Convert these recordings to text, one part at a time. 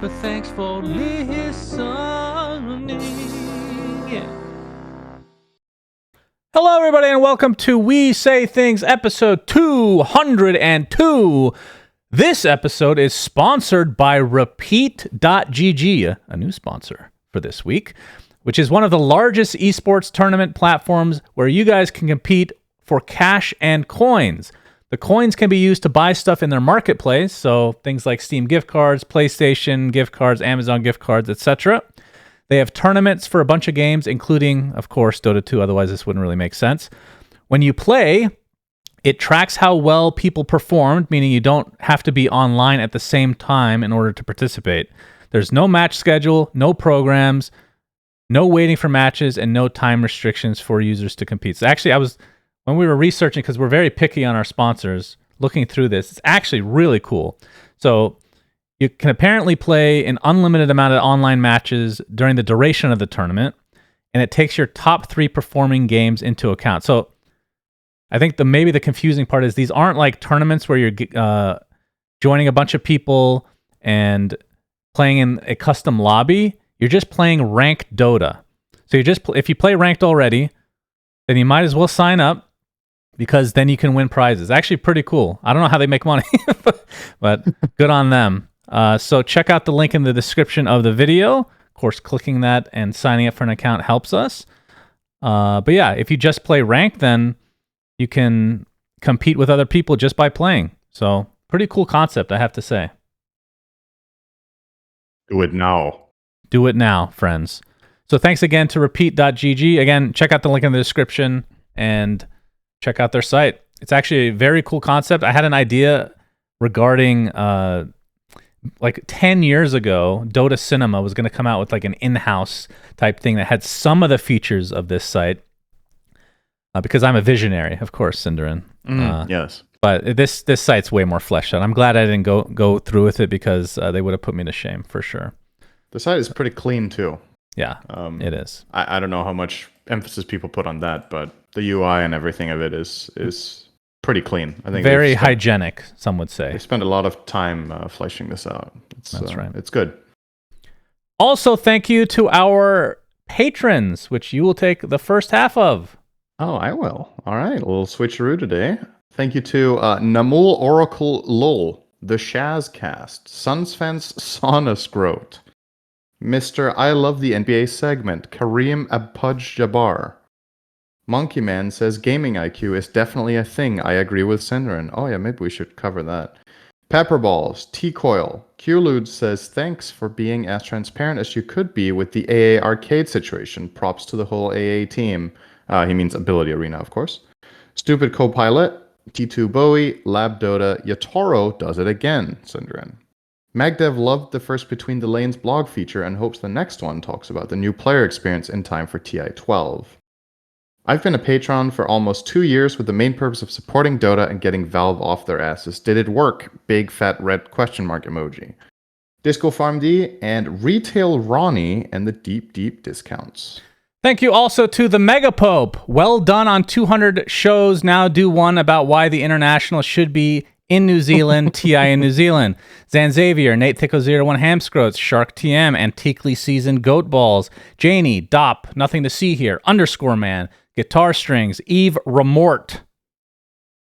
But thanks for listening. Yeah. Hello, everybody, and welcome to We Say Things, episode 202. This episode is sponsored by Repeat.gg, a new sponsor for this week, which is one of the largest esports tournament platforms where you guys can compete for cash and coins. The coins can be used to buy stuff in their marketplace, so things like Steam gift cards, PlayStation gift cards, Amazon gift cards, etc. They have tournaments for a bunch of games, including, of course, Dota 2, otherwise this wouldn't really make sense. When you play, it tracks how well people performed, meaning you don't have to be online at the same time in order to participate. There's no match schedule, no programs, no waiting for matches, and no time restrictions for users to compete. So actually, when we were researching, because we're very picky on our sponsors, looking through this, it's actually really cool. So you can apparently play an unlimited amount of online matches during the duration of the tournament, and it takes your top 3 performing games into account. So I think maybe the confusing part is these aren't like tournaments where you're joining a bunch of people and playing in a custom lobby. You're just playing ranked Dota. So if you play ranked already, then you might as well sign up, because then you can win prizes. Actually pretty cool. I don't know how they make money, but good on them. So check out the link in the description of the video. Of course, clicking that and signing up for an account helps us. But yeah, if you just play ranked, then you can compete with other people just by playing. So pretty cool concept, I have to say. Do it now. Do it now, friends. So thanks again to Repeat.gg. Again, check out the link in the description and check out their site. It's actually a very cool concept. I had an idea regarding like 10 years ago, Dota Cinema was going to come out with like an in-house type thing that had some of the features of this site. Because I'm a visionary, of course, Cinderin. Yes. But this site's way more fleshed out. I'm glad I didn't go through with it, because they would have put me to shame for sure. The site is pretty clean too. Yeah, it is. I don't know how much emphasis people put on that, but the UI and everything of it is pretty clean. I think very hygienic, some would say. They spend a lot of time fleshing this out. That's right. It's good. Also, thank you to our patrons, which you will take the first half of. Oh, I will. All right, a little switcheroo today. Thank you to Namul Oracle Lol, The Shazcast, Suns Fans Sauna Scrote, Mr. I Love the NBA segment, Kareem Abpudj Jabbar. Monkey Man says gaming IQ is definitely a thing. I agree with Cinderin. Oh yeah, maybe we should cover that. Pepperballs, T-Coil. Qlude says thanks for being as transparent as you could be with the AA arcade situation. Props to the whole AA team. He means Ability Arena, of course. Stupid Copilot, T2 Bowie, Lab Dota, Yatoro does it again, Cinderin. Magdev loved the first Between the Lanes blog feature and hopes the next one talks about the new player experience in time for TI-12. I've been a patron for almost 2 years with the main purpose of supporting Dota and getting Valve off their asses. Did it work? Big fat red question mark emoji. Disco Farm D and Retail Ronnie and the deep discounts. Thank you also to the Mega Pope. Well done on 200 shows. Now do one about why the International should be in New Zealand, TI in New Zealand. Zanxavier, Nate Thicko01 Hamscroats, Shark TM, Antiquely Seasoned Goat Balls, Janie, Dop, Nothing to See Here, Underscore Man, Guitar Strings, Eve Remort.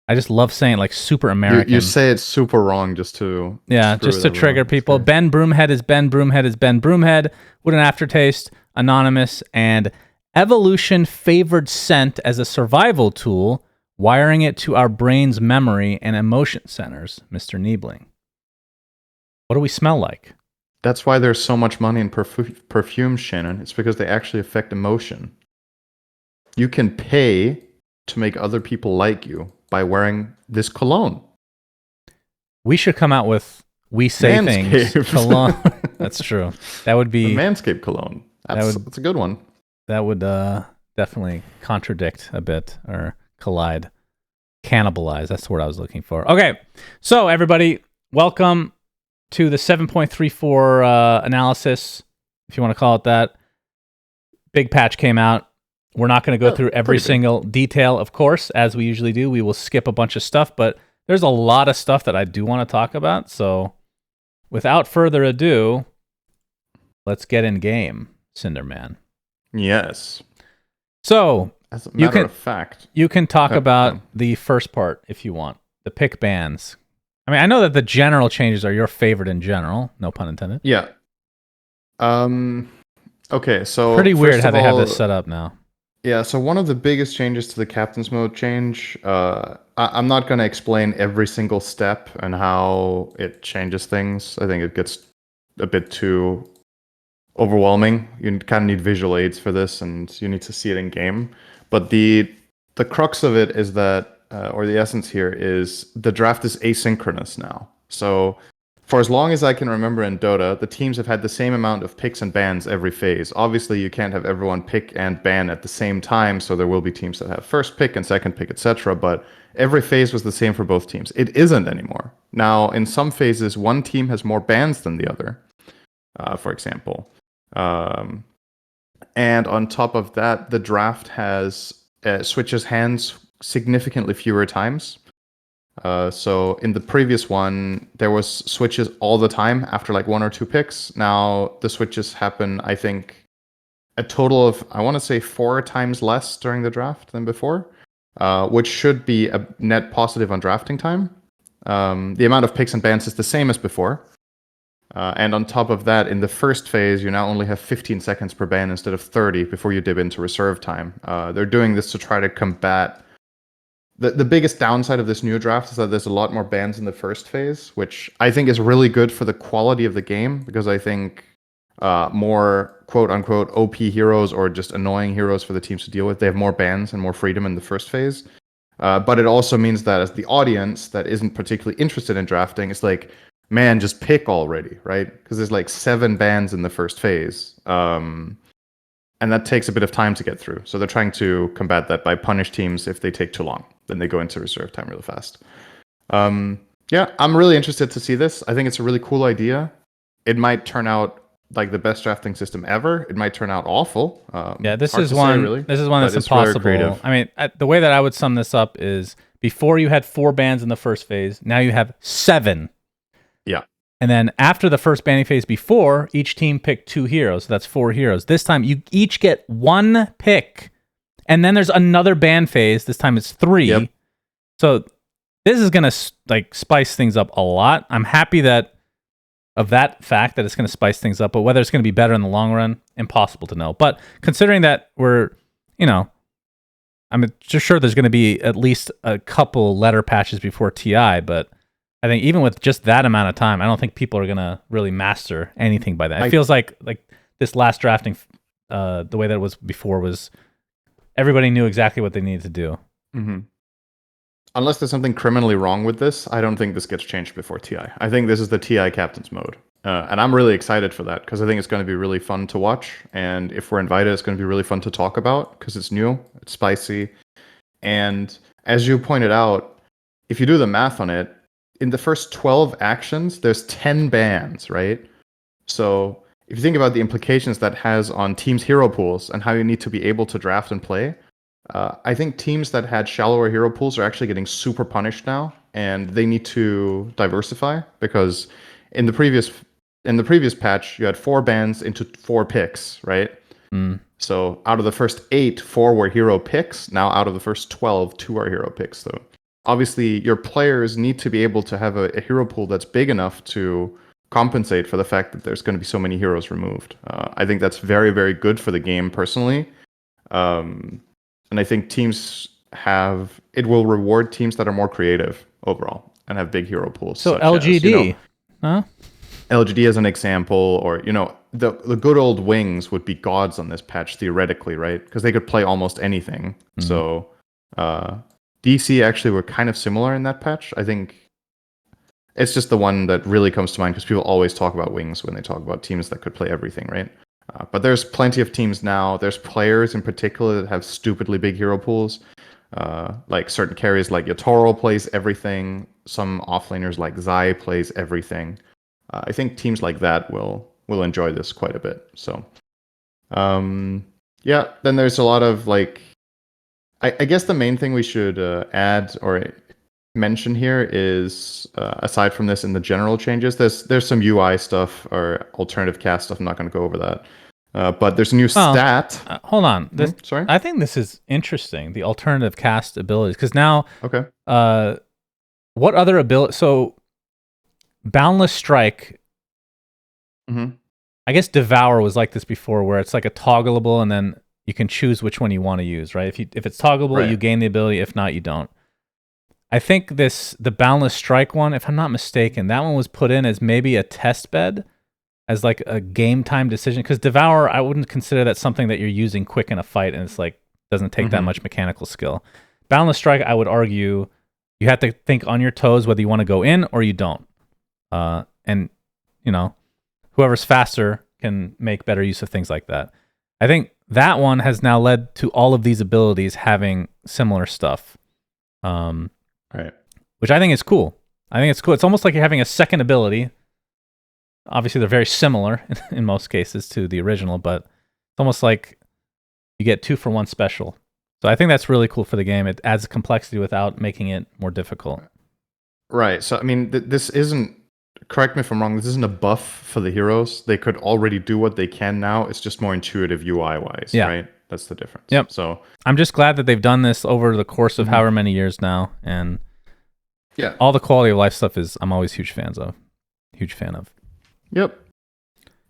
I just love saying like super American. You say it super wrong just to trigger people. Ben Broomhead is Ben Broomhead is Ben Broomhead. What an aftertaste. Anonymous, and Evolution Favored Scent as a survival tool, wiring it to our brain's memory and emotion centers, Mr. Niebling. What do we smell like? That's why there's so much money in perfume, Shannon. It's because they actually affect emotion. You can pay to make other people like you by wearing this cologne. We should come out with We Say Manscaped. Things cologne. That's true. That would be... The Manscaped cologne. That's a good one. That would definitely contradict a bit, or collide. Cannibalize. That's the word I was looking for. Okay, so everybody, welcome to the 7.34 analysis, if you want to call it that. Big patch came out. We're not going to go through every single detail, of course, as we usually do. We will skip a bunch of stuff, but there's a lot of stuff that I do want to talk about. So without further ado, Let's get in game, Cinderman. Yes. So As a matter of fact, you can talk about the first part if you want. The pick bans. I mean, I know that the general changes are your favorite in general. No pun intended. Yeah. Okay, so Pretty weird how they have this all, set up now. yeah, so one of the biggest changes to the captain's mode change, I'm not going to explain every single step and how it changes things. I think it gets a bit too overwhelming. You kind of need visual aids for this, and you need to see it in game. But the crux of it is that, or the essence here is the draft is asynchronous now. So for as long as I can remember in Dota, the teams have had the same amount of picks and bans every phase. Obviously, you can't have everyone pick and ban at the same time, so there will be teams that have first pick and second pick, etc. But every phase was the same for both teams. It isn't anymore. Now, in some phases, one team has more bans than the other, for example. And on top of that, the draft has switches hands significantly fewer times. So in the previous one, there was switches all the time after like 1 or 2 picks. Now the switches happen, I think, a total of, I want to say 4 times less during the draft than before, which should be a net positive on drafting time. The amount of picks and bans is the same as before. And on top of that, in the first phase, you now only have 15 seconds per ban instead of 30 before you dip into reserve time. They're doing this to try to combat. The biggest downside of this new draft is that there's a lot more bans in the first phase, which I think is really good for the quality of the game, because I think more quote-unquote OP heroes or just annoying heroes for the teams to deal with, they have more bans and more freedom in the first phase. But it also means that as the audience that isn't particularly interested in drafting, it's like, man, just pick already, right? Because there's like 7 bans in the first phase. And that takes a bit of time to get through. So they're trying to combat that by punish teams if they take too long. Then they go into reserve time really fast. Yeah, I'm really interested to see this. I think it's a really cool idea. It might turn out like the best drafting system ever. It might turn out awful. Yeah, this is one. Say, really, this is one that's impossible. I mean, the way that I would sum this up is before you had 4 bans in the first phase. Now you have 7. Yeah. And then after the first banning phase before, each team picked 2 heroes. So that's 4 heroes. This time you each get 1 pick. And then there's another ban phase. This time it's 3. Yep. So this is going to like spice things up a lot. I'm happy that fact that it's going to spice things up, but whether it's going to be better in the long run, impossible to know. But considering that we're, I'm just sure there's going to be at least a couple letter patches before TI, but I think even with just that amount of time, I don't think people are going to really master anything by that. It feels like this last drafting, the way that it was before was everybody knew exactly what they needed to do. Mm-hmm. Unless there's something criminally wrong with this, I don't think this gets changed before TI. I think this is the TI captain's mode. And I'm really excited for that because I think it's going to be really fun to watch. And if we're invited, it's going to be really fun to talk about because it's new, it's spicy. And as you pointed out, if you do the math on it, in the first 12 actions, there's 10 bans, right? So if you think about the implications that has on teams' hero pools and how you need to be able to draft and play, I think teams that had shallower hero pools are actually getting super punished now, and they need to diversify because in the previous patch you had 4 bans into 4 picks, right? So out of the first 8, 4 were hero picks. Now out of the first 12, 2 are hero picks, though. Obviously, your players need to be able to have a hero pool that's big enough to compensate for the fact that there's going to be so many heroes removed. I think that's very, very good for the game personally. And I think it will reward teams that are more creative overall and have big hero pools. So LGD, huh? LGD as an example, or, the good old wings would be gods on this patch theoretically, right? Because they could play almost anything. Mm-hmm. So, DC actually were kind of similar in that patch. I think it's just the one that really comes to mind because people always talk about wings when they talk about teams that could play everything, right? But there's plenty of teams now. There's players in particular that have stupidly big hero pools. Like certain carries like Yatoro plays everything. Some offlaners like Zai plays everything. I think teams like that will enjoy this quite a bit. So, yeah, then there's a lot of I guess the main thing we should add, or mention here is, aside from this, in the general changes, there's some UI stuff or alternative cast stuff. I'm not going to go over that. But there's a new stat. Hold on. Sorry. I think this is interesting. The alternative cast abilities, because now, Okay. what other ability? So, Boundless Strike. Mm-hmm. I guess Devour was like this before, where it's like a toggleable, and then you can choose which one you want to use. Right? If it's toggleable, Right. you gain the ability. If not, you don't. I think the Boundless Strike one, if I'm not mistaken, that one was put in as maybe a test bed, as like a game time decision. Because Devour, I wouldn't consider that something that you're using quick in a fight, and it's like doesn't take that much mechanical skill. Boundless Strike, I would argue, you have to think on your toes whether you want to go in or you don't. And whoever's faster can make better use of things like that. I think that one has now led to all of these abilities having similar stuff. Right. Which I think is cool. I think it's cool. It's almost like you're having a second ability. Obviously, they're very similar in most cases to the original, but it's almost like you get 2-for-1 special. So I think that's really cool for the game. It adds complexity without making it more difficult. Right. So, I mean, this isn't, correct me if I'm wrong, this isn't a buff for the heroes. They could already do what they can now. It's just more intuitive UI-wise, right? That's the difference. Yep. So I'm just glad that they've done this over the course of however many years now. And yeah, all the quality of life stuff I'm always huge fan of. Yep.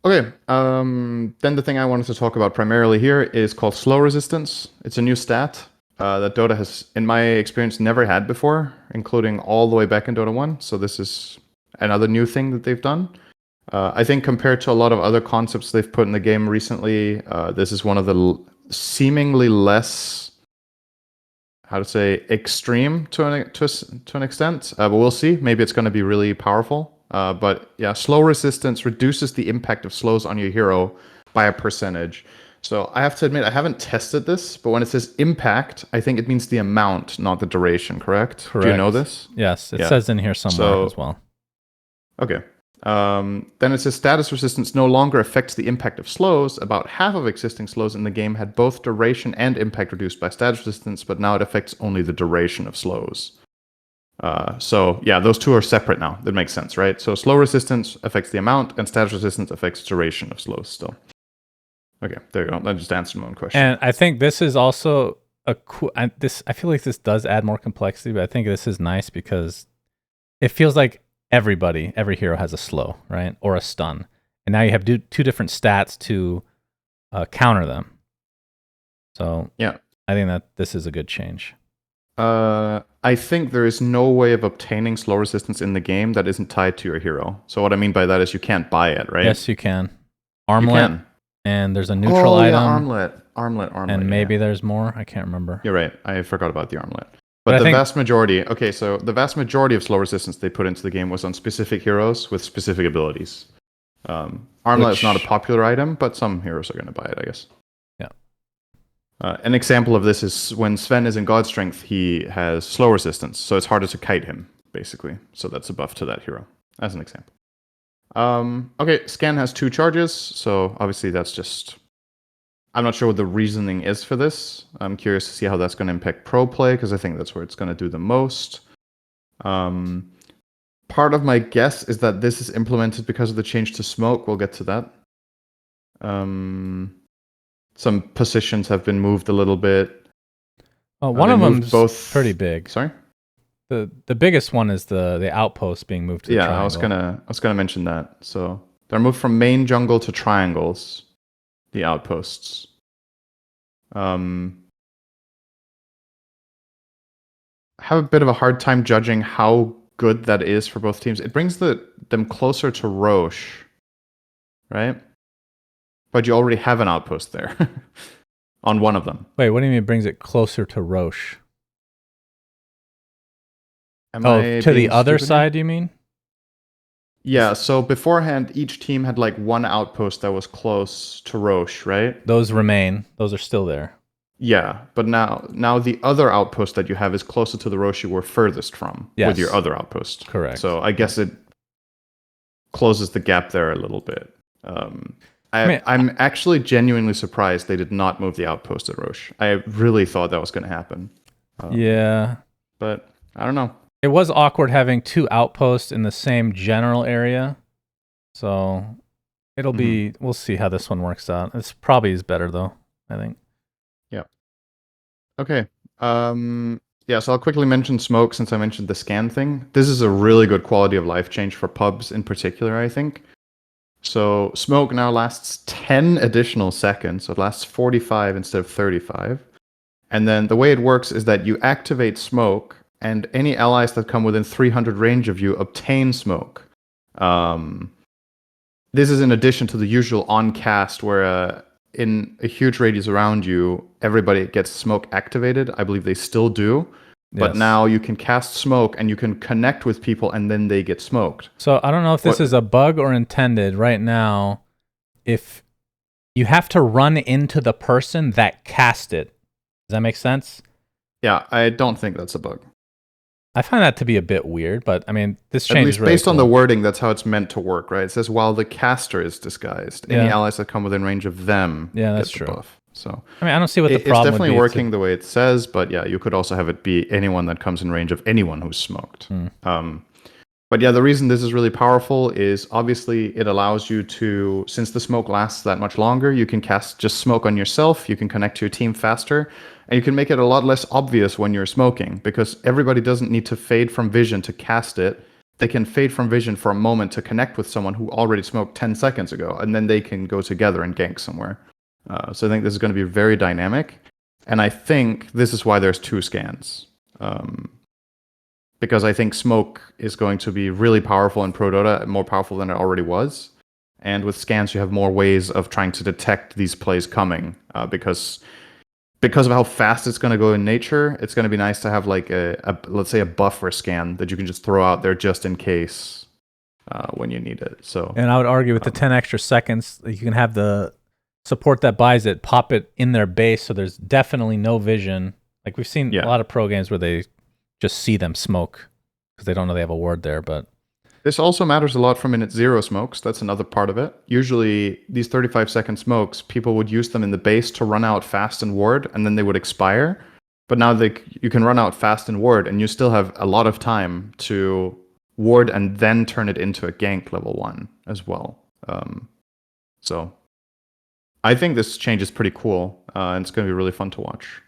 Okay. Then the thing I wanted to talk about primarily here is called slow resistance. It's a new stat that Dota has, in my experience, never had before, including all the way back in Dota 1. So this is another new thing that they've done. I think compared to a lot of other concepts they've put in the game recently, this is one of the seemingly less, how to say, extreme to an extent. But we'll see. Maybe it's going to be really powerful. But yeah, slow resistance reduces the impact of slows on your hero by a percentage. So I have to admit, I haven't tested this, but when it says impact, I think it means the amount, not the duration, correct? Do you know this? Yes, it says in here somewhere as well. Okay. Then it says status resistance no longer affects the impact of slows. About half of existing slows in the game had both duration and impact reduced by status resistance, but now it affects only the duration of slows. So yeah, those two are separate now. That makes sense, right? So slow resistance affects the amount, and status resistance affects duration of slows still. Okay, there you go. That just answered my own question. And I think this is also a cool. I feel like this does add more complexity, but I think this is nice because it feels like every hero has a slow, right, or a stun, and now you have two different stats to counter them. So yeah, I think that this is a good change. I think there is no way of obtaining slow resistance in the game that isn't tied to your hero. So what I mean by that is you can't buy it, right? Yes, you can. Armlet, you can. And there's a neutral item. Armlet. And maybe there's more. I can't remember. You're right. I forgot about the armlet. But the vast majority, so the vast majority of slow resistance they put into the game was on specific heroes with specific abilities. Armlet is not a popular item, but some heroes are going to buy it, I guess. Yeah. An example of this is when Sven is in God Strength, he has slow resistance, so it's harder to kite him, basically. So that's a buff to that hero, as an example. Okay, Scan has 2 charges, so obviously that's just... I'm not sure what the reasoning is for this. I'm curious to see how that's going to impact pro play, because I think that's where it's going to do the most. Part of my guess is that this is implemented because of the change to smoke. We'll get to that. Some positions have been moved a little bit. Well, one of them's pretty big. Sorry? The biggest one is the outpost being moved to the triangle. I was gonna mention that. So they're moved from main jungle to triangles, the outposts. I have a bit of a hard time judging how good that is for both teams. It brings them closer to Roche, right? But you already have an outpost there on one of them. Wait, what do you mean it brings it closer to Roche? To the other side, you mean? Yeah, so beforehand, each team had like one outpost that was close to Roche, right? Those remain. Those are still there. Yeah, but now the other outpost that you have is closer to the Roche you were furthest from with your other outpost. Correct. So I guess it closes the gap there a little bit. I'm actually genuinely surprised they did not move the outpost at Roche. I really thought that was going to happen. Yeah. But I don't know. It was awkward having 2 outposts in the same general area. So it'll be, we'll see how this one works out. It's probably is better though, I think. Yeah. Okay. Yeah, so I'll quickly mention smoke since I mentioned the scan thing. This is a really good quality of life change for pubs in particular, I think. So smoke now lasts 10 additional seconds, so it lasts 45 instead of 35. And then the way it works is that you activate smoke, and any allies that come within 300 range of you obtain smoke. This is in addition to the usual on cast, where in a huge radius around you, everybody gets smoke activated. I believe they still do. But now you can cast smoke and you can connect with people and then they get smoked. So I don't know if this is a bug or intended right now. If you have to run into the person that cast it. Does that make sense? Yeah, I don't think that's a bug. I find that to be a bit weird, but I mean, this change is really based on the wording, that's how it's meant to work, right? It says while the caster is disguised, any allies that come within range of them that's get true. The buff. So I mean, I don't see what the problem It's definitely would be working the way it says, but yeah, you could also have it be anyone that comes in range of anyone who's smoked. But yeah, the reason this is really powerful is obviously it allows you to, since the smoke lasts that much longer, you can cast just smoke on yourself, you can connect to your team faster, and you can make it a lot less obvious when you're smoking, because everybody doesn't need to fade from vision to cast it. They can fade from vision for a moment to connect with someone who already smoked 10 seconds ago, and then they can go together and gank somewhere. So I think this is going to be very dynamic, and I think this is why there's 2 scans. Because I think smoke is going to be really powerful in Pro Dota, more powerful than it already was. And with scans, you have more ways of trying to detect these plays coming. Because of how fast it's going to go in nature, it's going to be nice to have like let's say a buffer scan that you can just throw out there just in case when you need it. So, and I would argue with the 10 extra seconds, you can have the support that buys it, pop it in their base, so there's definitely no vision. Like we've seen a lot of pro games where they just see them smoke because they don't know they have a ward there. But this also matters a lot for minute 0 smokes. That's another part of it. Usually these 35-second smokes, people would use them in the base to run out fast and ward, and then they would expire. But now you can run out fast and ward, and you still have a lot of time to ward and then turn it into a gank level 1 as well. So I think this change is pretty cool, and it's going to be really fun to watch.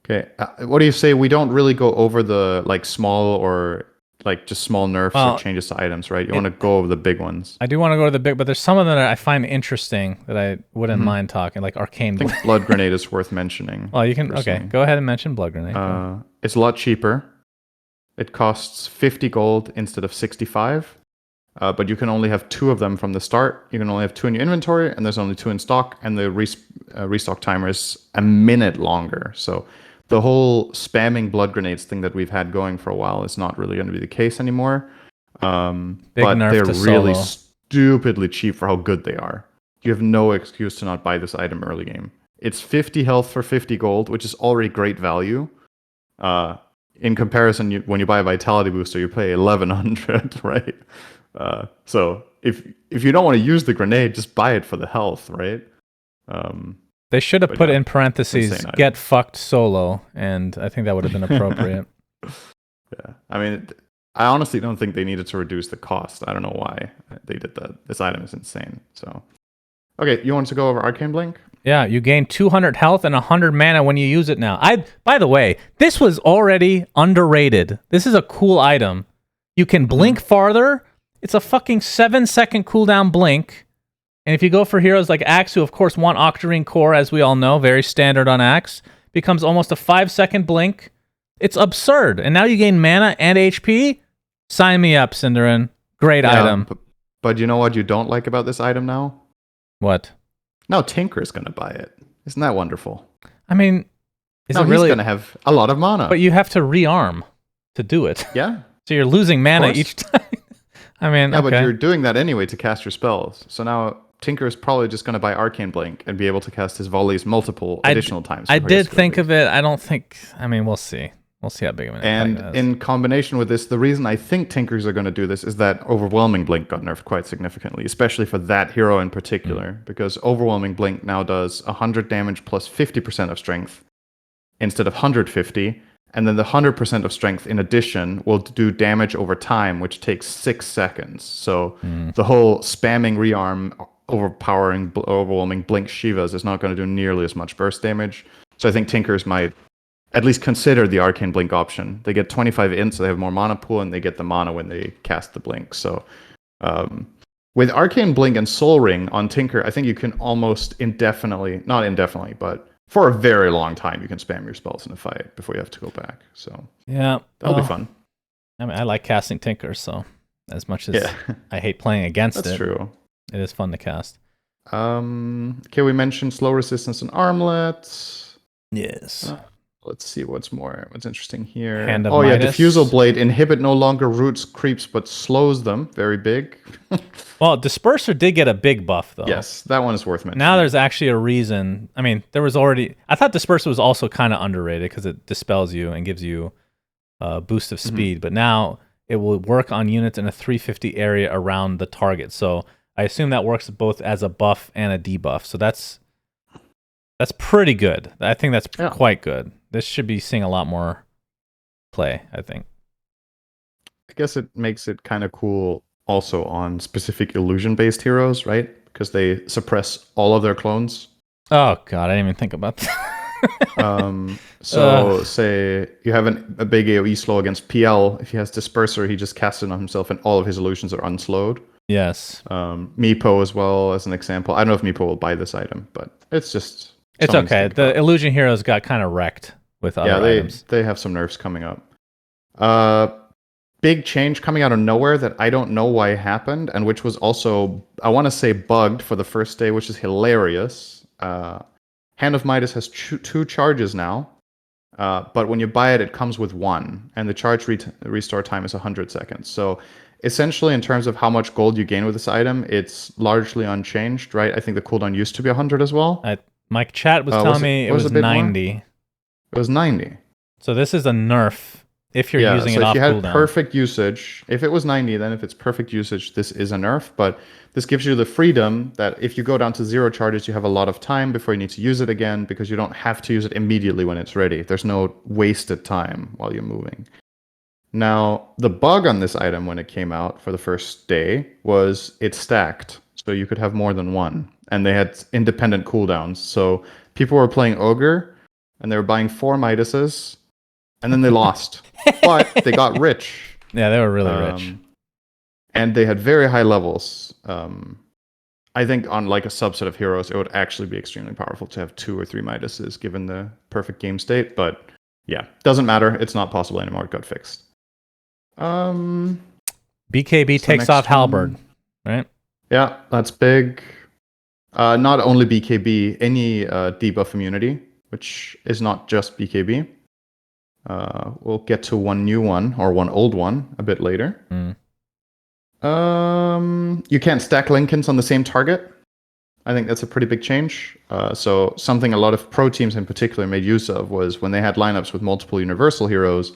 Okay, what do you say we don't really go over the like small or like just small nerfs or changes to items, right? You want to go over the big ones. I do want to go to the big, but there's some of them that I find interesting that I wouldn't mind talking, like Arcane. I think Blood Grenade is worth mentioning. Well, you can, okay, go ahead and mention Blood Grenade. It's a lot cheaper. It costs 50 gold instead of 65, but you can only have 2 of them from the start. You can only have 2 in your inventory, and there's only 2 in stock, and the restock timer is a minute longer. So the whole spamming blood grenades thing that we've had going for a while is not really going to be the case anymore. But they're really stupidly cheap for how good they are. You have no excuse to not buy this item early game. It's 50 health for 50 gold, which is already great value. In comparison, when you buy a vitality booster, you pay 1100, right? So if you don't want to use the grenade, just buy it for the health, right? They should have put in parentheses, get fucked solo, and I think that would have been appropriate. Yeah. I mean, I honestly don't think they needed to reduce the cost. I don't know why they did that. This item is insane. So, okay, you want to go over Arcane Blink? Yeah, you gain 200 health and 100 mana when you use it now. By the way, this was already underrated. This is a cool item. You can blink farther. It's a fucking 7-second cooldown blink. And if you go for heroes like Axe, who of course want Octarine Core, as we all know, very standard on Axe, becomes almost a 5-second blink. It's absurd. And now you gain mana and HP? Sign me up, Cinderin. Great item. But you know what you don't like about this item now? What? Now Tinker's going to buy it. Isn't that wonderful? I mean, he's going to have a lot of mana. But you have to rearm to do it. Yeah. So you're losing mana each time. I mean, yeah, but you're doing that anyway to cast your spells. So now Tinker is probably just going to buy Arcane Blink and be able to cast his volleys multiple additional times. I did think of it. I don't think... I mean, we'll see. We'll see how big of an impact And in combination with this, the reason I think Tinkers are going to do this is that Overwhelming Blink got nerfed quite significantly, especially for that hero in particular, because Overwhelming Blink now does 100 damage plus 50% of strength instead of 150, And then the 100% of strength in addition will do damage over time, which takes 6 seconds. So the whole spamming rearm, overwhelming blink Shivas is not going to do nearly as much burst damage. So I think Tinkers might at least consider the Arcane Blink option. They get 25 int, so they have more mana pool, and they get the mana when they cast the blink. So with Arcane Blink and Soul Ring on Tinker, I think you can almost indefinitely, not indefinitely, but for a very long time, you can spam your spells in a fight before you have to go back. So yeah, that'll be fun. I mean, I like casting Tinker, so as much as I hate playing against That's true. It is fun to cast. Okay, we mentioned slow resistance and armlets. Yes. Let's see what's interesting here. Hand of Midas. Diffusal Blade inhibit no longer roots creeps but slows them. Very big. Well, Disperser did get a big buff though. Yes, that one is worth mentioning. Now there's actually a reason. I mean, there was already. I thought Disperser was also kind of underrated because it dispels you and gives you a boost of speed. But now it will work on units in a 350 area around the target. So I assume that works both as a buff and a debuff. So that's pretty good. I think that's quite good. This should be seeing a lot more play, I think. I guess it makes it kind of cool also on specific illusion-based heroes, right? Because they suppress all of their clones. Oh, God, I didn't even think about that. Say you have a big AoE slow against PL. If he has Disperser, he just casts it on himself and all of his illusions are unslowed. Yes. Meepo as well, as an example. I don't know if Meepo will buy this item, but it's just... It's okay. The illusion heroes got kind of wrecked with other items. They have some nerfs coming up. Big change coming out of nowhere that I don't know why happened, and which was also, I want to say, bugged for the first day, which is hilarious. Hand of Midas has 2 charges now, but when you buy it, it comes with 1, and the charge restore time is 100 seconds. So essentially, in terms of how much gold you gain with this item, it's largely unchanged, right? I think the cooldown used to be 100 as well. My chat was telling me it was 90. More? It was 90. So this is a nerf if you're using it off cooldown. So if you had perfect usage, if it was 90, then if it's perfect usage, this is a nerf. But this gives you the freedom that if you go down to 0 charges, you have a lot of time before you need to use it again because you don't have to use it immediately when it's ready. There's no wasted time while you're moving. Now, the bug on this item when it came out for the first day was it stacked. So you could have more than 1. And they had independent cooldowns. So people were playing Ogre, and they were buying 4 Midases, and then they lost. But they got rich. Yeah, they were really rich. And they had very high levels. I think on like a subset of heroes, it would actually be extremely powerful to have 2 or 3 Midases given the perfect game state. But yeah, doesn't matter. It's not possible anymore. It got fixed. BKB takes off Halberd, right? Yeah, that's big. Not only BKB, any debuff immunity, which is not just BKB. We'll get to one new one, or one old one, a bit later. You can't stack Lincolns on the same target. I think that's a pretty big change. So something a lot of pro teams in particular made use of was when they had lineups with multiple universal heroes,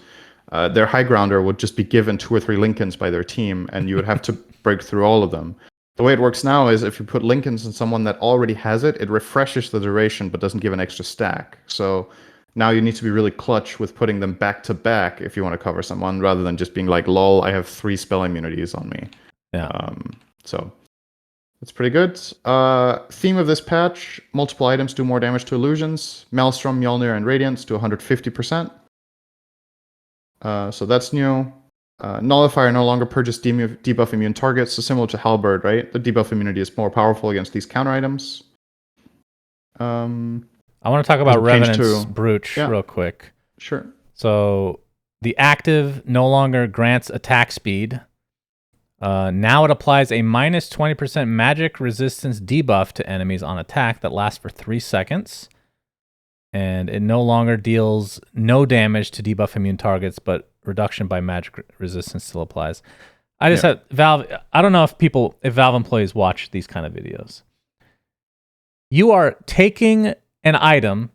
their high grounder would just be given 2 or 3 Lincolns by their team, and you would have to break through all of them. The way it works now is if you put Lincolns in someone that already has it, it refreshes the duration but doesn't give an extra stack. So now you need to be really clutch with putting them back to back if you want to cover someone, rather than just being like, lol, I have 3 spell immunities on me. Yeah. So it's pretty good. Theme of this patch, multiple items do more damage to illusions. Maelstrom, Mjolnir, and Radiance do 150%. So that's new. Nullifier no longer purges debuff immune targets, so similar to Halberd, right? The debuff immunity is more powerful against these counter items. I want to talk about Revenant's Brooch real quick. Sure. So the active no longer grants attack speed. Now it applies a minus 20% magic resistance debuff to enemies on attack that lasts for 3 seconds. And it no longer deals no damage to debuff immune targets, but reduction by magic resistance still applies. I just had Valve. I don't know if Valve employees watch these kind of videos. You are taking an item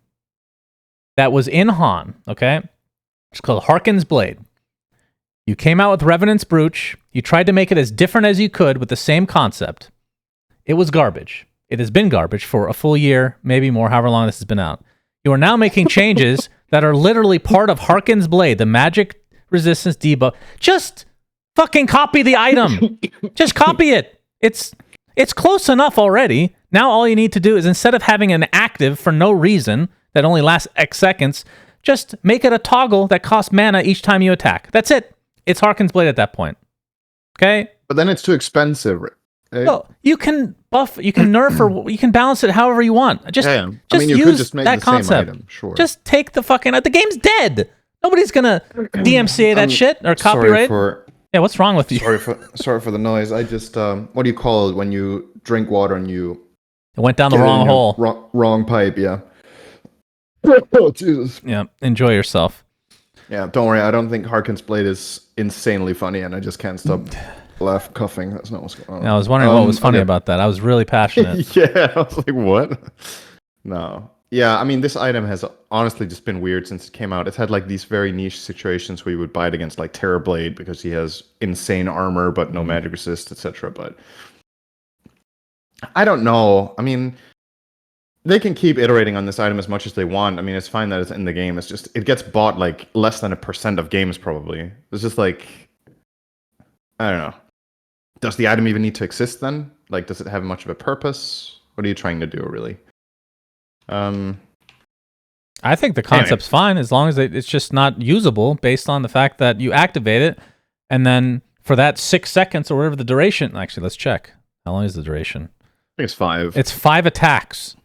that was in Han, okay? It's called Harkin's Blade. You came out with Revenant's Brooch. You tried to make it as different as you could with the same concept. It was garbage. It has been garbage for a full year, maybe more, however long this has been out. You are now making changes that are literally part of Harken's Blade, the magic resistance debuff. Just fucking copy the item. Just copy it. It's close enough already. Now all you need to do is, instead of having an active for no reason that only lasts X seconds, just make it a toggle that costs mana each time you attack. That's it. It's Harken's Blade at that point. Okay? But then it's too expensive. Right? Well, you can buff, you can nerf, or you can balance it however you want. Just I mean, you use could just make that the concept. same item, sure. Just take the fucking... The game's dead. Nobody's gonna DMCA that shit or copyright. Yeah, what's wrong with you? Sorry for the noise. I just what do you call it when you drink water and you... It went down the wrong hole. Wrong pipe, yeah. Oh, Jesus. Yeah, enjoy yourself. Yeah, don't worry. I don't think Harken's Blade is insanely funny, and I just can't stop coughing. That's not what's going on. Yeah, I was wondering what was funny about that. I was really passionate. Yeah, I was like, what? No. Yeah, I mean, this item has honestly just been weird since it came out. It's had like these very niche situations where you would buy it against like Terrorblade because he has insane armor but no magic resist, etc. But I don't know. I mean, they can keep iterating on this item as much as they want. I mean, it's fine that it's in the game. It's just, it gets bought like less than 1% of games probably. It's just like, I don't know. Does the item even need to exist then? Like, does it have much of a purpose? What are you trying to do, really? I think the concept's fine as long as it's just not usable based on the fact that you activate it, and then for that 6 seconds or whatever the duration... Actually, let's check. How long is the duration? I think it's 5. It's 5 attacks.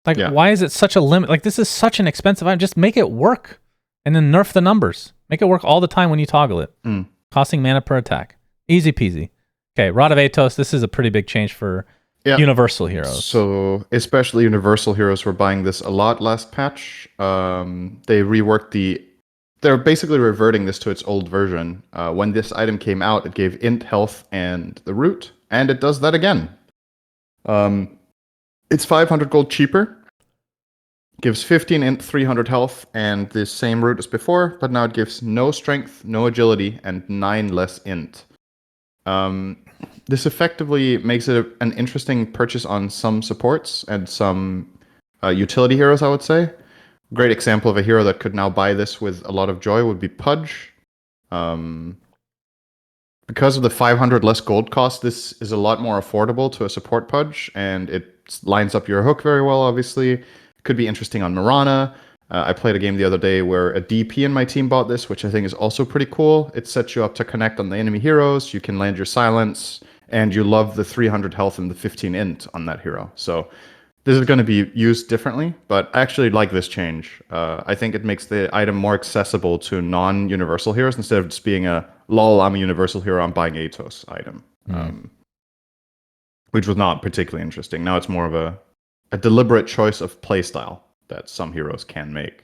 Like, why is it such a limit? Like, this is such an expensive item. Just make it work, and then nerf the numbers. Make it work all the time when you toggle it. Costing mana per attack. Easy peasy. Okay, Rod of Atos, this is a pretty big change for Universal Heroes. So, especially Universal Heroes were buying this a lot last patch. They reworked they're basically reverting this to its old version. When this item came out, it gave int health and the root, and it does that again. It's 500 gold cheaper. Gives 15 int, 300 health, and the same root as before, but now it gives no strength, no agility, and 9 less int. This effectively makes it an interesting purchase on some supports and some utility heroes, I would say. Great example of a hero that could now buy this with a lot of joy would be Pudge. Because of the 500 less gold cost, this is a lot more affordable to a support Pudge, and it lines up your hook very well, obviously. Could be interesting on Mirana. I played a game the other day where a DP in my team bought this, which I think is also pretty cool. It sets you up to connect on the enemy heroes. You can land your silence, and you love the 300 health and the 15 int on that hero. So this is going to be used differently, but I actually like this change. I think it makes the item more accessible to non-universal heroes instead of just being a lol, I'm a universal hero, I'm buying Atos item, which was not particularly interesting. Now it's more of a deliberate choice of playstyle that some heroes can make.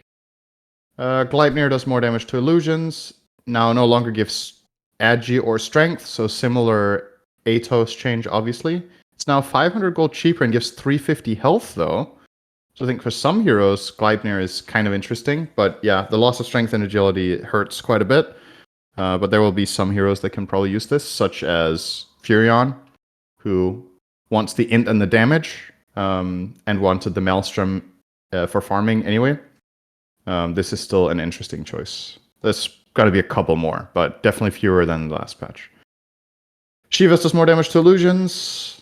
Gleipnir does more damage to illusions. Now no longer gives agi or strength, so similar Atos change, obviously. It's now 500 gold cheaper and gives 350 health, though. So I think for some heroes, Gleipnir is kind of interesting. But yeah, the loss of strength and agility hurts quite a bit. But there will be some heroes that can probably use this, such as Furion, who wants the int and the damage, and wanted the Maelstrom for farming anyway. This is still an interesting choice. There's got to be a couple more, but definitely fewer than the last patch. Shivas does more damage to illusions,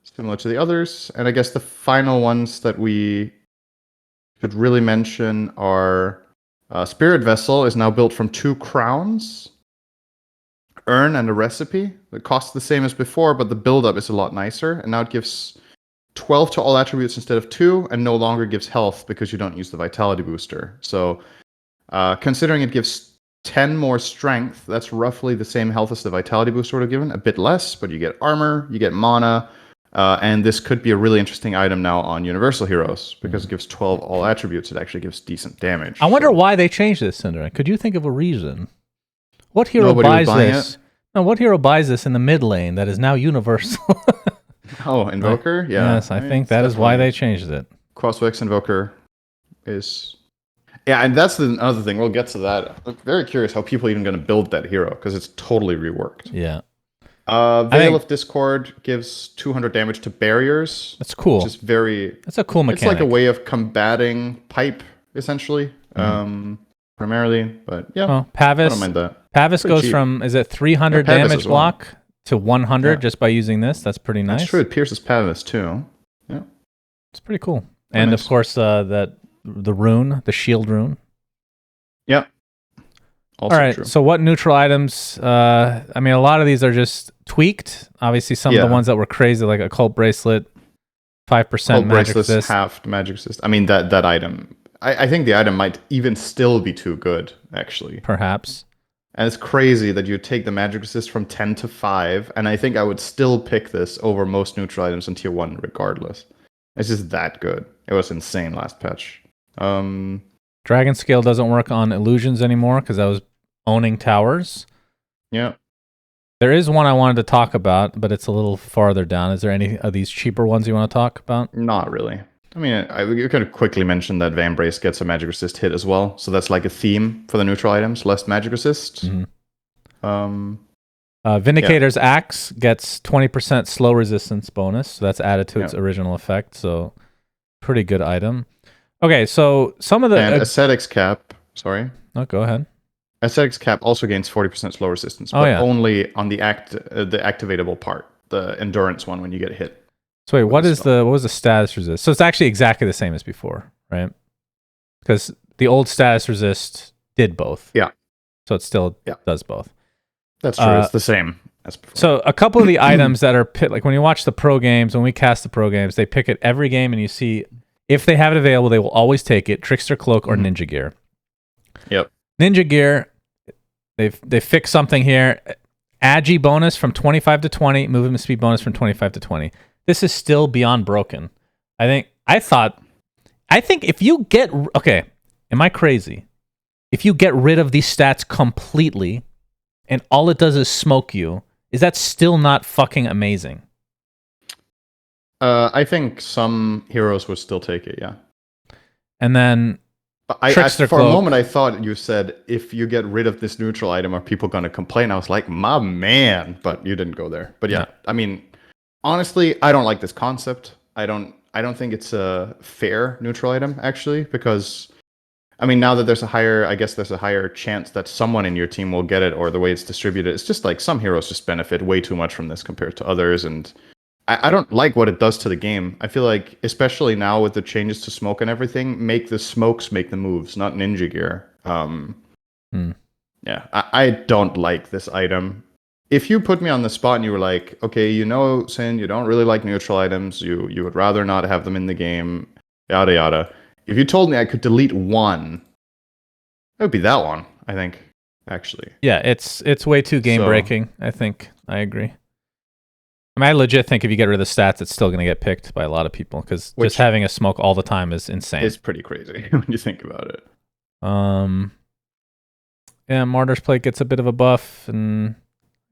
similar to the others. And I guess the final ones that we should really mention are Spirit Vessel is now built from 2 crowns, urn, and a recipe. It costs the same as before, but the build-up is a lot nicer. And now it gives 12 to all attributes instead of 2, and no longer gives health because you don't use the vitality booster. So considering it gives 10 more strength, that's roughly the same health as the vitality booster would have given, a bit less, but you get armor, you get mana, and this could be a really interesting item now on Universal Heroes because it gives 12 all attributes. It actually gives decent damage. I wonder why they changed this, Cinder. Could you think of a reason? What hero buys this? No, what hero buys this in the mid lane that is now universal? Oh, Invoker? Yeah. Yes, I think that is why they changed it. Crosswix Invoker is... Yeah, and that's the other thing. We'll get to that. I'm very curious how people are even going to build that hero, because it's totally reworked. Yeah. Veil of Discord gives 200 damage to barriers. That's cool. Which is very... That's a cool mechanic. It's like a way of combating pipe, essentially. primarily. But yeah, Well, I don't mind that. Pavis Pretty goes cheap. from, is it 300 Yeah, Pavis damage as well. block to 100 Yeah. just by using this? That's pretty nice. That's true. It pierces Pavis too. Yeah. It's pretty cool. Quite And nice. of course, the rune, the shield rune. Yeah. Also All right. true. So what neutral items? I mean, a lot of these are just tweaked. Obviously, some of the ones that were crazy, like occult bracelet, 5% magic resist, half magic resist. I mean that item. I think the item might even still be too good, actually. perhaps. And it's crazy that you take the magic resist from 10 to 5, and I think I would still pick this over most neutral items in tier 1 regardless. It's just that good. It was insane last patch. Dragon scale doesn't work on illusions anymore because I was owning towers. Yeah. There is one I wanted to talk about, but it's a little farther down. Is there any of these cheaper ones you want to talk about? Not really. I mean, you could quickly mention that Vambrace gets a magic resist hit as well. So that's like a theme for the neutral items, less magic resist. Vindicator's Axe gets 20% slow resistance bonus. So that's added to its original effect. So pretty good item. Okay, so some of the... And Ascetics Cap, sorry. Oh, go ahead. Ascetics Cap also gains 40% slow resistance, but only on the activatable part, the endurance one when you get hit. So wait, what was the status resist? So it's actually exactly the same as before, right? Because the old status resist did both. Yeah. So it still does both. That's true. It's the same as before. So a couple of the items that are like when you watch the pro games, when we cast the pro games, they pick it every game, and you see if they have it available, they will always take it: Trickster Cloak or Ninja Gear. Yep. Ninja Gear, they fix something here. Agi bonus from 25 to 20, movement speed bonus from 25 to 20. This is still beyond broken. I think if you get... Okay, am I crazy? If you get rid of these stats completely and all it does is smoke you, is that still not fucking amazing? I think some heroes would still take it, yeah. And then... For a moment, I thought you said, if you get rid of this neutral item, are people going to complain? I was like, my man. But you didn't go there. But yeah, I mean... Honestly, I don't like this concept. I don't think it's a fair neutral item, actually, because I mean, now that there's a higher chance that someone in your team will get it, or the way it's distributed, it's just like some heroes just benefit way too much from this compared to others, and I don't like what it does to the game. I feel like, especially now with the changes to smoke and everything, make the smokes make the moves, not Ninja Gear. Yeah, I don't like this item. If you put me on the spot and you were like, okay, Sin, you don't really like neutral items, you would rather not have them in the game, yada yada. If you told me I could delete one, it would be that one, I think, actually. Yeah, it's way too game breaking, I think. I agree. I mean, I legit think if you get rid of the stats, it's still going to get picked by a lot of people, because just having a smoke all the time is insane. It's pretty crazy when you think about it. Yeah, Martyr's Plate gets a bit of a buff, and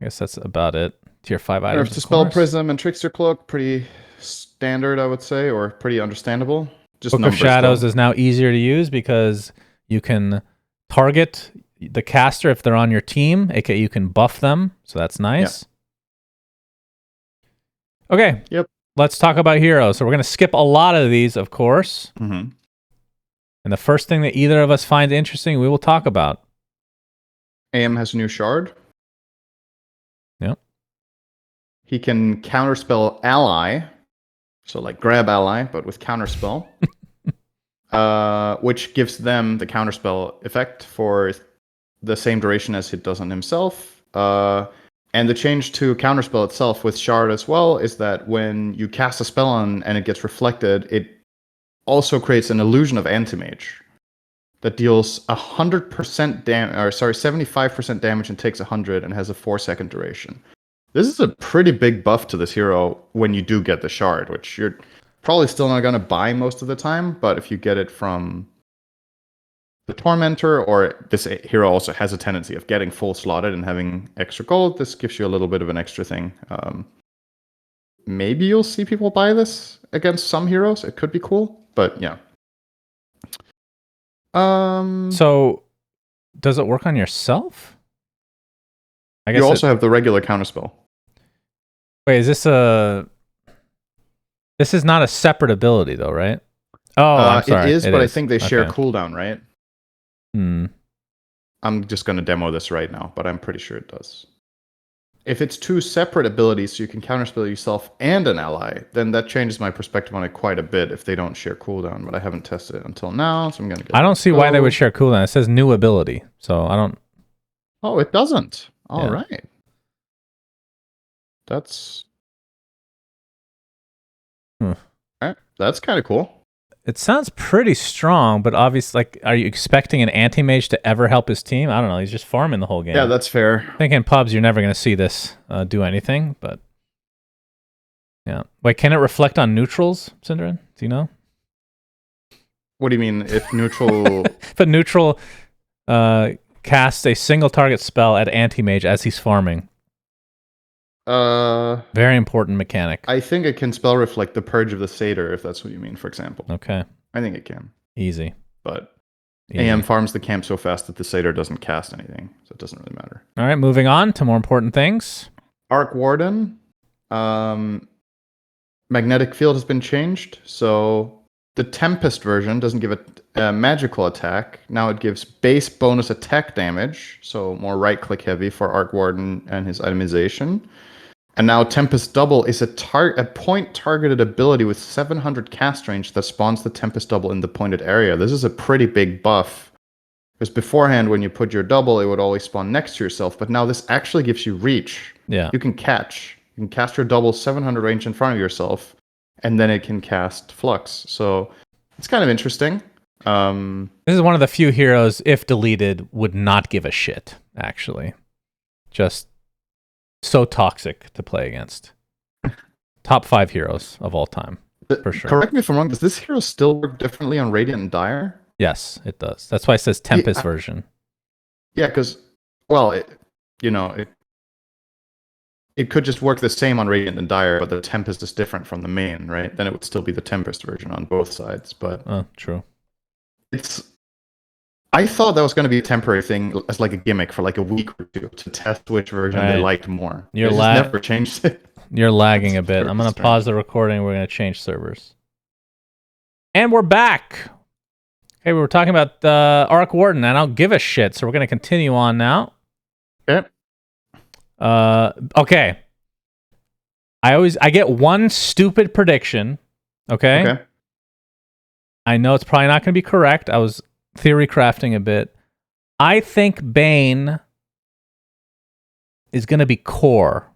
I guess that's about it. Tier 5 items. Dispel Prism and Trickster Cloak, pretty standard, I would say, or pretty understandable. Just Book of Shadows is now easier to use because you can target the caster if they're on your team, aka you can buff them, so that's nice. Yeah. Okay. Yep. Let's talk about heroes. So we're going to skip a lot of these, of course. Mm-hmm. And the first thing that either of us finds interesting, we will talk about. AM has a new shard. Yep. He can counterspell ally. So like grab ally, but with counterspell. Which gives them the counterspell effect for the same duration as it does on himself. And the change to counterspell itself with shard as well is that when you cast a spell on and it gets reflected, it also creates an illusion of anti-mage that deals 100% damage, or sorry, 75% damage and takes 100 and has a 4-second duration. This is a pretty big buff to this hero when you do get the shard, which you're probably still not going to buy most of the time, but if you get it from the Tormentor, or this hero also has a tendency of getting full slotted and having extra gold, this gives you a little bit of an extra thing. Maybe you'll see people buy this against some heroes. It could be cool, but yeah. So, does it work on yourself? I guess you also have the regular counterspell. Wait, is this a... This is not a separate ability, though, right? Oh, I'm sorry. It is, but I think they share cooldown, right? I'm just going to demo this right now, but I'm pretty sure it does. If it's two separate abilities, so you can counterspell yourself and an ally, then that changes my perspective on it quite a bit if they don't share cooldown, but I haven't tested it until now, so I'm going to get I don't see why they would share cooldown. It says new ability, so I don't... Oh, it doesn't. All right. That's... All right. That's kind of cool. It sounds pretty strong, but obviously, like, are you expecting an anti-mage to ever help his team? I don't know. He's just farming the whole game. Yeah, that's fair. I think in pubs, you're never going to see this do anything, but... Yeah. Wait, can it reflect on neutrals, Synderen? Do you know? What do you mean, if neutral... If a neutral casts a single target spell at anti-mage as he's farming. Very important mechanic. I think it can spell reflect the Purge of the Satyr, if that's what you mean, for example. Okay. I think it can. Easy. But AM farms the camp so fast that the Satyr doesn't cast anything, so it doesn't really matter. All right, moving on to more important things. Arc Warden. Magnetic field has been changed, so the Tempest version doesn't give a magical attack. Now it gives base bonus attack damage, so more right-click heavy for Arc Warden and his itemization. And now Tempest Double is a point-targeted ability with 700 cast range that spawns the Tempest Double in the pointed area. This is a pretty big buff. Because beforehand, when you put your double, it would always spawn next to yourself. But now this actually gives you reach. Yeah. You can catch. You can cast your double 700 range in front of yourself, and then it can cast Flux. So it's kind of interesting. This is one of the few heroes, if deleted, would not give a shit, actually. Just so toxic to play against. Top 5 heroes of all time, for sure. Correct me if I'm wrong, does this hero still work differently on Radiant and Dire? Yes, it does. That's why it says Tempest version. Yeah, because, well, it could just work the same on Radiant and Dire, but the Tempest is different from the main, right? Then it would still be the Tempest version on both sides. But true. I thought that was going to be a temporary thing, as like a gimmick for like a week or two to test which version they liked more. They just never changed it. You're lagging a bit. I'm going to pause the recording. We're going to change servers. And we're back. Okay, we were talking about Arc Warden, and I don't give a shit, so we're going to continue on now. Okay. Okay. I get one stupid prediction. Okay. I know it's probably not going to be correct. I was theory crafting a bit. I think Bane is going to be core.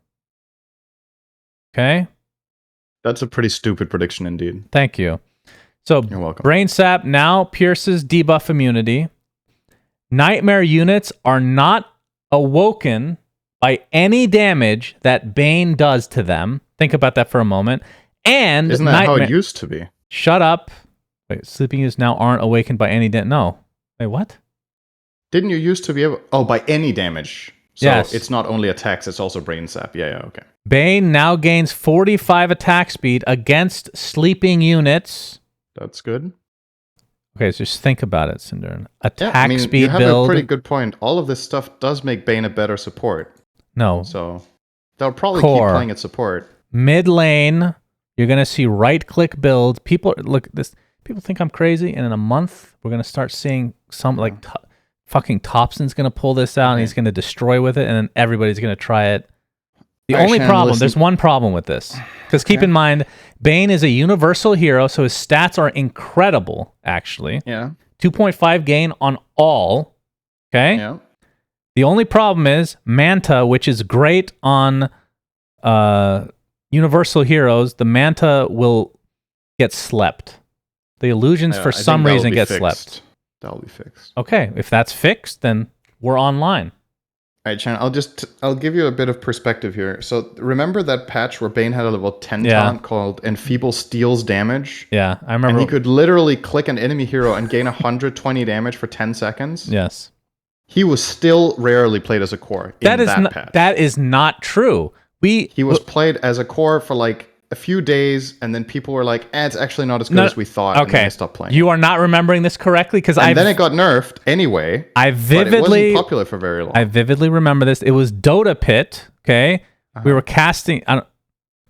Okay? That's a pretty stupid prediction indeed. Thank you. So, you're welcome. Brain Sap now pierces debuff immunity. Nightmare units are not awoken by any damage that Bane does to them. Think about that for a moment. And isn't that how it used to be? Shut up. Wait, sleeping units now aren't awakened by any damage. No. Wait, what? Didn't you used to be able... Oh, by any damage. So yes. It's not only attacks, it's also Brain Sap. Yeah, okay. Bane now gains 45 attack speed against sleeping units. That's good. Okay, so just think about it, Synderen. Attack speed you have build. A pretty good point. All of this stuff does make Bane a better support. No. So they'll probably keep playing at support. Mid lane, you're gonna see right-click build. People think I'm crazy, and in a month we're gonna start seeing some fucking Thompson's gonna pull this out and he's gonna destroy with it, and then everybody's gonna try it. There's one problem with this. Because keep in mind, Bane is a universal hero, so his stats are incredible, actually. Yeah. 2.5 gain on all. Okay? Yeah. The only problem is Manta, which is great on universal heroes, the Manta will get slept. The illusions, for some reason, get slept. That'll be fixed. Okay, if that's fixed, then we're online. All right, Chan, I'll give you a bit of perspective here. So remember that patch where Bane had a level 10 taunt called Enfeeble Steals Damage? Yeah, I remember. And he could literally click an enemy hero and gain 120 damage for 10 seconds? Yes. He was still rarely played as a core in that patch. That is not true. He was played as a core for like a few days, and then people were like, it's actually not as good as we thought, and then they stopped playing. You are not remembering this correctly, because then it got nerfed anyway. But it wasn't popular for very long. I vividly remember this. It was Dota Pit, okay? We were casting... I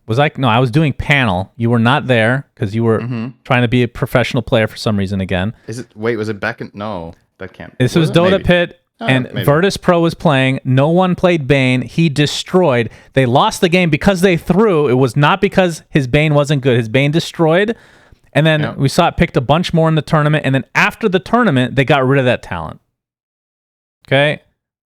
was doing panel. You were not there, because you were trying to be a professional player for some reason again. Was it back in... No. that can't. This was Dota Maybe. Pit, and Maybe. Virtus Pro was playing. No one played Bane. He destroyed. They lost the game because they threw. It was not because his Bane wasn't good. His Bane destroyed. And then we saw it picked a bunch more in the tournament. And then after the tournament, they got rid of that talent. Okay?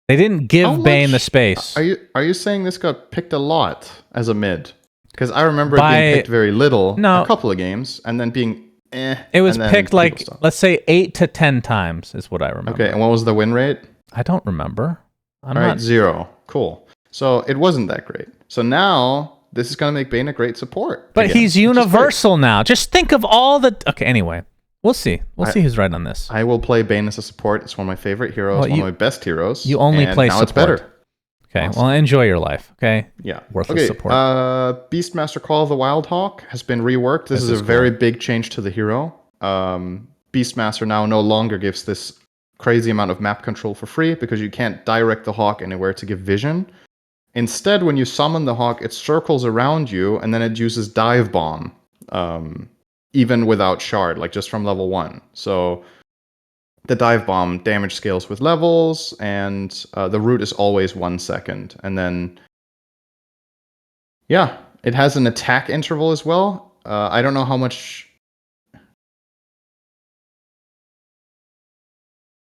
They didn't give Bane the space. Are you saying this got picked a lot as a mid? Because I remember it being picked very little, a couple of games, and then being It was picked like, let's say 8 to 10 times is what I remember. Okay, and what was the win rate? I don't remember. All right, 0. Cool. So it wasn't that great. So now this is going to make Bane a great support. But he's universal now. Just think of all the... Okay, anyway. We'll see. We'll see who's right on this. I will play Bane as a support. It's one of my favorite heroes, one of my best heroes. You only play now support. It's better. Okay, well, enjoy your life, okay? Yeah. Worthless support. Beastmaster Call of the Wildhawk has been reworked. This is a very big change to the hero. Beastmaster now no longer gives this crazy amount of map control for free because you can't direct the hawk anywhere to give vision. Instead, when you summon the hawk, it circles around you, and then it uses Dive Bomb, even without Shard, like just from level 1. So the Dive Bomb damage scales with levels, and the root is always 1 second. And then, yeah, it has an attack interval as well. I don't know how much...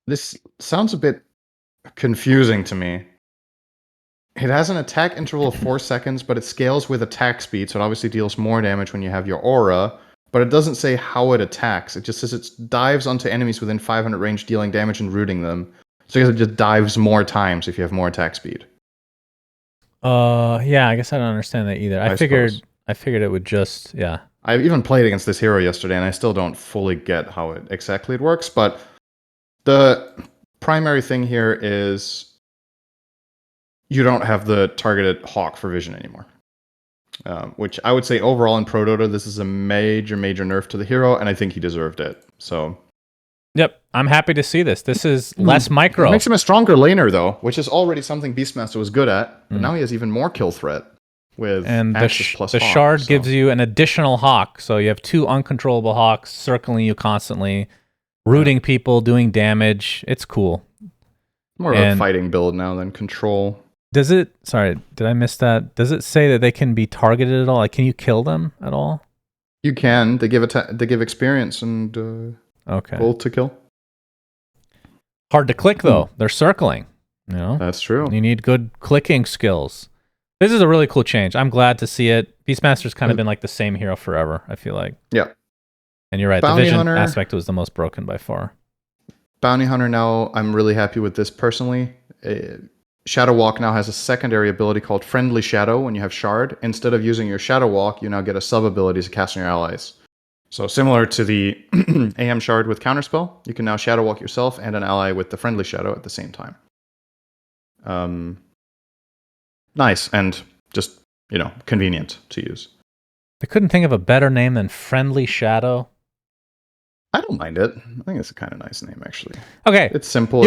This sounds a bit confusing to me. It has an attack interval of 4 seconds, but it scales with attack speed, so it obviously deals more damage when you have your aura, but it doesn't say how it attacks. It just says it dives onto enemies within 500 range, dealing damage and rooting them. So I guess it just dives more times if you have more attack speed. Yeah, I guess I don't understand that either. I figured it would just, I even played against this hero yesterday, and I still don't fully get how it exactly works, but the primary thing here is you don't have the targeted hawk for vision anymore. Which I would say overall in Pro Dota, this is a major nerf to the hero, and I think he deserved it. So, yep, I'm happy to see this. This is less micro. It makes him a stronger laner, though, which is already something Beastmaster was good at, but now he has even more kill threat with Axis plus the hawk, shard gives you an additional hawk, so you have 2 uncontrollable hawks circling you constantly, rooting people, doing damage. It's cool. More of a fighting build now than control. Does it... Sorry, did I miss that? Does it say that they can be targeted at all? Like, can you kill them at all? You can. They give experience and gold to kill. Hard to click, though. They're circling. You know? That's true. You need good clicking skills. This is a really cool change. I'm glad to see it. Beastmaster's kind of been like the same hero forever, I feel like. Yeah. And you're right. Bounty the vision Hunter aspect was the most broken by far. Bounty Hunter now, I'm really happy with this personally. Shadow Walk now has a secondary ability called Friendly Shadow when you have Shard. Instead of using your Shadow Walk, you now get a sub-ability to cast on your allies. So similar to the AM Shard with Counterspell, you can now Shadow Walk yourself and an ally with the Friendly Shadow at the same time. Nice, and just, convenient to use. I couldn't think of a better name than Friendly Shadow. I don't mind it. I think it's a kind of nice name, actually. Okay. It's simple.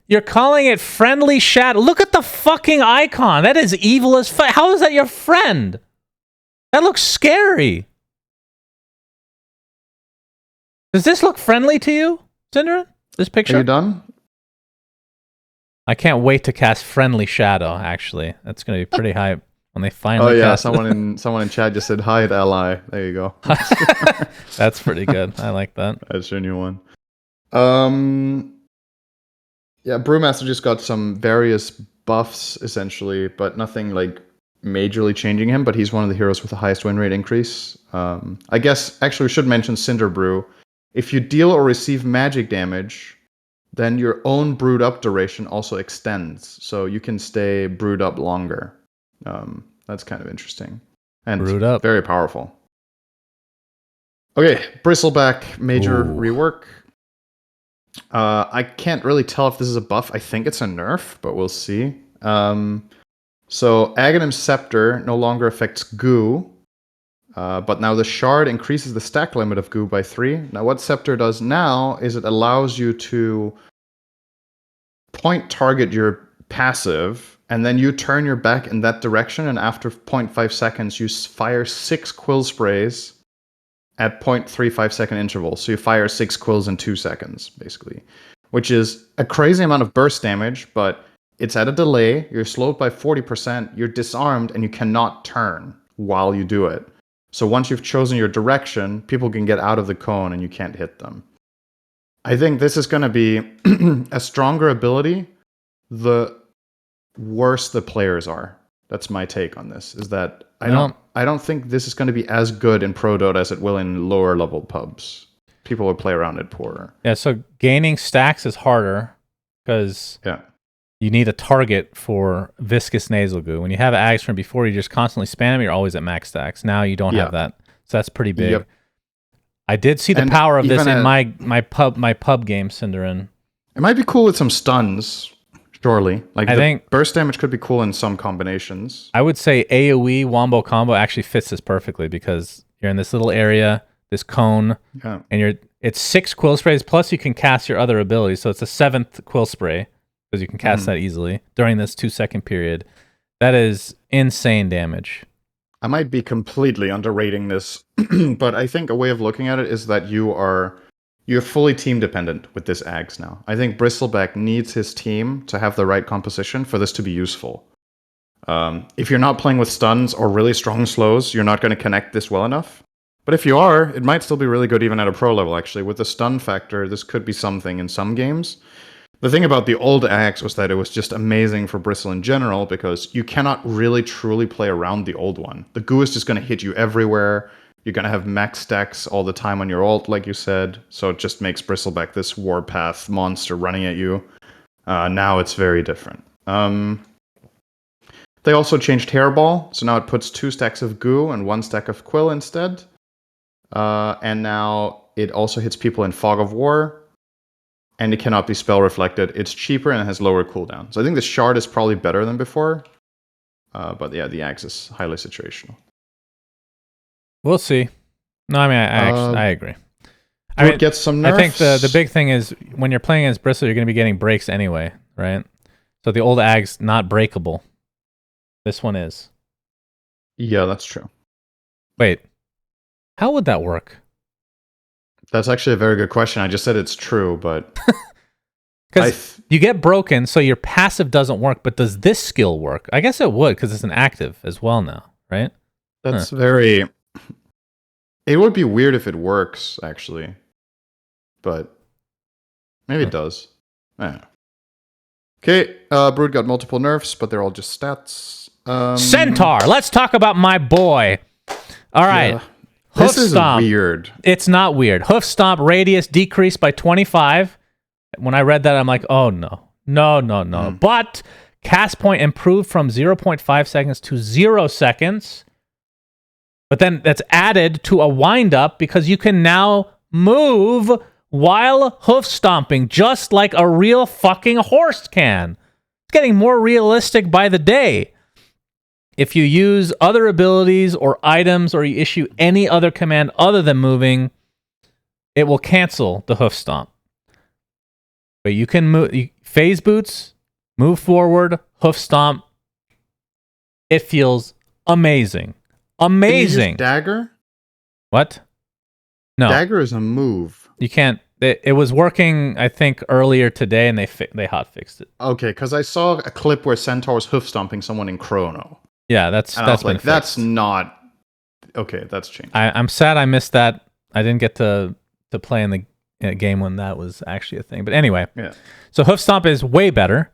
You're calling it Friendly Shadow. Look at the fucking icon. That is evil as fuck. How is that your friend? That looks scary. Does this look friendly to you, Synderen? This picture? Are you done? I can't wait to cast Friendly Shadow, actually. That's going to be pretty hype when they finally cast it. Someone in chat just said, hide ally. There you go. That's pretty good. I like that. That's your new one. Yeah, Brewmaster just got some various buffs, essentially, but nothing like majorly changing him, but he's one of the heroes with the highest win rate increase. I guess, actually, we should mention Cinder Brew. If you deal or receive magic damage, then your own brewed up duration also extends, so you can stay brewed up longer. That's kind of interesting. And brewed up. Very powerful. Okay, Bristleback major rework. I can't really tell if this is a buff. I think it's a nerf, but we'll see. So Aghanim's Scepter no longer affects goo, but now the Shard increases the stack limit of goo by 3. Now what Scepter does now is it allows you to point target your passive, and then you turn your back in that direction, and after 0.5 seconds you fire 6 quill sprays at 0.35 second intervals. So you fire 6 quills in 2 seconds, basically. which is a crazy amount of burst damage, but it's at a delay, you're slowed by 40%, you're disarmed, and you cannot turn while you do it. So once you've chosen your direction, people can get out of the cone and you can't hit them. I think this is going to be a stronger ability the worse the players are. That's my take on this, is that I don't think this is going to be as good in Pro Dota as it will in lower level pubs. People will play around it poorer. Yeah, so gaining stacks is harder because you need a target for viscous nasal goo. When you have Ags from before, you just constantly spam it, you're always at max stacks. Now you don't have that. So that's pretty big. Yep. I did see the power of this in my pub game, Cinderin. It might be cool with some stuns, surely. Like, I think burst damage could be cool in some combinations. I would say AoE Wombo combo actually fits this perfectly because you're in this little area, this cone, and it's 6 quill sprays, plus you can cast your other abilities. So it's a 7th quill spray, because you can cast that easily during this 2-second period. That is insane damage. I might be completely underrating this, but I think a way of looking at it is that you're fully team dependent with this Ags now. I think Bristleback needs his team to have the right composition for this to be useful. If you're not playing with stuns or really strong slows, you're not going to connect this well enough. But if you are, it might still be really good even at a pro level, actually. With the stun factor, this could be something in some games. The thing about the old Axe was that it was just amazing for Bristle in general, because you cannot really truly play around the old one. The goo is just going to hit you everywhere. You're going to have max stacks all the time on your ult, like you said. So it just makes Bristleback this warpath monster running at you. Now it's very different. They also changed Hairball, so now it puts 2 stacks of goo and 1 stack of quill instead. And now it also hits people in Fog of War. And it cannot be spell reflected. It's cheaper and it has lower cooldown. So I think the shard is probably better than before. But yeah, the axe is highly situational. We'll see. No, I mean, I agree. It gets some nerfs. I think the big thing is when you're playing against Bristle, you're going to be getting breaks anyway, right? So the old Ag's not breakable. This one is. Yeah, that's true. Wait, how would that work? That's actually a very good question. I just said it's true, but... Because you get broken, so your passive doesn't work, but does this skill work? I guess it would, because it's an active as well now, right? That's very... It would be weird if it works, actually. But maybe it does. I don't know. Okay, Brood got multiple nerfs, but they're all just stats. Centaur! Let's talk about my boy! All right. Yeah. This is weird. It's not weird. Hoof Stomp radius decreased by 25. When I read that, I'm like, oh no. No. But cast point improved from 0.5 seconds to 0 seconds. But then that's added to a wind up because you can now move while hoof stomping, just like a real fucking horse can. It's getting more realistic by the day. If you use other abilities or items or you issue any other command other than moving, it will cancel the hoof stomp. But you can move phase boots, move forward, hoof stomp. It feels amazing. Amazing. Can you use dagger? What? No. Dagger is a move. You can't. It was working, I think, earlier today, and they hotfixed it. Okay, because I saw a clip where Centaur was hoof stomping someone in Chrono. Yeah, that's been fixed. That's not okay. That's changed. I'm sad I missed that. I didn't get to play in the game when that was actually a thing. But anyway, yeah. So hoof stomp is way better.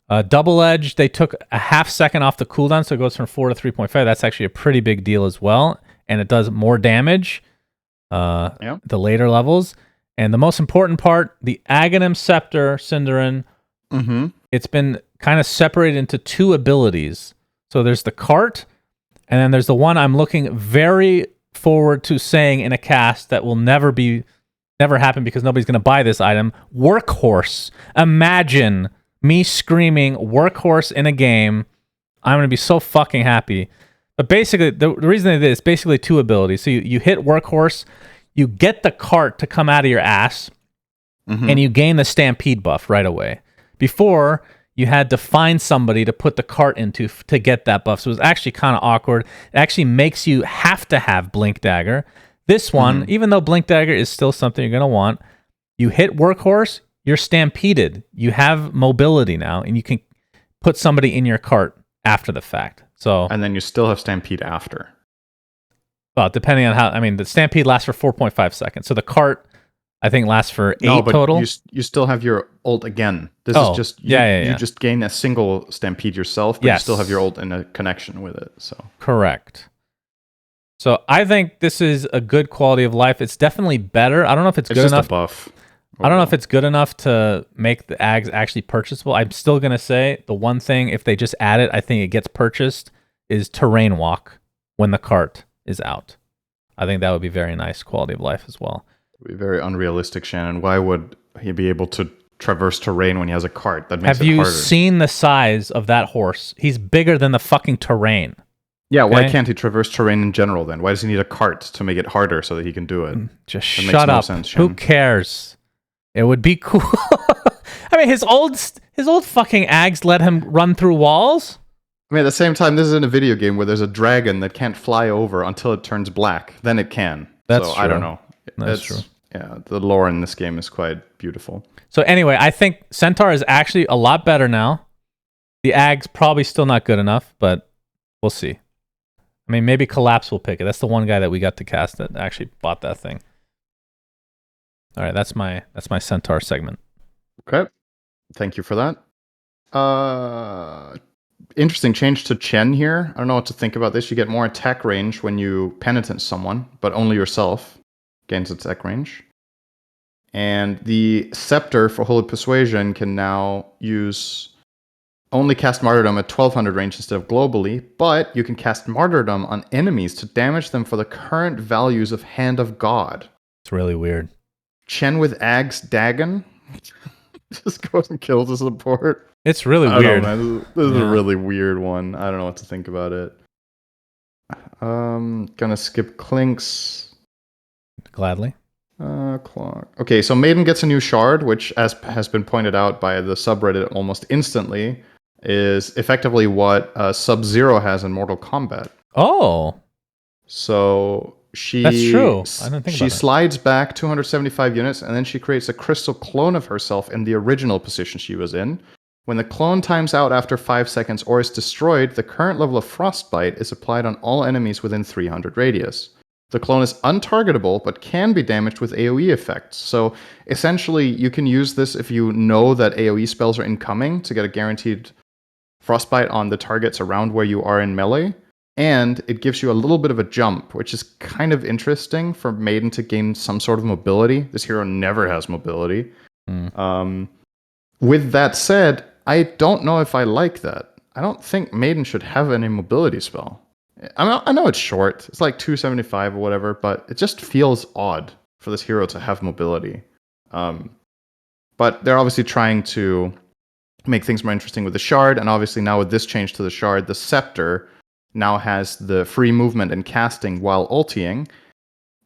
Double edge, they took a half second off the cooldown, so it goes from 4 to 3.5. That's actually a pretty big deal as well, and it does more damage. The later levels, and the most important part, the Aghanim Scepter, Cinderin. Mm-hmm. It's been kind of separated into 2 abilities. So there's the cart, and then there's the one I'm looking very forward to saying in a cast that will never happen because nobody's going to buy this item. Workhorse. Imagine me screaming workhorse in a game. I'm going to be so fucking happy. But basically, the reason they did is basically 2 abilities. So you hit workhorse, you get the cart to come out of your ass, and you gain the stampede buff right away. Before, you had to find somebody to put the cart into to get that buff. So it was actually kind of awkward. It actually makes you have to have Blink Dagger. This one, even though Blink Dagger is still something you're going to want, you hit Workhorse, you're stampeded. You have mobility now, and you can put somebody in your cart after the fact. So, And then you still have stampede after. well, depending on how, I mean, the stampede lasts for 4.5 seconds. So the cart, I think, lasts for 8 No, but total. you still have your ult again. This is just you just gain a single stampede yourself, but you still have your ult in a connection with it. So correct. So I think this is a good quality of life. It's definitely better. I don't know if it's good just enough. A buff. I don't know if it's good enough to make the ags actually purchasable. I'm still gonna say the one thing, if they just add it, I think it gets purchased, is terrain walk when the cart is out. I think that would be very nice quality of life as well. It would be very unrealistic, Shannon. Why would he be able to traverse terrain when he has a cart? That makes it harder. Have you seen the size of that horse? He's bigger than the fucking terrain. Yeah, okay? Why can't he traverse terrain in general then? Why does he need a cart to make it harder so that he can do it? Just shut up. Sense, who cares? It would be cool. I mean, his old fucking ags let him run through walls. I mean, at the same time, this is in a video game where there's a dragon that can't fly over until it turns black. Then it can. That's so true. I don't know. That's true. Yeah, the lore in this game is quite beautiful. So anyway, I think Centaur is actually a lot better now. The Ag's probably still not good enough, but we'll see. I mean, maybe Collapse will pick it. That's the one guy that we got to cast that actually bought that thing. All right, that's my Centaur segment. Okay. Thank you for that. Interesting change to Chen here. I don't know what to think about this. You get more attack range when you penitence someone, but only yourself gains attack range. And the Scepter for Holy Persuasion can now only cast Martyrdom at 1200 range instead of globally, but you can cast Martyrdom on enemies to damage them for the current values of Hand of God. It's really weird. Chen with Ag's Dagon just goes and kills a support. It's really weird. This is a really weird one. I don't know what to think about it. Gonna skip Clinks. Gladly. Clock. Okay, so Maiden gets a new shard, which, as has been pointed out by the subreddit almost instantly, is effectively what Sub-Zero has in Mortal Kombat. Oh. So that's true. I didn't think she slides back 275 units, and then she creates a crystal clone of herself in the original position she was in. When the clone times out after 5 seconds or is destroyed, the current level of Frostbite is applied on all enemies within 300 radius. The clone is untargetable, but can be damaged with AoE effects. So essentially, you can use this if you know that AoE spells are incoming to get a guaranteed Frostbite on the targets around where you are in melee. And it gives you a little bit of a jump, which is kind of interesting for Maiden to gain some sort of mobility. This hero never has mobility. With that said, I don't know if I like that. I don't think Maiden should have any mobility spell. I know it's short. It's like 275 or whatever, but it just feels odd for this hero to have mobility. But they're obviously trying to make things more interesting with the shard, and obviously now with this change to the shard, the Scepter now has the free movement and casting while ulting,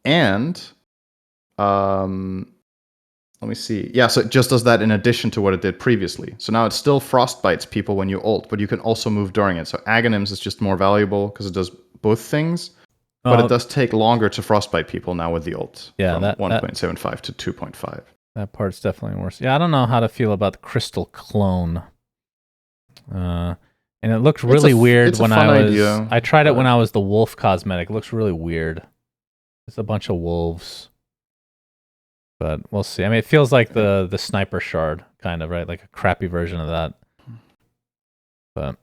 and let me see. Yeah, so it just does that in addition to what it did previously. So now it still frostbites people when you ult, but you can also move during it. So Aghanims is just more valuable because it does both things, but it does take longer to frostbite people now with the ult. Yeah, from 1.75 to 2.5. That part's definitely worse. Yeah, I don't know how to feel about the Crystal Clone. And it looked really weird when I tried it when I was the wolf cosmetic. It looks really weird. It's a bunch of wolves. But we'll see. I mean, it feels like the sniper shard, kind of, right? Like a crappy version of that. But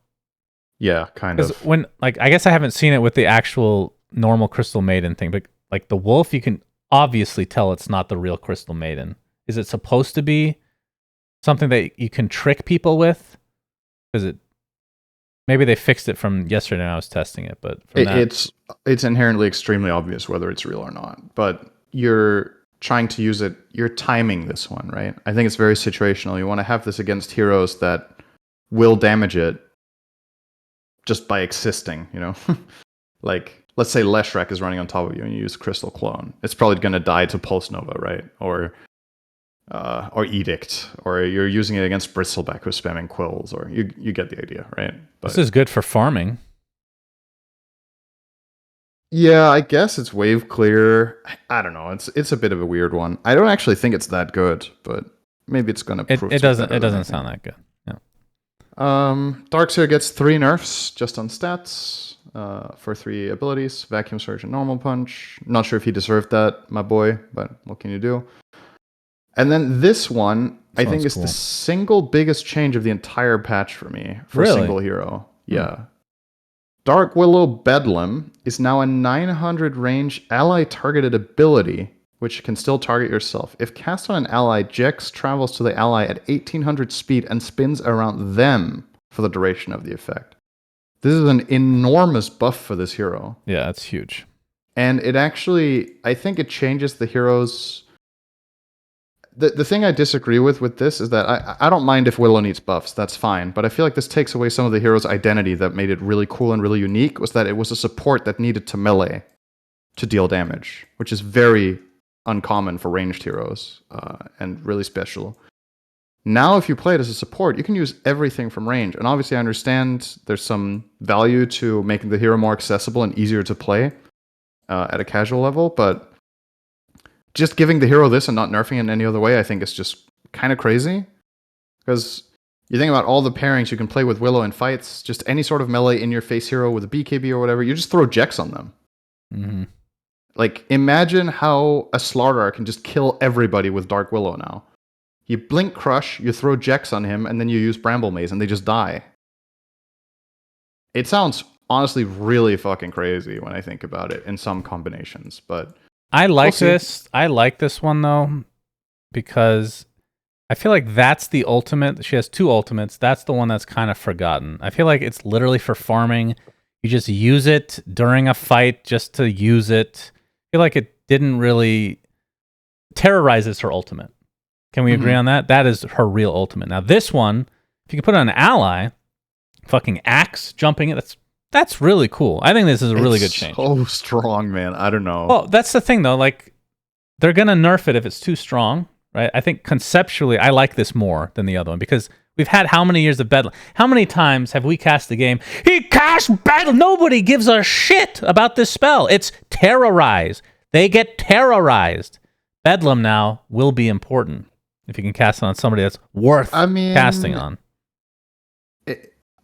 yeah, kind of. When, like, I guess I haven't seen it with the actual normal Crystal Maiden thing, but like the wolf, you can obviously tell it's not the real Crystal Maiden. Is it supposed to be something that you can trick people with? Because maybe they fixed it from yesterday when I was testing it, but it's inherently extremely obvious whether it's real or not. But you're trying to use it, you're timing this one, right? I think it's very situational. You want to have this against heroes that will damage it just by existing, you know? Like, let's say Leshrac is running on top of you and you use Crystal Clone. It's probably going to die to Pulse Nova, right? Or Edict, or you're using it against Bristleback who's spamming Quills, or you get the idea, right? But this is good for farming. Yeah, I guess it's wave clear. I don't know. It's a bit of a weird one. I don't actually think it's that good, but maybe it's going to prove It doesn't sound that good. Yeah. Darkseer gets 3 nerfs just on stats for 3 abilities: Vacuum Surge and Normal Punch. Not sure if he deserved that, my boy, but what can you do? And then this one, I think, is the single biggest change of the entire patch for me for a single hero. Yeah. Dark Willow Bedlam is now a 900 range ally targeted ability, which can still target yourself. If cast on an ally, Jex travels to the ally at 1800 speed and spins around them for the duration of the effect. This is an enormous buff for this hero. Yeah, that's huge. And it actually, I think it changes the hero's... The thing I disagree with this is that I don't mind if Willow needs buffs, that's fine, but I feel like this takes away some of the hero's identity that made it really cool and really unique, was that it was a support that needed to melee to deal damage, which is very uncommon for ranged heroes and really special. Now, if you play it as a support, you can use everything from range, and obviously I understand there's some value to making the hero more accessible and easier to play at a casual level, but just giving the hero this and not nerfing it in any other way, I think is just kind of crazy. Because you think about all the pairings you can play with Willow in fights, just any sort of melee in-your-face hero with a BKB or whatever, you just throw Jex on them. Mm-hmm. Like, imagine how a Slardar can just kill everybody with Dark Willow now. You blink Crush, you throw Jex on him, and then you use Bramble Maze, and they just die. It sounds honestly really fucking crazy when I think about it in some combinations, but... I like this. I like this one though, because I feel like that's the ultimate. She has 2 ultimates. That's the one that's kind of forgotten. I feel like it's literally for farming. You just use it during a fight just to use it. I feel like it didn't really terrorizes her ultimate. Can we agree on that? That is her real ultimate. Now this one, if you can put it on an ally, fucking axe jumping it, that's really cool. I think this is a really good change. So strong, man. I don't know. Well, that's the thing, though. Like, they're going to nerf it if it's too strong, right? I think conceptually, I like this more than the other one because we've had how many years of Bedlam? How many times have we cast the game? He cast Bedlam! Nobody gives a shit about this spell. It's terrorize. They get terrorized. Bedlam now will be important if you can cast it on somebody that's worth casting on.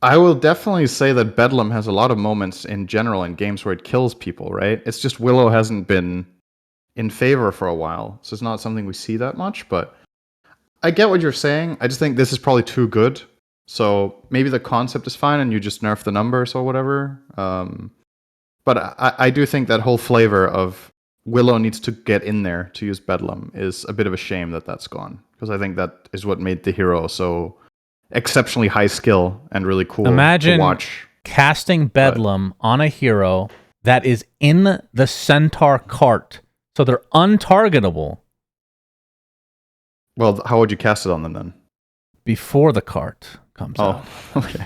I will definitely say that Bedlam has a lot of moments in general in games where it kills people, right? It's just Willow hasn't been in favor for a while, so it's not something we see that much, but I get what you're saying. I just think this is probably too good, so maybe the concept is fine and you just nerf the numbers or whatever. But I do think that whole flavor of Willow needs to get in there to use Bedlam is a bit of a shame that that's gone, because I think that is what made the hero so... exceptionally high skill and really cool to watch. Casting Bedlam on a hero that is in the Centaur cart, so they're untargetable. Well, how would you cast it on them then? Before the cart comes out. Okay.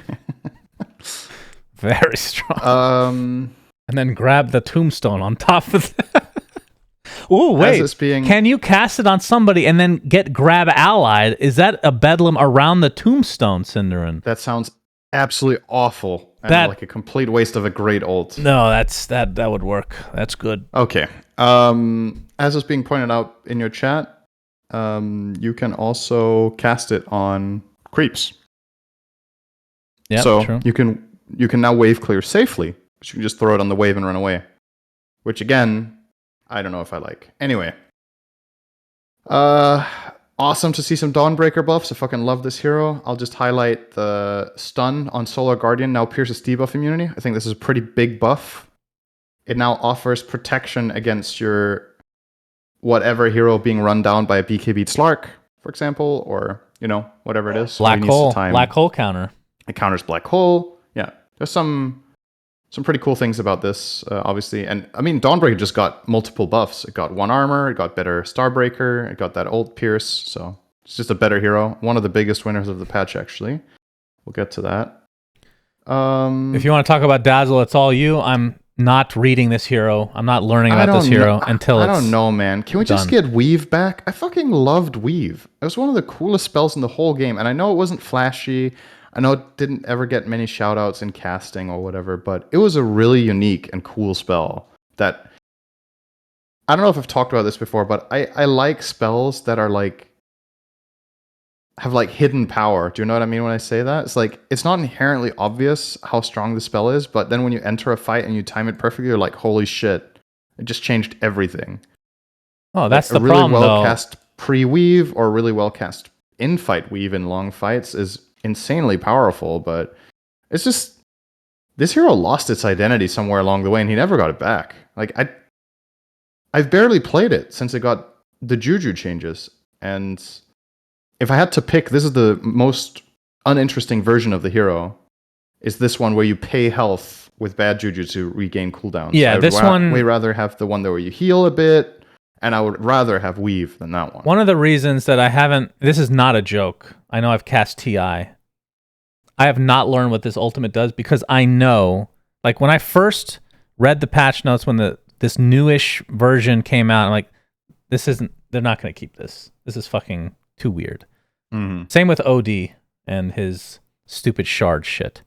Very strong. And then grab the tombstone on top of that. Oh, wait. Can you cast it on somebody and then get grab allied? Is that a Bedlam around the tombstone, Cinderin? That sounds absolutely awful. And like a complete waste of a great ult. No, that would work. That's good. Okay. As is being pointed out in your chat, you can also cast it on creeps. Yeah, so true. you can now wave clear safely. You can just throw it on the wave and run away. Which again, I don't know if I like. Anyway. Awesome to see some Dawnbreaker buffs. I fucking love this hero. I'll just highlight the stun on Solar Guardian now pierces debuff immunity. I think this is a pretty big buff. It now offers protection against your whatever hero being run down by a BKB Slark, for example, or, whatever it is. Black hole counter. It counters Black Hole. Yeah. There's some pretty cool things about this, obviously. And, Dawnbreaker just got multiple buffs. It got 1 armor, it got better Starbreaker, it got that ult Pierce, so it's just a better hero. One of the biggest winners of the patch, actually. We'll get to that. If you want to talk about Dazzle, it's all you. I'm not reading this hero. I'm not learning about this hero until it's I don't know, man. Can we just get Weave back? I fucking loved Weave. It was one of the coolest spells in the whole game, and I know it wasn't flashy. I know it didn't ever get many shoutouts in casting or whatever, but it was a really unique and cool spell that... I don't know if I've talked about this before, but I like spells that are like have like hidden power. Do you know what I mean when I say that? It's like it's not inherently obvious how strong the spell is, but then when you enter a fight and you time it perfectly, you're like, holy shit, it just changed everything. Oh, that's Like the a really problem, well though. cast pre-weave or really well cast in-fight weave in long fights is insanely powerful, but it's just this hero lost its identity somewhere along the way and he never got it back. Like I've barely played it since it got the Juju changes, and if I had to pick, this is the most uninteresting version of the hero. Is this one where you pay health with bad Juju to regain cooldowns? Yeah, I would this one. way rather have the one where you heal a bit, and I would rather have weave than that one. One of the reasons that I haven't. This is not a joke. I know I've cast TI. I have not learned what this ultimate does because I know, like when I first read the patch notes when this newish version came out, I'm like, this isn't. They're not going to keep this. This is fucking too weird. Mm-hmm. Same with OD and his stupid shard shit.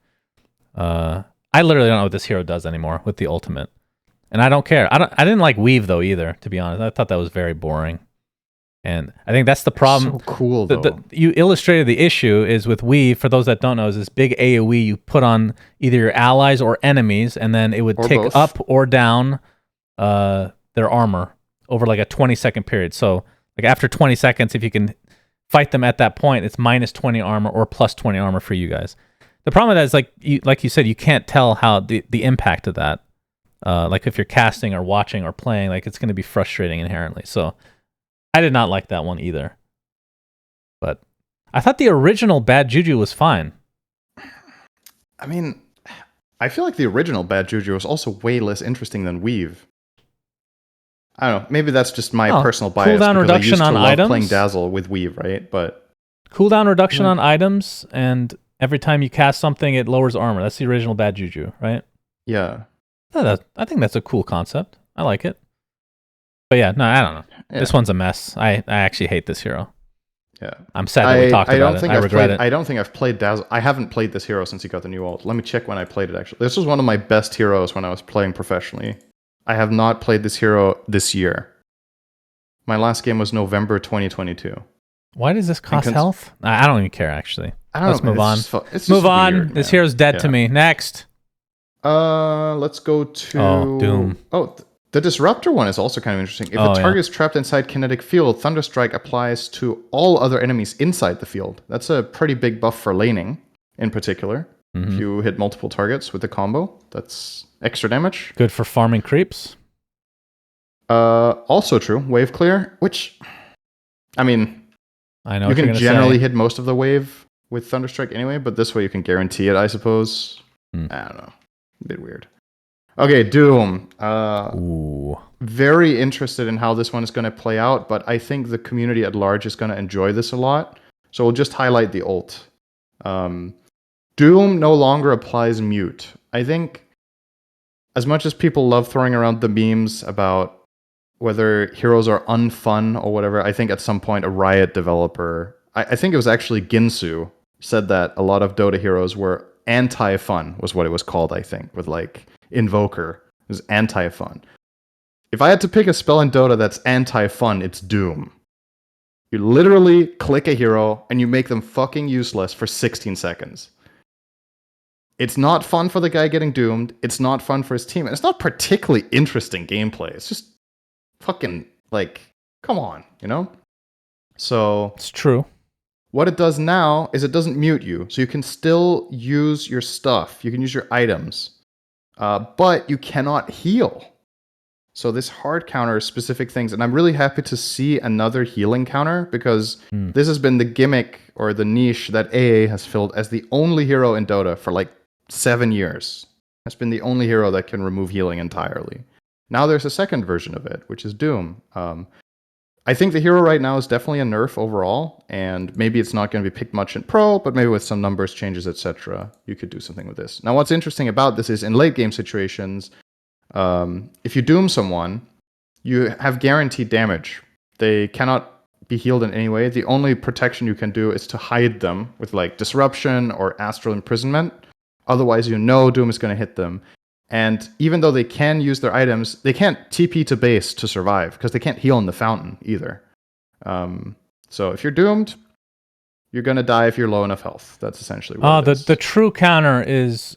I literally don't know what this hero does anymore with the ultimate, and I don't care. I didn't like weave though either. To be honest, I thought that was very boring, and I think that's the problem. So cool though. You illustrated the issue is with weave. For those that don't know, is this big AOE you put on either your allies or enemies, and then it would Or tick both. up or down their armor over like a 20-second period. So like after 20 seconds, if you can fight them at that point, it's minus 20 armor or plus 20 armor for you guys. The problem with that is like you said, you can't tell how the impact of that. Like if you're casting or watching or playing, like it's going to be frustrating inherently. So I did not like that one either. But I thought the original Bad Juju was fine. I mean, I feel like the original Bad Juju was also way less interesting than weave. I don't know. Maybe that's just my personal bias. Cooldown because reduction I used to on love items? playing Dazzle with weave, right? But Cooldown reduction on items, and every time you cast something, it lowers armor. That's the original Bad Juju, right? yeah. I think that's a cool concept. I like it. But yeah, no, I don't know. Yeah. This one's a mess. I actually hate this hero. Yeah. I'm sad that we talked about it. I regret it. I don't think I've played Dazzle. I haven't played this hero since he got the new ult. Let me check when I played it, actually. This was one of my best heroes when I was playing professionally. I have not played this hero this year. My last game was November 2022. Why does this cost health? I don't even care, actually. Let's move on. Move on. Weird, this hero's dead to me. Next. Let's go to... Doom. The Disruptor one is also kind of interesting. If a target is trapped inside kinetic field, Thunderstrike applies to all other enemies inside the field. That's a pretty big buff for laning, in particular. Mm-hmm. If you hit multiple targets with the combo, that's extra damage. Good for farming creeps. Also true. Wave clear, which, I mean, I know you can generally hit most of the wave with Thunderstrike anyway, but this way you can guarantee it, I suppose. I don't know. A bit weird. Okay, Doom. Ooh. Very interested in how this one is going to play out, but I think the community at large is going to enjoy this a lot. So we'll just highlight the ult. Doom no longer applies mute. I think as much as people love throwing around the memes about whether heroes are unfun or whatever, I think at some point a Riot developer, I think it was actually Ginsu, said that a lot of Dota heroes were anti-fun, was what it was called, I think, with like Invoker. It was anti-fun. If I had to pick a spell in Dota that's anti-fun, it's Doom. You literally click a hero and you make them fucking useless for 16 seconds. It's not fun for the guy getting doomed. It's not fun for his team. And it's not particularly interesting gameplay. It's just fucking, like, come on, you know? So... It's true. What it does now is it doesn't mute you. So you can still use your stuff. You can use your items. But you cannot heal. So this hard counters specific things. And I'm really happy to see another healing counter because this has been the gimmick or the niche that AA has filled as the only hero in Dota for like 7 years. It's been the only hero that can remove healing entirely. Now there's a second version of it, which is Doom. I think the hero right now is definitely a nerf overall, and maybe it's not going to be picked much in pro, but maybe with some numbers changes, etc., you could do something with this. Now, what's interesting about this is in late game situations, if you doom someone, you have guaranteed damage. They cannot be healed in any way. The only protection you can do is to hide them with like disruption or astral imprisonment. Otherwise, you know Doom is going to hit them. And even though they can use their items, they can't TP to base to survive because they can't heal in the fountain either. So if you're doomed, You're gonna die if you're low enough health. That's essentially what it is. The true counter is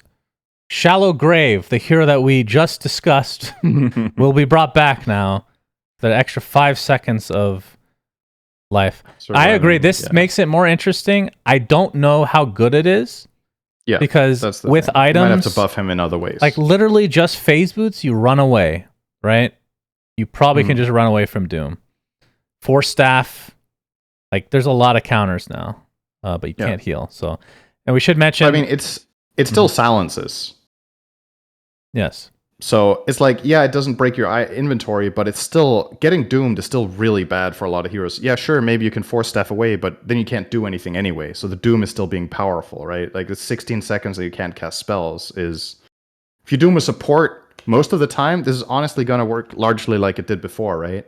Shallow Grave, the hero that we just discussed, will be brought back now. That extra 5 seconds of life. I agree. This makes it more interesting. I don't know how good it is. Yeah, because with items, you might have to buff him in other ways. Like literally just phase boots, you run away, right? You probably can just run away from Doom. Force staff, like there's a lot of counters now, but you can't heal. So, and we should mention. I mean, it still silences. Yes. So it's like, yeah, it doesn't break your inventory, but it's still getting doomed is still really bad for a lot of heroes. Yeah, sure, maybe you can force staff away, but then you can't do anything anyway. So the doom is still being powerful, right? Like the 16 seconds that you can't cast spells is, if you doom a support most of the time, this is honestly going to work largely like it did before, right?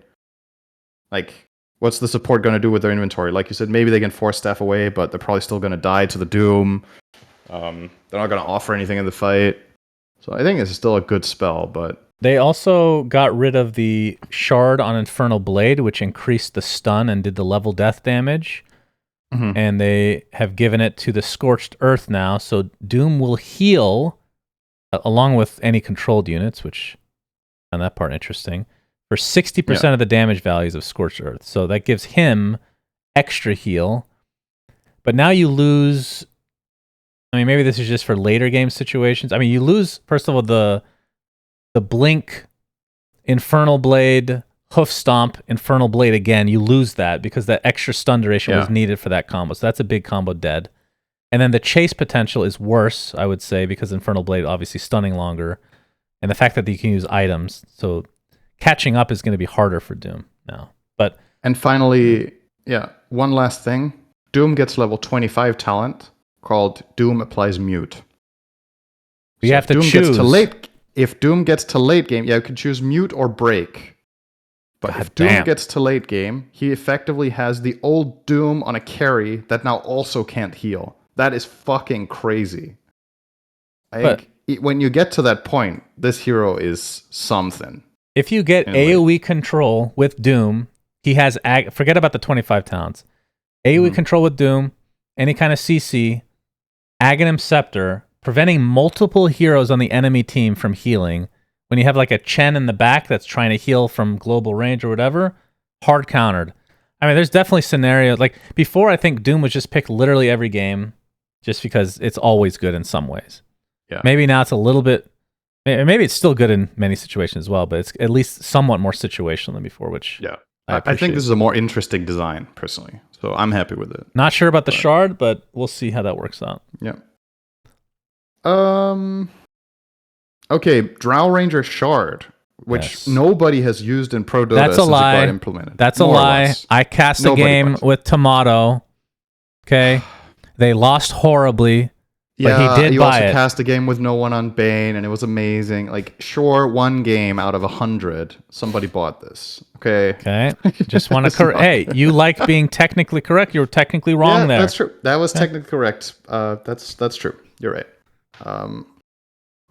Like, what's the support going to do with their inventory? Like you said, maybe they can force staff away, but they're probably still going to die to the doom. They're not going to offer anything in the fight. So I think it's still a good spell, but... They also got rid of the shard on Infernal Blade, which increased the stun and did the level death damage. And they have given it to the Scorched Earth now, so Doom will heal, along with any controlled units, which I found that part interesting, for 60% of the damage values of Scorched Earth. So that gives him extra heal. But now you lose... I mean, maybe this is just for later game situations. I mean, you lose, first of all, the Blink, Infernal Blade, Hoof Stomp, Infernal Blade again. You lose that because that extra stun duration was needed for that combo. So that's a big combo dead. And then the chase potential is worse, I would say, because Infernal Blade obviously stunning longer. And the fact that you can use items. So catching up is going to be harder for Doom now. And finally, one last thing. Doom gets level 25 talent called Doom Applies Mute. You have to choose. If Doom gets to late game, you can choose Mute or Break. But if Doom gets to late game, he effectively has the old Doom on a carry that now also can't heal. That is fucking crazy. When you get to that point, this hero is something. If you get AoE control with Doom, he has... forget about the 25 talents. AoE control with Doom, any kind of CC... Aghanim Scepter, preventing multiple heroes on the enemy team from healing. When you have like a Chen in the back that's trying to heal from global range or whatever, hard countered. I mean, there's definitely scenarios. Like before, I think Doom was just picked literally every game just because it's always good in some ways. Yeah. Maybe now it's a little bit... Maybe it's still good in many situations as well, but it's at least somewhat more situational than before, which... Yeah. I think this is a more interesting design, personally. So I'm happy with it. Not sure about the shard, but we'll see how that works out. Yeah. Okay, Drow Ranger Shard, which nobody has used in Pro Dota since it got implemented. That's a lie. I cast a game with Tomato. Okay. They lost horribly. But he did you buy also it. cast a game with no one on Bane, and it was amazing. Like, sure, one game out of 100, somebody bought this. Okay. Just want to correct. Hey, you like being technically correct. You were technically wrong there. That's true. That was technically correct. That's true. You're right.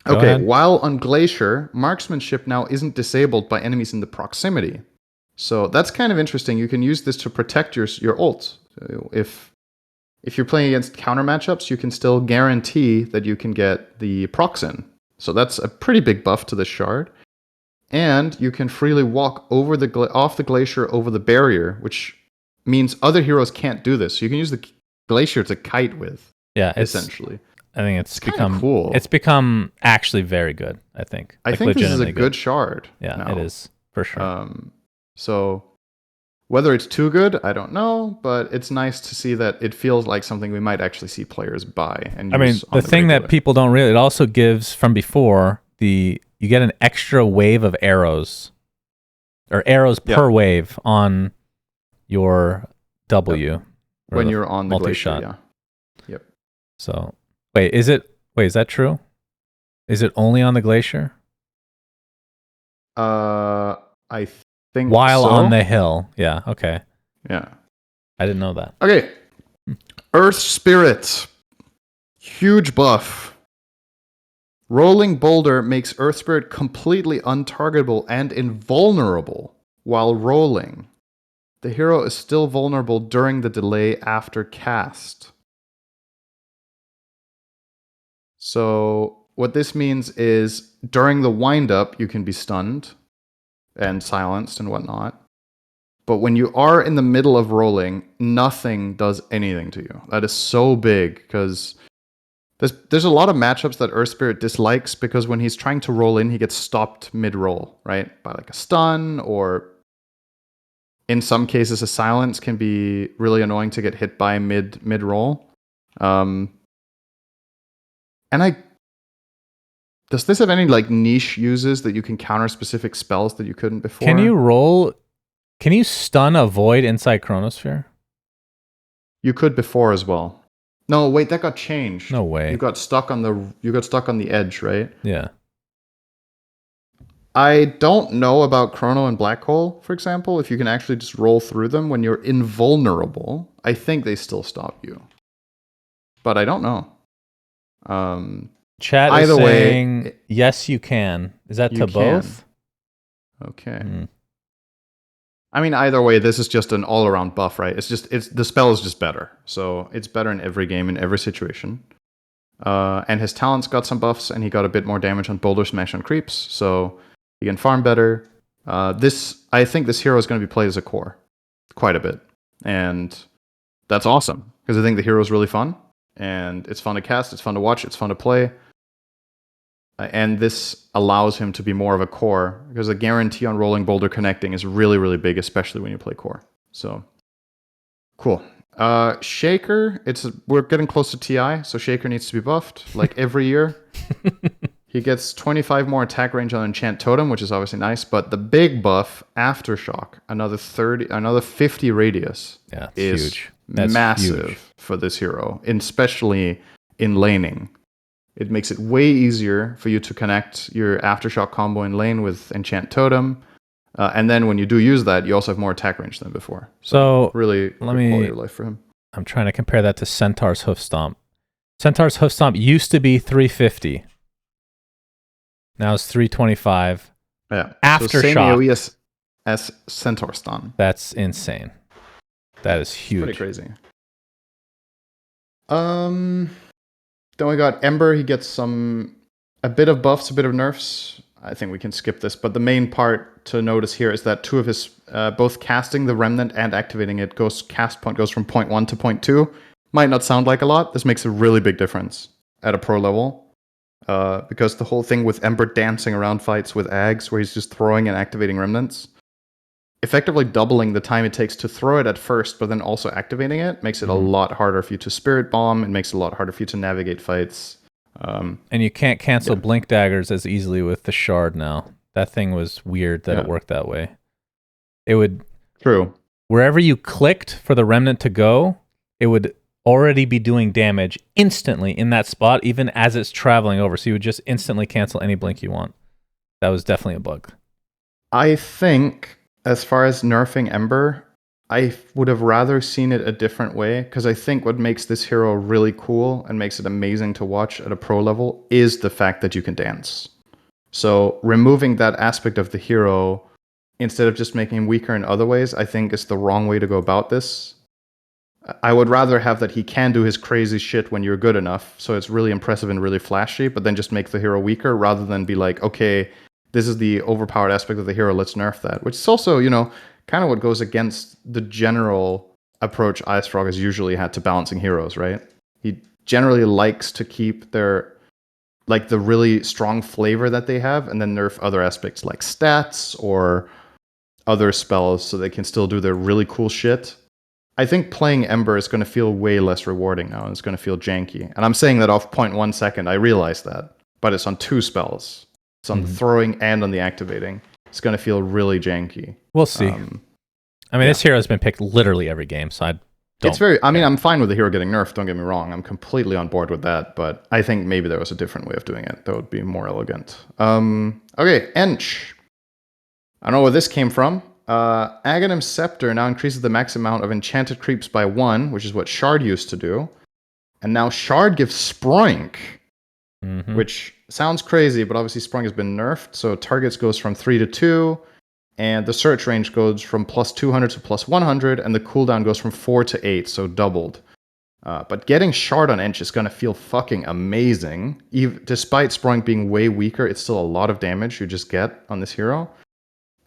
Okay. While on Glacier, marksmanship now isn't disabled by enemies in the proximity. So that's kind of interesting. You can use this to protect your ult. If you're playing against counter matchups, you can still guarantee that you can get the procs in. So that's a pretty big buff to the shard. And you can freely walk over off the glacier over the barrier, which means other heroes can't do this. So you can use the glacier to kite with. Yeah, essentially. I think it's become cool. It's become actually very good, I think. I think this is a good shard. Yeah, it is, for sure. So whether it's too good, I don't know, but it's nice to see that it feels like something we might actually see players buy and use. I mean, the thing that people don't really, it also gives from before, you get an extra wave of arrows, or arrows per wave on your W. When you're on the glacier, yeah. Yep. So, is that true? Is it only on the glacier? I think while so. on the hill. Yeah, okay. Yeah. I didn't know that. Okay. Earth Spirit. Huge buff. Rolling Boulder makes Earth Spirit completely untargetable and invulnerable while rolling. The hero is still vulnerable during the delay after cast. So what this means is during the windup, you can be stunned and silenced and whatnot. But when you are in the middle of rolling, nothing does anything to you. That is so big because there's a lot of matchups that Earth Spirit dislikes because when he's trying to roll in, he gets stopped mid-roll, right? By like a stun, or in some cases a silence can be really annoying to get hit by mid-roll. And does this have any like niche uses that you can counter specific spells that you couldn't before? Can you stun a void inside Chronosphere? You could before as well. No, wait, that got changed. No way. You got stuck on the edge, right? Yeah. I don't know about Chrono and Black Hole, for example. If you can actually just roll through them when you're invulnerable, I think they still stop you. But I don't know. Chat either is way, saying yes, you can. Is that to both? Okay. I mean, either way, this is just an all-around buff, right? The spell is just better, so it's better in every game, in every situation. And his talents got some buffs, and he got a bit more damage on Boulder Smash on creeps, so he can farm better. I think this hero is going to be played as a core quite a bit, and that's awesome because I think the hero is really fun, and it's fun to cast, it's fun to watch, it's fun to play. And this allows him to be more of a core because the guarantee on rolling boulder connecting is really, really big, especially when you play core. So cool. Shaker, we're getting close to TI, so Shaker needs to be buffed like every year. He gets 25 more attack range on Enchant Totem, which is obviously nice, but the big buff, Aftershock, another 50 radius, is huge. That's massive huge for this hero, especially in laning. It makes it way easier for you to connect your Aftershock combo in lane with Enchant Totem. And then when you do use that, you also have more attack range than before. So really good quality of life for him. I'm trying to compare that to Centaur's Hoof Stomp. Centaur's Hoof Stomp used to be 350. Now it's 325. Yeah. Aftershock. So same AoE as Centaur Stun. That's insane. That is huge. It's pretty crazy. Then we got Ember. He gets a bit of buffs, a bit of nerfs. I think we can skip this, but the main part to notice here is that two of his, both casting the Remnant and activating it, cast point goes from 0.1 to 0.2. Might not sound like a lot. This makes a really big difference at a pro level. Because the whole thing with Ember dancing around fights with Ags, where he's just throwing and activating Remnants, effectively doubling the time it takes to throw it at first, but then also activating it, makes it a lot harder for you to Spirit Bomb. It makes it a lot harder for you to navigate fights. And you can't cancel Blink Daggers as easily with the Shard now. That thing was weird that it worked that way. It would... True. Wherever you clicked for the Remnant to go, it would already be doing damage instantly in that spot, even as it's traveling over. So you would just instantly cancel any blink you want. That was definitely a bug. I think... As far as nerfing Ember, I would have rather seen it a different way, because I think what makes this hero really cool and makes it amazing to watch at a pro level is the fact that you can dance. So removing that aspect of the hero, instead of just making him weaker in other ways, I think is the wrong way to go about this. I would rather have that he can do his crazy shit when you're good enough, so it's really impressive and really flashy, but then just make the hero weaker rather than be like, okay, this is the overpowered aspect of the hero, let's nerf that. Which is also, kind of what goes against the general approach IceFrog has usually had to balancing heroes, right? He generally likes to keep the really strong flavor that they have, and then nerf other aspects like stats or other spells so they can still do their really cool shit. I think playing Ember is going to feel way less rewarding now, and it's going to feel janky. And I'm saying that off 0.1 second, I realize that. But it's on 2 spells. It's on the throwing and on the activating. It's going to feel really janky. We'll see. This hero has been picked literally every game, so I'm fine with the hero getting nerfed, don't get me wrong. I'm completely on board with that, but I think maybe there was a different way of doing it that would be more elegant. Okay, Ench. I don't know where this came from. Aghanim's Scepter now increases the max amount of enchanted creeps by 1, which is what Shard used to do. And now Shard gives Sproink, which sounds crazy, but obviously Sprung has been nerfed, so targets goes from 3 to 2, And the search range goes from plus 200 to plus 100, and the cooldown goes from 4 to 8, so doubled. But getting Shard on Ench is going to feel fucking amazing. Despite Sprunk being way weaker, it's still a lot of damage you just get on this hero.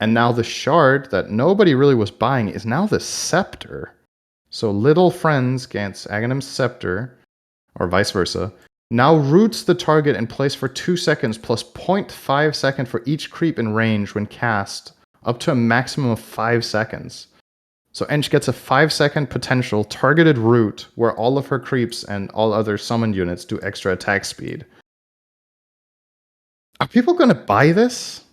And now the Shard that nobody really was buying is now the Scepter. So Little Friends against Aghanim's Scepter, or vice versa, now roots the target in place for 2 seconds plus 0.5 second for each creep in range when cast, up to a maximum of 5 seconds. So Ench gets a 5-second potential targeted root where all of her creeps and all other summoned units do extra attack speed. Are people going to buy this?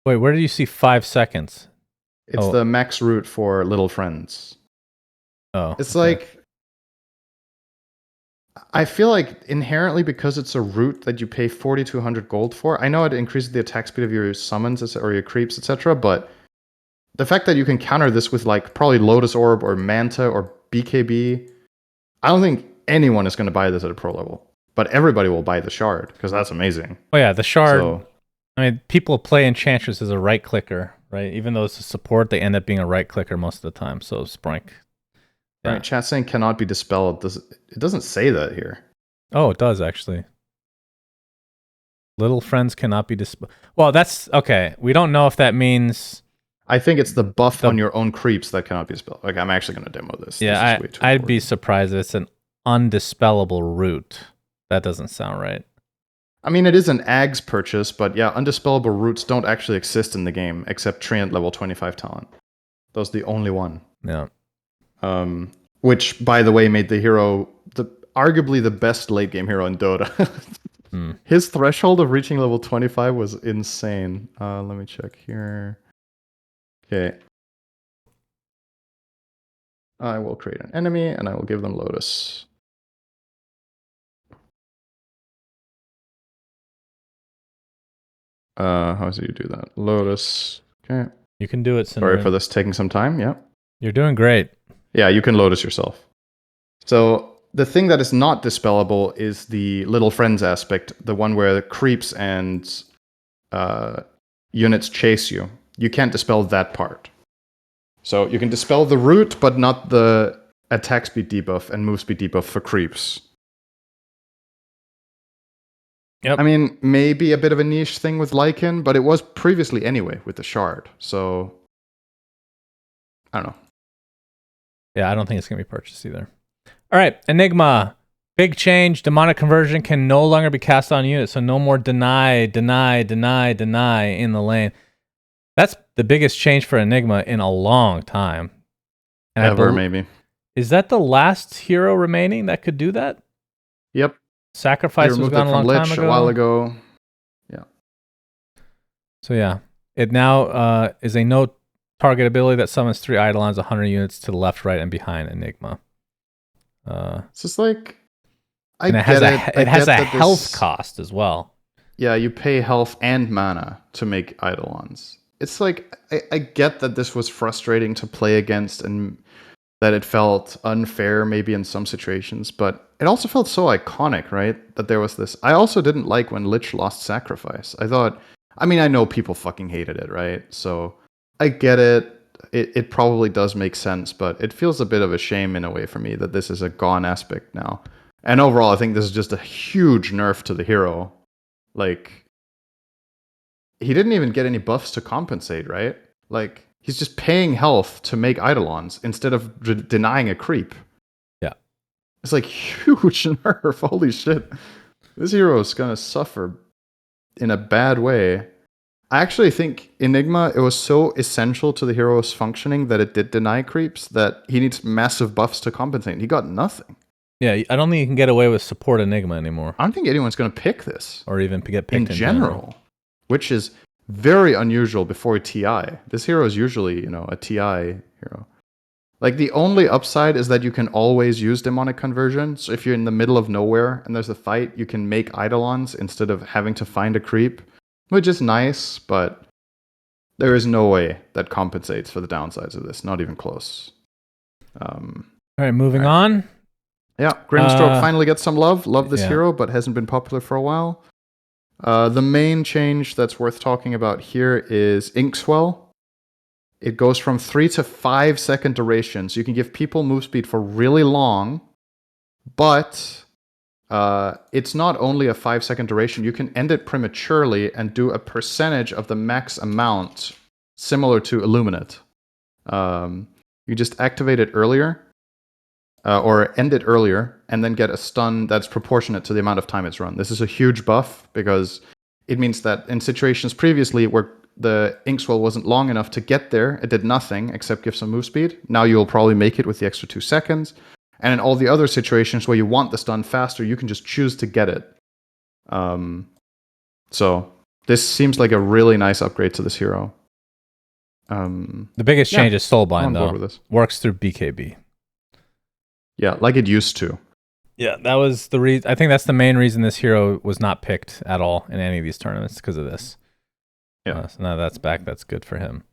Wait, where do you see 5 seconds? It's the max root for Little Friends. Oh. It's like, I feel like inherently because it's a root that you pay 4,200 gold for, I know it increases the attack speed of your summons or your creeps, etc., but the fact that you can counter this with like probably Lotus Orb or Manta or BKB, I don't think anyone is going to buy this at a pro level. But everybody will buy the Shard because that's amazing. Oh yeah, the Shard. I mean, people play Enchantress as a right clicker, right? Even though it's a support, they end up being a right clicker most of the time. So Sprink. Yeah. Right, chat saying cannot be dispelled. It doesn't say that here. Oh, it does actually. Little Friends cannot be dispelled. Well, that's okay. We don't know if that means. I think it's the buff on your own creeps that cannot be dispelled. Like, I'm actually going to demo this. Yeah, I'd be surprised if it's an undispellable root. That doesn't sound right. I mean, it is an Ags purchase, but yeah, undispellable roots don't actually exist in the game except Treant level 25 talent. Those are the only one. Yeah. Which, by the way, made the hero arguably the best late game hero in Dota. His threshold of reaching level 25 was insane. Let me check here. Okay. I will create an enemy and I will give them Lotus. How do you do that? Lotus. Okay. You can do it, Cinnamon. Sorry for this taking some time. Yeah. You're doing great. Yeah, you can Lotus yourself. So the thing that is not dispellable is the Little Friends aspect, the one where the creeps and units chase you. You can't dispel that part. So you can dispel the root, but not the attack speed debuff and move speed debuff for creeps. Yep. I mean, maybe a bit of a niche thing with Lycan, but it was previously anyway with the Shard. So, I don't know. Yeah, I don't think it's going to be purchased either. All right, Enigma. Big change. Demonic Conversion can no longer be cast on units, so no more deny in the lane. That's the biggest change for Enigma in a long time. And ever, maybe. Is that the last hero remaining that could do that? Yep. Sacrifice was gone a long time ago. A while ago. Yeah. So yeah, it now is a no target ability that summons 3 Eidolons 100 units to the left, right, and behind Enigma. It's just like it has a health cost as well. Yeah, you pay health and mana to make Eidolons. It's like I get that this was frustrating to play against and that it felt unfair maybe in some situations, but it also felt so iconic, right? That there was this. I also didn't like when Lich lost Sacrifice. I know people fucking hated it, right? So I get it. It probably does make sense, but it feels a bit of a shame in a way for me that this is a gone aspect now. And overall, I think this is just a huge nerf to the hero. Like, he didn't even get any buffs to compensate, right? Like, he's just paying health to make Eidolons instead of denying a creep. Yeah. It's like huge nerf. Holy shit. This hero is going to suffer in a bad way. I actually think Enigma, it was so essential to the hero's functioning that it did deny creeps that he needs massive buffs to compensate. He got nothing. Yeah, I don't think you can get away with support Enigma anymore. I don't think anyone's going to pick this. Or even get picked in general. Which is very unusual before TI. This hero is usually, a TI hero. Like, the only upside is that you can always use Demonic Conversion. So if you're in the middle of nowhere and there's a fight, you can make Eidolons instead of having to find a creep. Which is nice, but there is no way that compensates for the downsides of this. Not even close. All right, moving on. Yeah, Grimstroke finally gets some love. Love this hero, but hasn't been popular for a while. The main change that's worth talking about here is ink swell. It goes from 3 to 5 second duration, so you can give people move speed for really long, but it's not only a 5 second duration. You can end it prematurely and do a percentage of the max amount, similar to Illuminate. You just activate it earlier, or end it earlier, and then get a stun that's proportionate to the amount of time it's run. This is a huge buff because it means that in situations previously where the ink swell wasn't long enough to get there, it did nothing except give some move speed. Now you'll probably make it with the extra 2 seconds. And in all the other situations where you want the stun faster, you can just choose to get it. So this seems like a really nice upgrade to this hero. The biggest change is Soulbind, though. Works through BKB. Yeah, like it used to. Yeah, that was the reason. I think that's the main reason this hero was not picked at all in any of these tournaments, because of this. Yeah. So now that's back. That's good for him.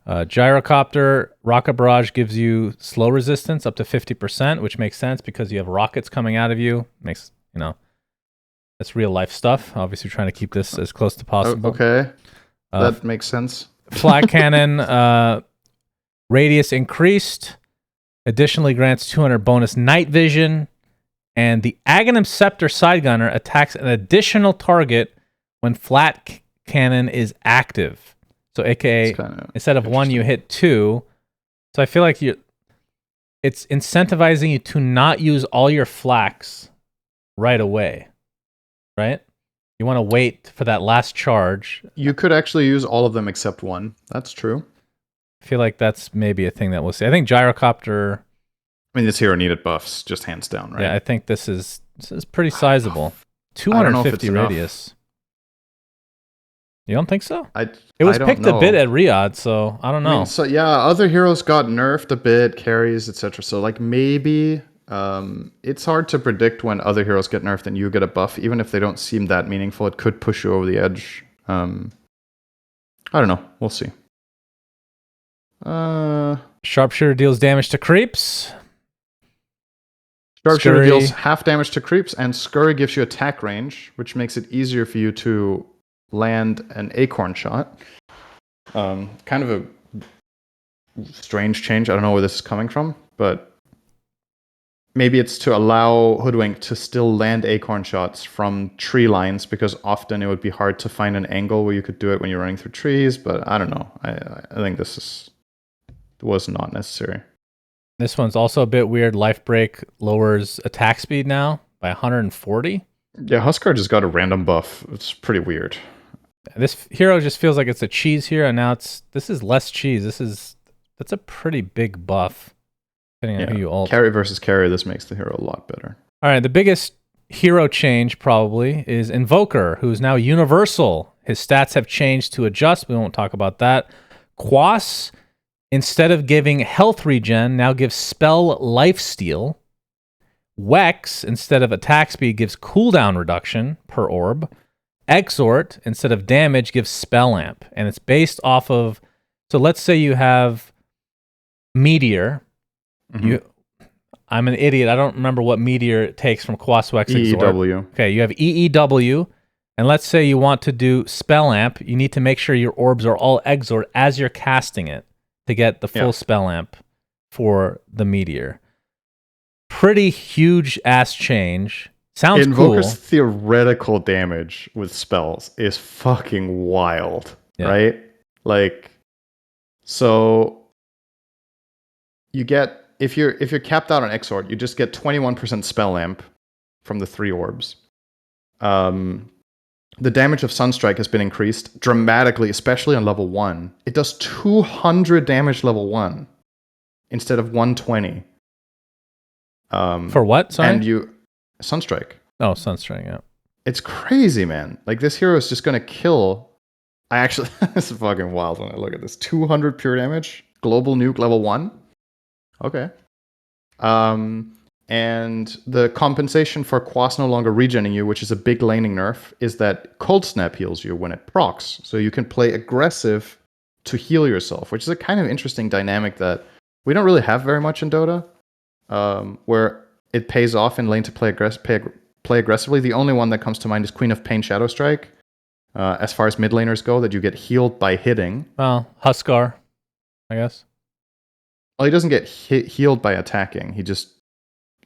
Gyrocopter Rocket Barrage gives you slow resistance up to 50%, which makes sense because you have rockets coming out of you. Makes, that's real life stuff. Obviously, trying to keep this as close to possible. Okay, that makes sense. Flat Cannon radius increased. Additionally, grants 200 bonus night vision, and the Aghanim Scepter Side Gunner attacks an additional target when Flat Cannon is active. So, aka, instead of 1, you hit 2. So I feel like it's incentivizing you to not use all your flaks right away, right? You want to wait for that last charge. You could actually use all of them except 1. That's true. I feel like that's maybe a thing that we'll see. I think Gyrocopter... I mean, this hero needed buffs, just hands down, right? Yeah, I think this is pretty sizable. 250 radius. You don't think so? It was picked a bit at Riyadh, so I don't know. So yeah, other heroes got nerfed a bit, carries, etc. So like maybe it's hard to predict when other heroes get nerfed and you get a buff, even if they don't seem that meaningful. It could push you over the edge. I don't know. We'll see. Sharpshooter deals damage to creeps. Sharpshooter deals half damage to creeps, and Scurry gives you attack range, which makes it easier for you to land an acorn shot. Kind of a strange change. I don't know where this is coming from, but maybe it's to allow Hoodwink to still land acorn shots from tree lines, because often it would be hard to find an angle where you could do it when you're running through trees, but I don't know. I think this was not necessary. This one's also a bit weird. Life Break lowers attack speed now by 140. Yeah, Huskar just got a random buff. It's pretty weird. This hero just feels like it's a cheese here, and now this is less cheese. That's a pretty big buff, depending on who you ult. Carry versus carry, this makes the hero a lot better. All right, the biggest hero change probably is Invoker, who's now universal. His stats have changed to adjust. We won't talk about that. Quas, instead of giving health regen, now gives spell lifesteal. Wex, instead of attack speed, gives cooldown reduction per orb. Exhort, instead of damage, gives spell amp. And it's based off of... So let's say you have Meteor. Mm-hmm. I'm an idiot. I don't remember what Meteor takes from Quas, Wex, Exhort. EEW. Okay, you have EEW. And let's say you want to do spell amp. You need to make sure your orbs are all Exhort as you're casting it to get the full spell amp for the Meteor. Pretty huge ass change. Sounds Invoker's cool. Theoretical damage with spells is fucking wild, right? Like, so you get, if you're capped out on Exhort, you just get 21% spell amp from the 3 orbs. The damage of Sunstrike has been increased dramatically, especially on level 1. It does 200 damage level 1 instead of 120. For what? Sorry? And Sunstrike. Oh, Sunstrike, yeah. It's crazy, man. Like, this hero is just going to kill... this is fucking wild when I look at this. 200 pure damage, global nuke level 1. Okay. And the compensation for Quas no longer regening you, which is a big laning nerf, is that Cold Snap heals you when it procs. So you can play aggressive to heal yourself, which is a kind of interesting dynamic that we don't really have very much in Dota, where it pays off in lane to play aggressively. The only one that comes to mind is Queen of Pain Shadow Strike, as far as mid laners go, that you get healed by hitting. Well, Huskar, I guess. Well, he doesn't get healed by attacking. He just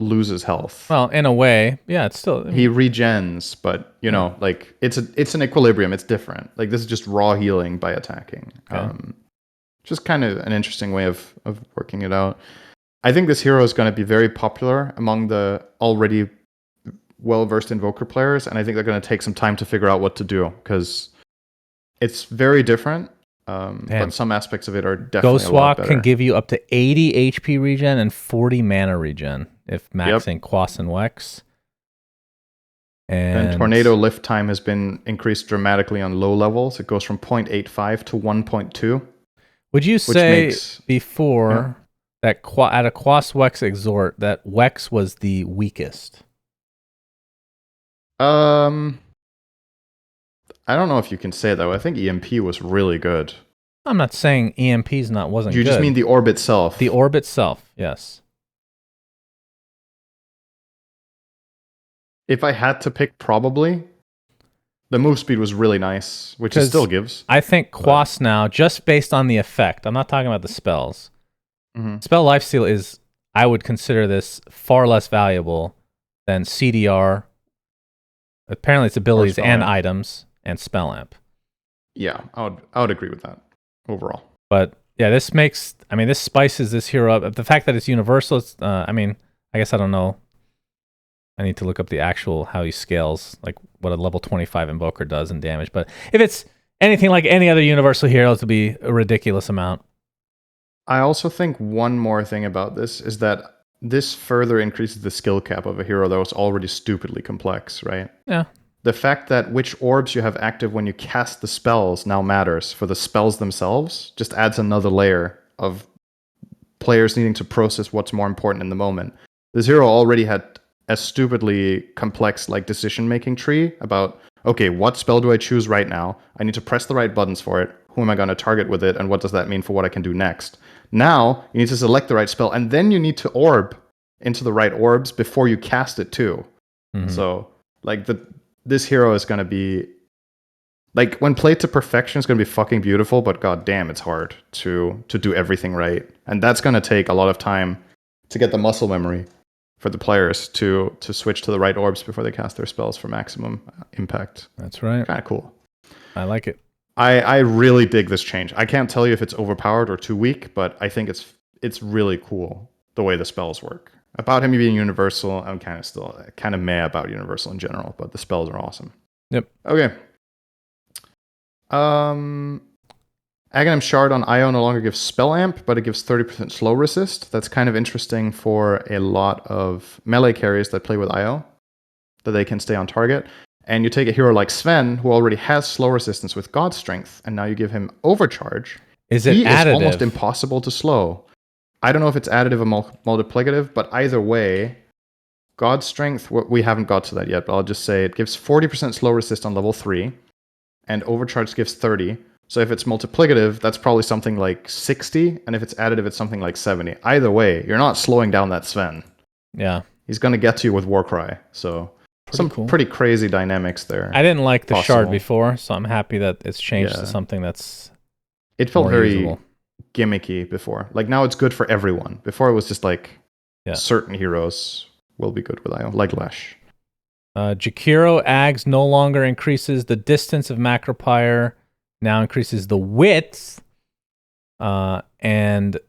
loses health. Well, in a way, yeah, it's still... He regens, but, you know, like, it's an equilibrium. It's different. Like, this is just raw healing by attacking. Okay. Just kind of an interesting way of working it out. I think this hero is going to be very popular among the already well-versed Invoker players, and I think they're going to take some time to figure out what to do, because it's very different, but some aspects of it are definitely a lot Ghostwalk better. can give you up to 80 HP regen and 40 mana regen if maxing Quas and Wex. And Tornado lift time has been increased dramatically on low levels. It goes from 0.85 to 1.2. Would you say before that at a Quas Wex Exhort that Wex was the weakest? I don't know if you can say that. I think EMP was really good. I'm not saying EMP's wasn't good. You just mean the orb itself? The orb itself, yes. If I had to pick, probably. The move speed was really nice, which it still gives. I think Quas now, just based on the effect, I'm not talking about the spells. Spell Lifesteal is, I would consider this far less valuable than CDR. Apparently it's abilities and items and Spell Amp. Yeah, I would agree with that overall. But yeah, this spices this hero up. The fact that it's universal, I guess I don't know. I need to look up the actual how he scales, like what a level 25 Invoker does in damage. But if it's anything like any other universal hero, it'll be a ridiculous amount. I also think one more thing about this is that this further increases the skill cap of a hero that was already stupidly complex, right? Yeah. The fact that which orbs you have active when you cast the spells now matters for the spells themselves, just adds another layer of players needing to process what's more important in the moment. This hero already had a stupidly complex decision-making tree about, okay, what spell do I choose right now? I need to press the right buttons for it. Who am I going to target with it? And what does that mean for what I can do next? Now, you need to select the right spell, and then you need to orb into the right orbs before you cast it too. So, this hero is going to be, when played to perfection, it's going to be fucking beautiful, but god damn, it's hard to do everything right. And that's going to take a lot of time to get the muscle memory for the players to switch to the right orbs before they cast their spells for maximum impact. That's right. Kind of cool. I like it. I really dig this change. I can't tell you if it's overpowered or too weak, but I think it's really cool the way the spells work. About him being universal, I'm kind of meh about universal in general, but the spells are awesome. Yep. Okay. Aghanim Shard on IO no longer gives Spell Amp, but it gives 30% slow resist. That's kind of interesting for a lot of melee carries that play with IO, that they can stay on target. And you take a hero like Sven, who already has slow resistance with God Strength, and now you give him Overcharge. Is it he additive? is almost impossible to slow. I don't know if it's additive or multiplicative, but either way, God Strength, we haven't got to that yet, but I'll just say it gives 40% slow resist on level 3, and Overcharge gives 30. So if it's multiplicative, that's probably something like 60, and if it's additive, it's something like 70. Either way, you're not slowing down that Sven. Yeah. He's going to get to you with Warcry, so... Pretty crazy dynamics there. I didn't like the shard before, so I'm happy that it's changed to something that's... It felt very usable. Gimmicky before. Now it's good for everyone. Before it was just certain heroes will be good with IO, like Lesh. Jakiro Ags no longer increases the distance of Macropyre, now increases the width, and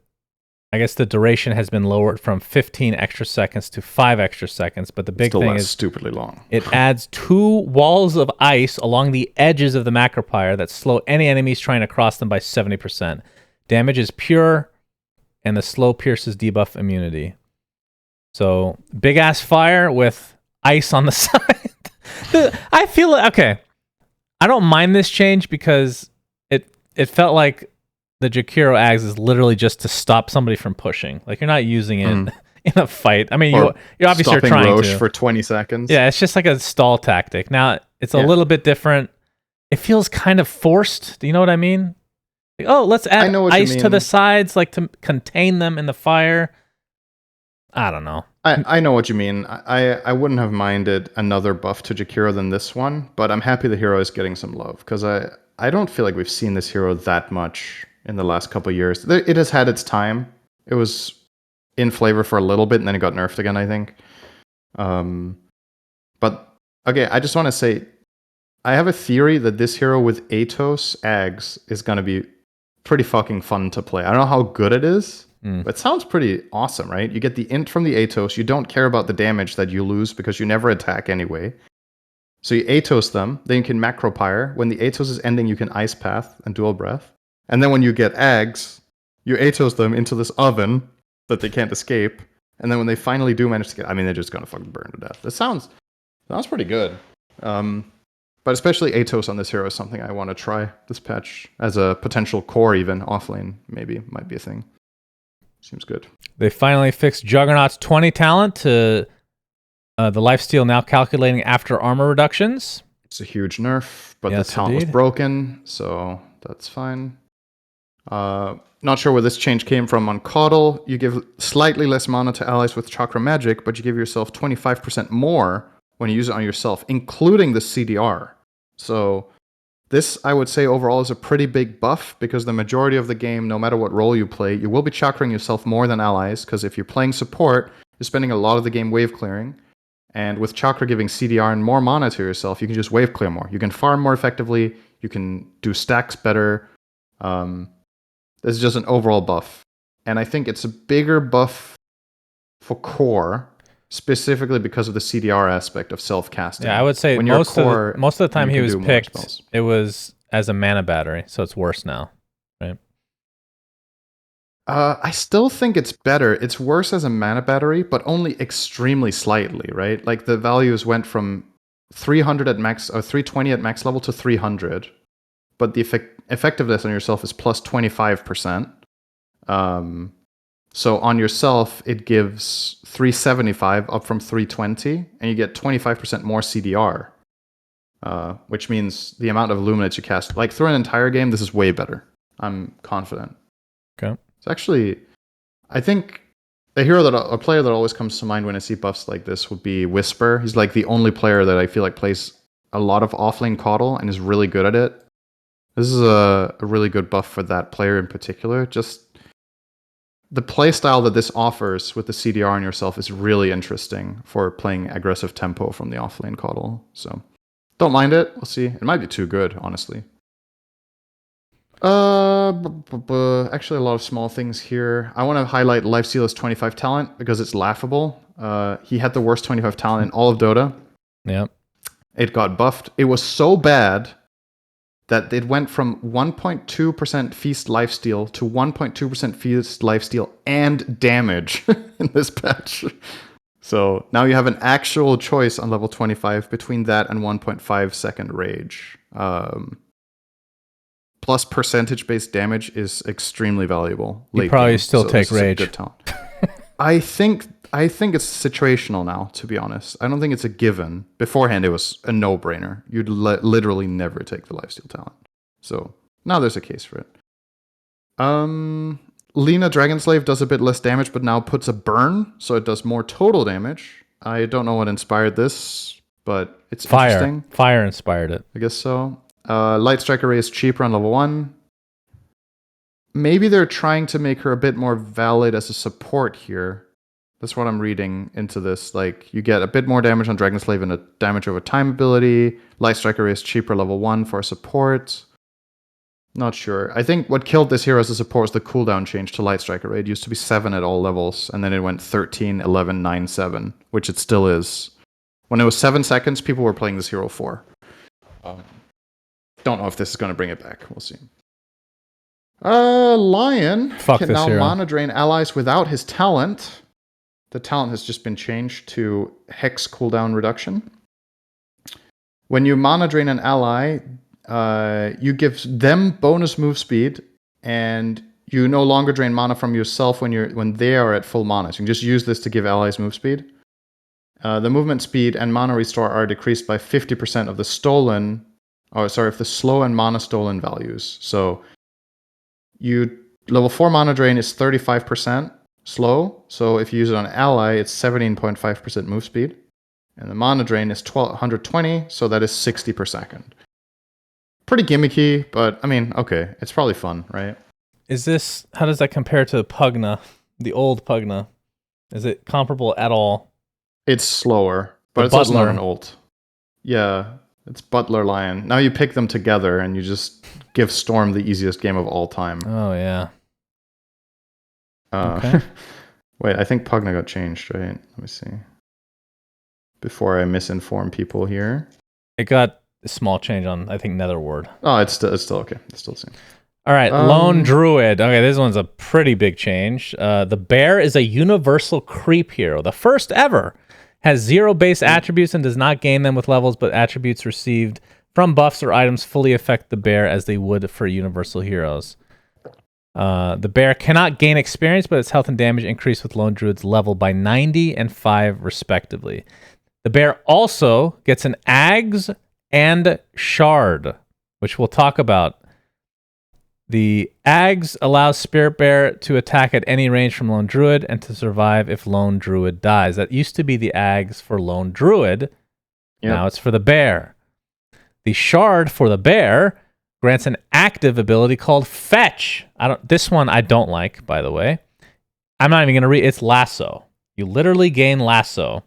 I guess the duration has been lowered from 15 extra seconds to 5 extra seconds, but the big thing is stupidly long. It adds 2 walls of ice along the edges of the Macropyre that slow any enemies trying to cross them by 70%. Damage is pure, and the slow pierces debuff immunity. So, big-ass fire with ice on the side. I feel okay. I don't mind this change because it felt like the Jakiro Ags is literally just to stop somebody from pushing. You're not using it in a fight. I mean, you're obviously trying Roche to. for 20 seconds. Yeah, it's just like a stall tactic. Now, it's a little bit different. It feels kind of forced. Do you know what I mean? Let's add ice to the sides, to contain them in the fire. I don't know. I know what you mean. I wouldn't have minded another buff to Jakiro than this one, but I'm happy the hero is getting some love because I don't feel like we've seen this hero that much in the last couple of years. It has had its time. It was in flavor for a little bit and then it got nerfed again, I think. But okay, I just want to say I have a theory that this hero with Atos Ags is going to be pretty fucking fun to play. I don't know how good it is, but it sounds pretty awesome, right? You get the int from the Atos. You don't care about the damage that you lose because you never attack anyway. So you Atos them, then you can Macro Pyre. When the Atos is ending, you can Ice Path and Dual Breath. And then when you get Ags, you Atos them into this oven that they can't escape. And then when they finally do manage to get, I mean, they're just going to fucking burn to death. That sounds pretty good. But especially Atos on this hero is something I want to try this patch as a potential core, even offlane, maybe might be a thing. Seems good. They finally fixed Juggernaut's 20 talent to the lifesteal now calculating after armor reductions. It's a huge nerf, but Yes, the talent indeed. was broken, so that's fine. Not sure where this change came from on Caudle. You give slightly less mana to allies with Chakra Magic, but you give yourself 25% more when you use it on yourself, including the CDR. So this, I would say, overall is a pretty big buff because the majority of the game, no matter what role you play, you will be chakring yourself more than allies because if you're playing support, you're spending a lot of the game wave clearing. And with Chakra giving CDR and more mana to yourself, you can just wave clear more. You can farm more effectively. You can do stacks better. This is just an overall buff. And I think it's a bigger buff for core, specifically because of the CDR aspect of self-casting. Yeah, I would say when most of the time he was picked, spells. it was as a mana battery, so it's worse now, right? I still think it's better. It's worse as a mana battery, but only extremely slightly, right? Like the values went from 300 at max or 320 at max level to 300, but the effectiveness on yourself is plus 25%. So on yourself, it gives 375 up from 320, and you get 25% more CDR, which means the amount of Illuminates you cast. Like through an entire game, this is way better. I'm confident. Okay. It's actually, I think a player that always comes to mind when I see buffs like this would be Whisper. He's like the only player that I feel like plays a lot of offlane Caudle and is really good at it. This is a really good buff for that player in particular. Just the playstyle that this offers with the CDR on yourself is really interesting for playing aggressive tempo from the offlane Caudle. So don't mind it. We'll see. It might be too good, honestly. Actually, a lot of small things here. I want to highlight Lifesteal's 25 talent because it's laughable. He had the worst 25 talent in all of Dota. Yep. It got buffed. It was so bad that it went from 1.2% feast lifesteal to 1.2% feast lifesteal and damage in this patch. So now you have an actual choice on level 25 between that and 1.5 second rage. Plus percentage-based damage is extremely valuable. You probably still take rage. Good talent. I think it's situational now, to be honest. I don't think it's a given. Beforehand, it was a no-brainer. You'd literally never take the lifesteal talent. So now there's a case for it. Lena Dragonslave does a bit less damage, but now puts a burn, so it does more total damage. I don't know what inspired this, but it's interesting. Fire inspired it. I guess so. Light Strike Array is cheaper on level 1. Maybe they're trying to make her a bit more valid as a support here. That's what I'm reading into this. Like, you get a bit more damage on Dragonslave and a damage over time ability. Light Strike Array is cheaper level 1 for support. Not sure. I think what killed this hero as a support was the cooldown change to Light Strike Array. It used to be 7 at all levels, and then it went 13, 11, 9, 7, which it still is. When it was 7 seconds, people were playing this hero 4. Don't know if this is going to bring it back. We'll see. Lion can now mana drain allies without his talent. The talent has just been changed to Hex cooldown reduction. When you mana drain an ally, you give them bonus move speed, and you no longer drain mana from yourself when they are at full mana. So you can just use this to give allies move speed. The movement speed and mana restore are decreased by 50% of the if the slow and mana stolen values. So level 4 mana drain is 35%, slow. So if you use it on ally, it's 17.5% move speed. And the mana drain is 120, so that is 60 per second. Pretty gimmicky, but I mean, okay, it's probably fun, right? How does that compare to Pugna, the old Pugna? Is it comparable at all? It's slower, but The it's also not Butler. an ult. Yeah, it's Butler Lion. Now you pick them together and you just give Storm the easiest game of all time. Oh, yeah. Okay. Wait, I think Pugna got changed, right? Let me see. Before I misinform people here. It got a small change on, I think, Netherward. Oh, it's still okay. It's still the same. All right, Lone Druid. Okay, this one's a pretty big change. The bear is a universal creep hero, the first ever. Has 0 base attributes and does not gain them with levels, but attributes received from buffs or items fully affect the bear as they would for universal heroes. The bear cannot gain experience, but its health and damage increase with Lone Druid's level by 90 and 5 respectively. The bear also gets an Ags and Shard, which we'll talk about. The Ags allows Spirit Bear to attack at any range from Lone Druid and to survive if Lone Druid dies. That used to be the Ags for Lone Druid. Yep. Now it's for the bear. The Shard for the bear grants an active ability called Fetch. This one I don't like, by the way. I'm not even going to read. It's Lasso. You literally gain Lasso.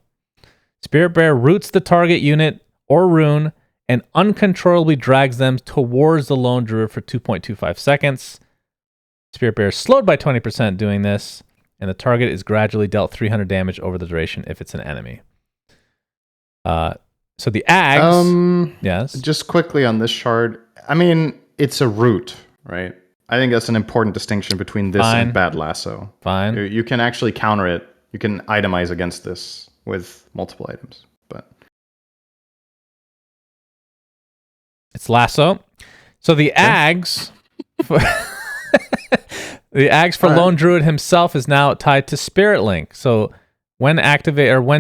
Spirit Bear roots the target unit or rune and uncontrollably drags them towards the Lone Druid for 2.25 seconds. Spirit Bear is slowed by 20% doing this, and the target is gradually dealt 300 damage over the duration if it's an enemy. So the Ags... yes? Just quickly on this shard, I mean, it's a root, right? I think that's an important distinction between this and Bad Lasso. Fine. You can actually counter it. You can itemize against this with multiple items, but... It's Lasso. So the Ags... the Ags for Lone Druid himself is now tied to Spirit Link. So when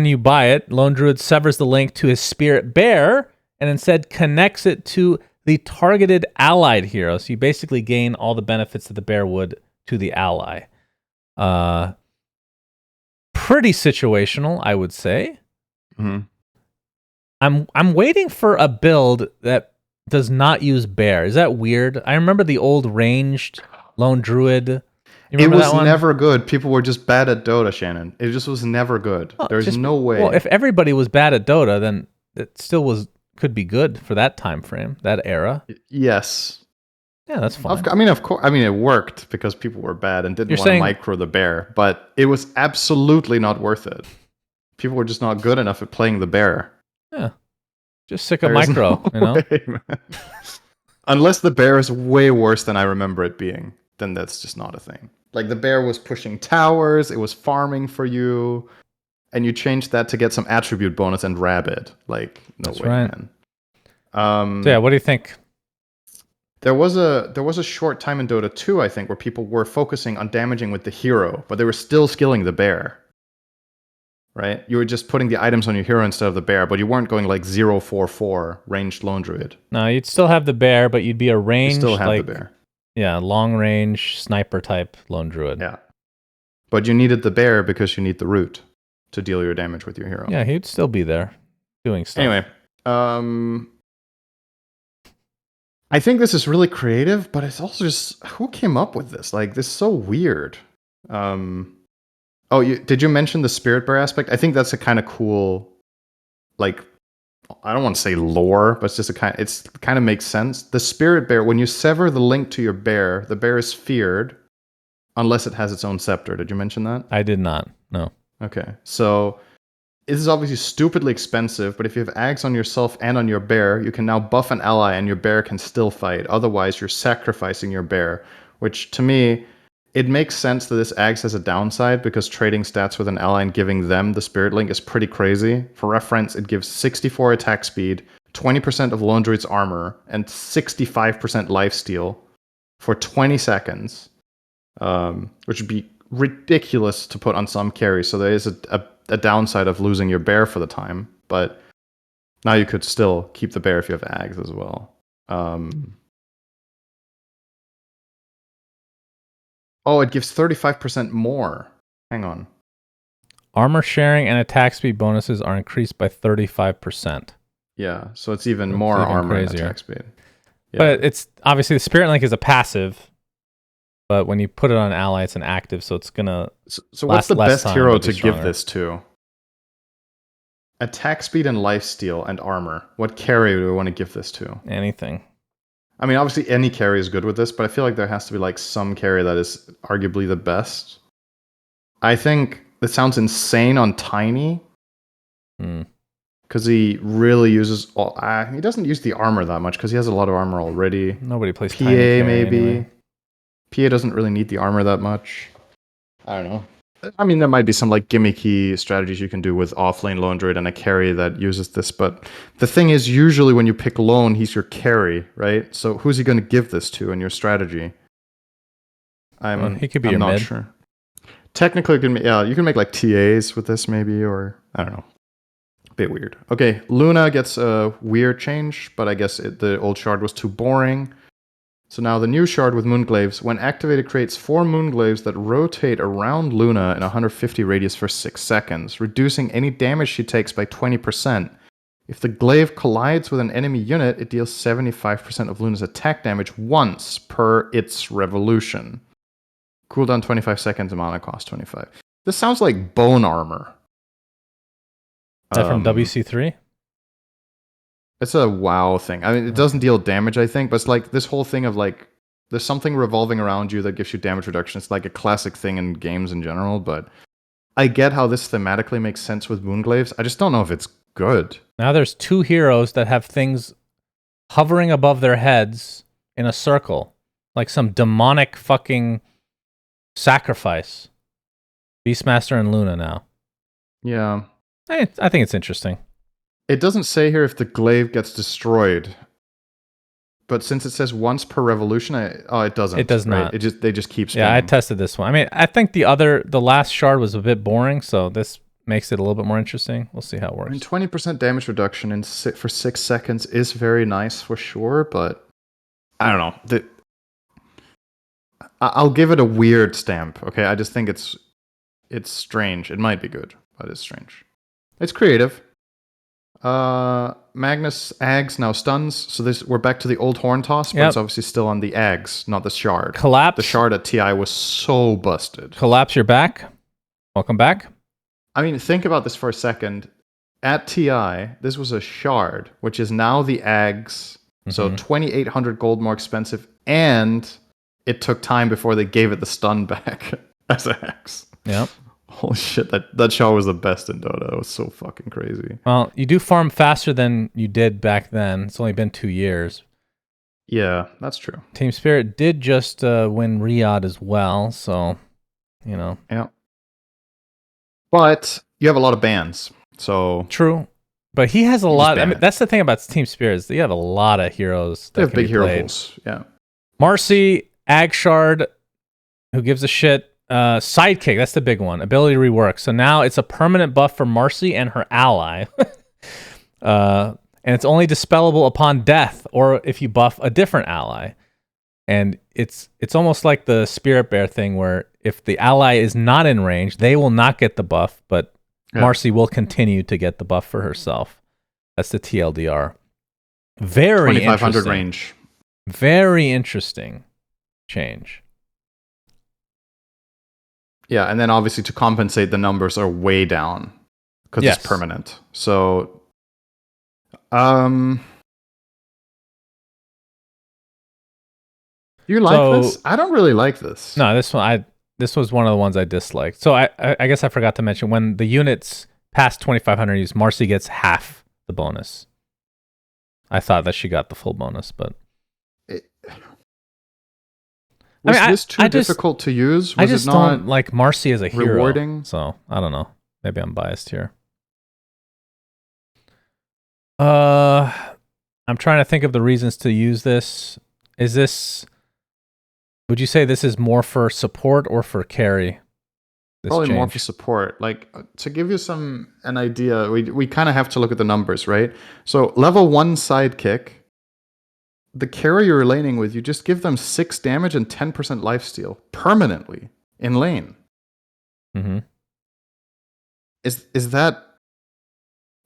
you buy it, Lone Druid severs the link to his Spirit Bear and instead connects it to the targeted allied hero. So you basically gain all the benefits that the bear would to the ally. Pretty situational, I would say. Mm-hmm. I'm waiting for a build that does not use bear. Is that weird? I remember the old ranged Lone Druid. It was never good. People were just bad at Dota, Shannon. It just was never good. There's no way. Well, if everybody was bad at Dota, then it still could be good for that time frame, that era. Yes. Yeah, that's fine. Of course. I mean, it worked because people were bad and didn't want to micro the bear, but it was absolutely not worth it. People were just not good enough at playing the bear. Yeah. Just sick of micro, you know? Unless the bear is way worse than I remember it being, then that's just not a thing. Like, the bear was pushing towers, it was farming for you, and you changed that to get some attribute bonus and rabbit. Like, no way, man. So yeah, what do you think? There was a short time in Dota 2, I think, where people were focusing on damaging with the hero, but they were still skilling the bear. Right? You were just putting the items on your hero instead of the bear, but you weren't going like 0-4-4 ranged Lone Druid. No, you'd still have the bear, but you'd be a ranged, you still have the bear. Yeah, long range sniper type Lone Druid. Yeah. But you needed the bear because you need the root to deal your damage with your hero. Yeah, he'd still be there doing stuff. Anyway, I think this is really creative, but it's also just, who came up with this? Like, this is so weird. Did you mention the Spirit Bear aspect? I think that's a kind of cool, like, I don't want to say lore, but it's just it kind of makes sense. The Spirit Bear, when you sever the link to your bear, the bear is feared unless it has its own scepter. Did you mention that? I did not. No. Okay. So this is obviously stupidly expensive, but if you have Ags on yourself and on your bear, you can now buff an ally and your bear can still fight. Otherwise, you're sacrificing your bear, which to me, it makes sense that this Ags has a downside because trading stats with an ally and giving them the Spirit Link is pretty crazy. For reference, it gives 64 attack speed, 20% of Lone Druid's armor, and 65% lifesteal for 20 seconds, which would be ridiculous to put on some carries. So there is a downside of losing your bear for the time, but now you could still keep the bear if you have Ags as well. Oh, it gives 35% more. Hang on. Armor sharing and attack speed bonuses are increased by 35%. Yeah, so it's even It's more even armor and crazier. attack speed. Yeah. But it's obviously the Spirit Link is a passive, but when you put it on an ally, it's an active, so it's gonna. So what's the less best time, hero but be to give stronger. this to? Attack speed and lifesteal and armor. What carry do we want to give this to? Anything. I mean, obviously any carry is good with this, but I feel like there has to be like some carry that is arguably the best. I think it sounds insane on Tiny. Because he really uses he doesn't use the armor that much because he has a lot of armor already. Nobody plays PA Tiny carry maybe. anyway. PA doesn't really need the armor that much. I don't know. I mean, there might be some like gimmicky strategies you can do with offlane lone druid and a carry that uses this, but the thing is, usually when you pick lone, he's your carry, right? So who's he going to give this to in your strategy? He could be your not mid. sure. Technically, you can make like TAs with this maybe, or I don't know. Bit weird. Okay, Luna gets a weird change, but I guess the old shard was too boring. So now the new shard with Moonglaves, when activated, creates 4 Moonglaves that rotate around Luna in a 150 radius for 6 seconds, reducing any damage she takes by 20%. If the glaive collides with an enemy unit, it deals 75% of Luna's attack damage once per its revolution. Cooldown 25 seconds, mana cost 25. This sounds like bone armor. Is that from WC3? It's a WoW thing. I mean, it doesn't deal damage, I think, but it's like this whole thing of like, there's something revolving around you that gives you damage reduction. It's like a classic thing in games in general, but I get how this thematically makes sense with Moonglaves. I just don't know if it's good. Now there's 2 heroes that have things hovering above their heads in a circle, like some demonic fucking sacrifice. Beastmaster and Luna now. Yeah. I think it's interesting. It doesn't say here if the glaive gets destroyed, but since it says once per revolution, it doesn't. It does not. They just keep spinning. Yeah, I tested this one. I mean, I think the last shard was a bit boring, so this makes it a little bit more interesting. We'll see how it works. I mean, 20% damage reduction for 6 seconds is very nice for sure, but I don't know. I'll give it a weird stamp. Okay, I just think it's strange. It might be good, but it's strange. It's creative. Magnus Ags now stuns, so we're back to the old horn toss, but it's obviously still on the Ags, not the shard. Collapse. The shard at TI was so busted. Collapse, you're back. Welcome back. I mean, think about this for a second. At TI, this was a shard, which is now the Ags, so 2,800 gold more expensive, and it took time before they gave it the stun back as Ags. Yep. Holy shit, that shard was the best in Dota. It was so fucking crazy. Well, you do farm faster than you did back then. It's only been 2 years. Yeah, that's true. Team Spirit did just win Riyadh as well, so, you know. Yeah. But you have a lot of bans, so... True. But he has a lot... I mean, that's the thing about Team Spirit is you have a lot of heroes that they have can big be hero played. pools, yeah. Marcy, Agshard, who gives a shit. Sidekick, that's the big one. Ability rework. So now it's a permanent buff for Marcy and her ally. And it's only dispellable upon death or if you buff a different ally. And it's almost like the Spirit Bear thing where if the ally is not in range, they will not get the buff, but Marcy will continue to get the buff for herself. That's the TLDR. Very 2,500 range. Very interesting change. Yeah, and then obviously to compensate, the numbers are way down because it's permanent. So, you like this? I don't really like this. No, this was one of the ones I disliked. So I guess I forgot to mention when the units past 2,500 use, Marcy gets half the bonus. I thought that she got the full bonus, but was this too difficult to use? I just don't like Marcy as a hero. Rewarding? So I don't know. Maybe I'm biased here. I'm trying to think of the reasons to use this. Would you say this is more for support or for carry? Probably more for support. Like, to give you an idea, we kind of have to look at the numbers, right? So level 1 sidekick, the carry you're laning with, you just give them 6 damage and 10% lifesteal permanently in lane. Mm-hmm. Is that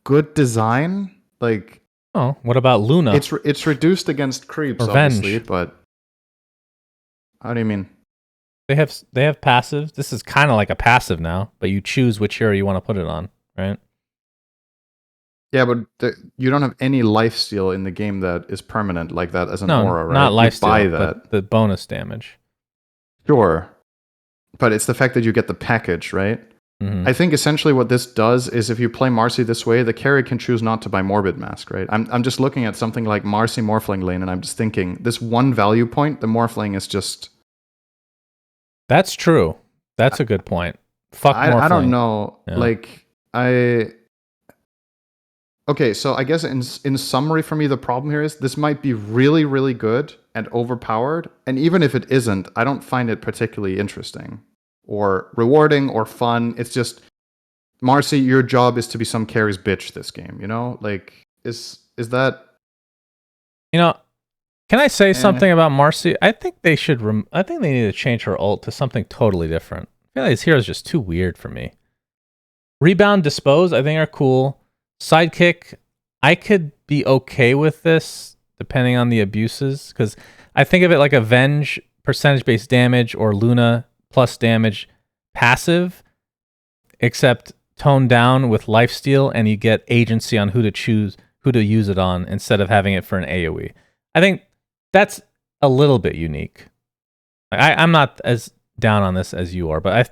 good design? Like, Oh, what about Luna? it's reduced against creeps, obviously, Revenge. but how do you mean? They have passive. This is kind of like a passive now, but you choose which hero you want to put it on, right? Yeah, but you don't have any lifesteal in the game that is permanent like that as an No, aura, right? not You buy lifesteal, that. but the bonus damage. Sure. But it's the fact that you get the package, right? Mm-hmm. I think essentially what this does is if you play Marcy this way, the carry can choose not to buy Morbid Mask, right? I'm just looking at something like Marcy Morphling lane, and I'm just thinking, this one value point, the Morphling is just... That's true. That's a good point. Fuck Morphling. I don't know. Yeah. Like, Okay, so I guess in summary for me, the problem here is this might be really, really good and overpowered. And even if it isn't, I don't find it particularly interesting or rewarding or fun. It's just, Marcy, your job is to be some carry's bitch this game, you know? Like, is that... Can I say something about Marcy? I think they should. I think they need to change her ult to something totally different. I feel like this hero is just too weird for me. Rebound, dispose, I think are cool. Sidekick, I could be okay with this depending on the abuses, because I think of it like Avenge, percentage-based damage, or Luna plus damage passive, except toned down with lifesteal, and you get agency on who to use it on instead of having it for an AoE. I think that's a little bit unique. I'm not as down on this as you are, but I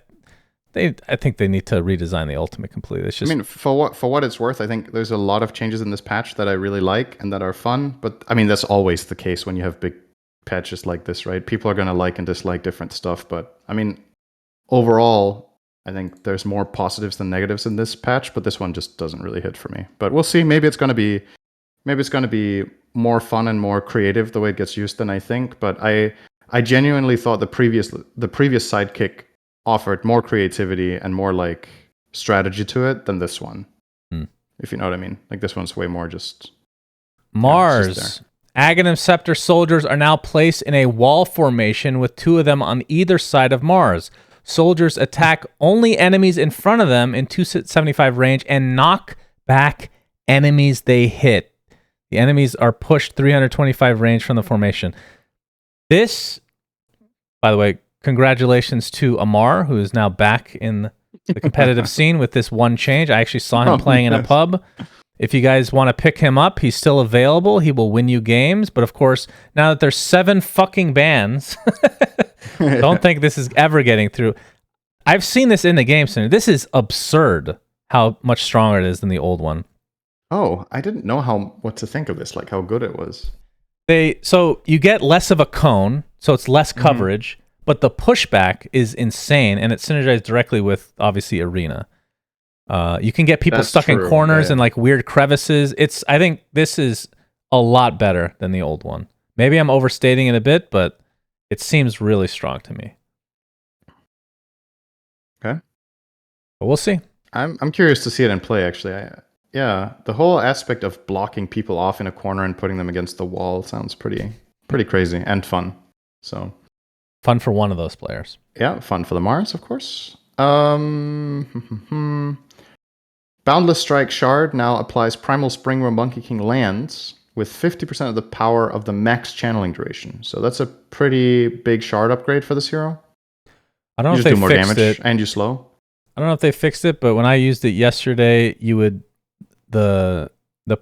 think they need to redesign the ultimate completely. It's just... I mean, for what it's worth, I think there's a lot of changes in this patch that I really like and that are fun. But I mean, that's always the case when you have big patches like this, right? People are going to like and dislike different stuff. But I mean, overall, I think there's more positives than negatives in this patch. But this one just doesn't really hit for me. But we'll see. Maybe it's going to be more fun and more creative the way it gets used than I think. But I genuinely thought the previous sidekick offered more creativity and more like strategy to it than this one. If you know what I mean. Like, this one's way more just... Mars. Just Aghanim Scepter soldiers are now placed in a wall formation with two of them on either side of Mars. Soldiers attack only enemies in front of them in 275 range and knock back enemies they hit. The enemies are pushed 325 range from the formation. This, by the way, congratulations to Amar, who is now back in the competitive scene with this one change. I actually saw him playing in a pub. If you guys want to pick him up, he's still available. He will win you games. But of course, now that there's 7 fucking bans, don't think this is ever getting through. I've seen this in the game center. This is absurd how much stronger it is than the old one. Oh, I didn't know what to think of this, like how good it was. So you get less of a cone, so it's less coverage. But the pushback is insane, and it's synergized directly with, obviously, Arena. You can get people stuck in corners and like weird crevices. I think this is a lot better than the old one. Maybe I'm overstating it a bit, but it seems really strong to me. Okay. But we'll see. I'm curious to see it in play, actually. The whole aspect of blocking people off in a corner and putting them against the wall sounds pretty crazy and fun. So... Fun for one of those players. Yeah, fun for the Mars, of course. Boundless Strike Shard now applies Primal Spring where Monkey King lands with 50% of the power of the max channeling duration. So that's a pretty big shard upgrade for this hero. I don't know if they fixed more damage it. And you slow. I don't know if they fixed it, but when I used it yesterday, the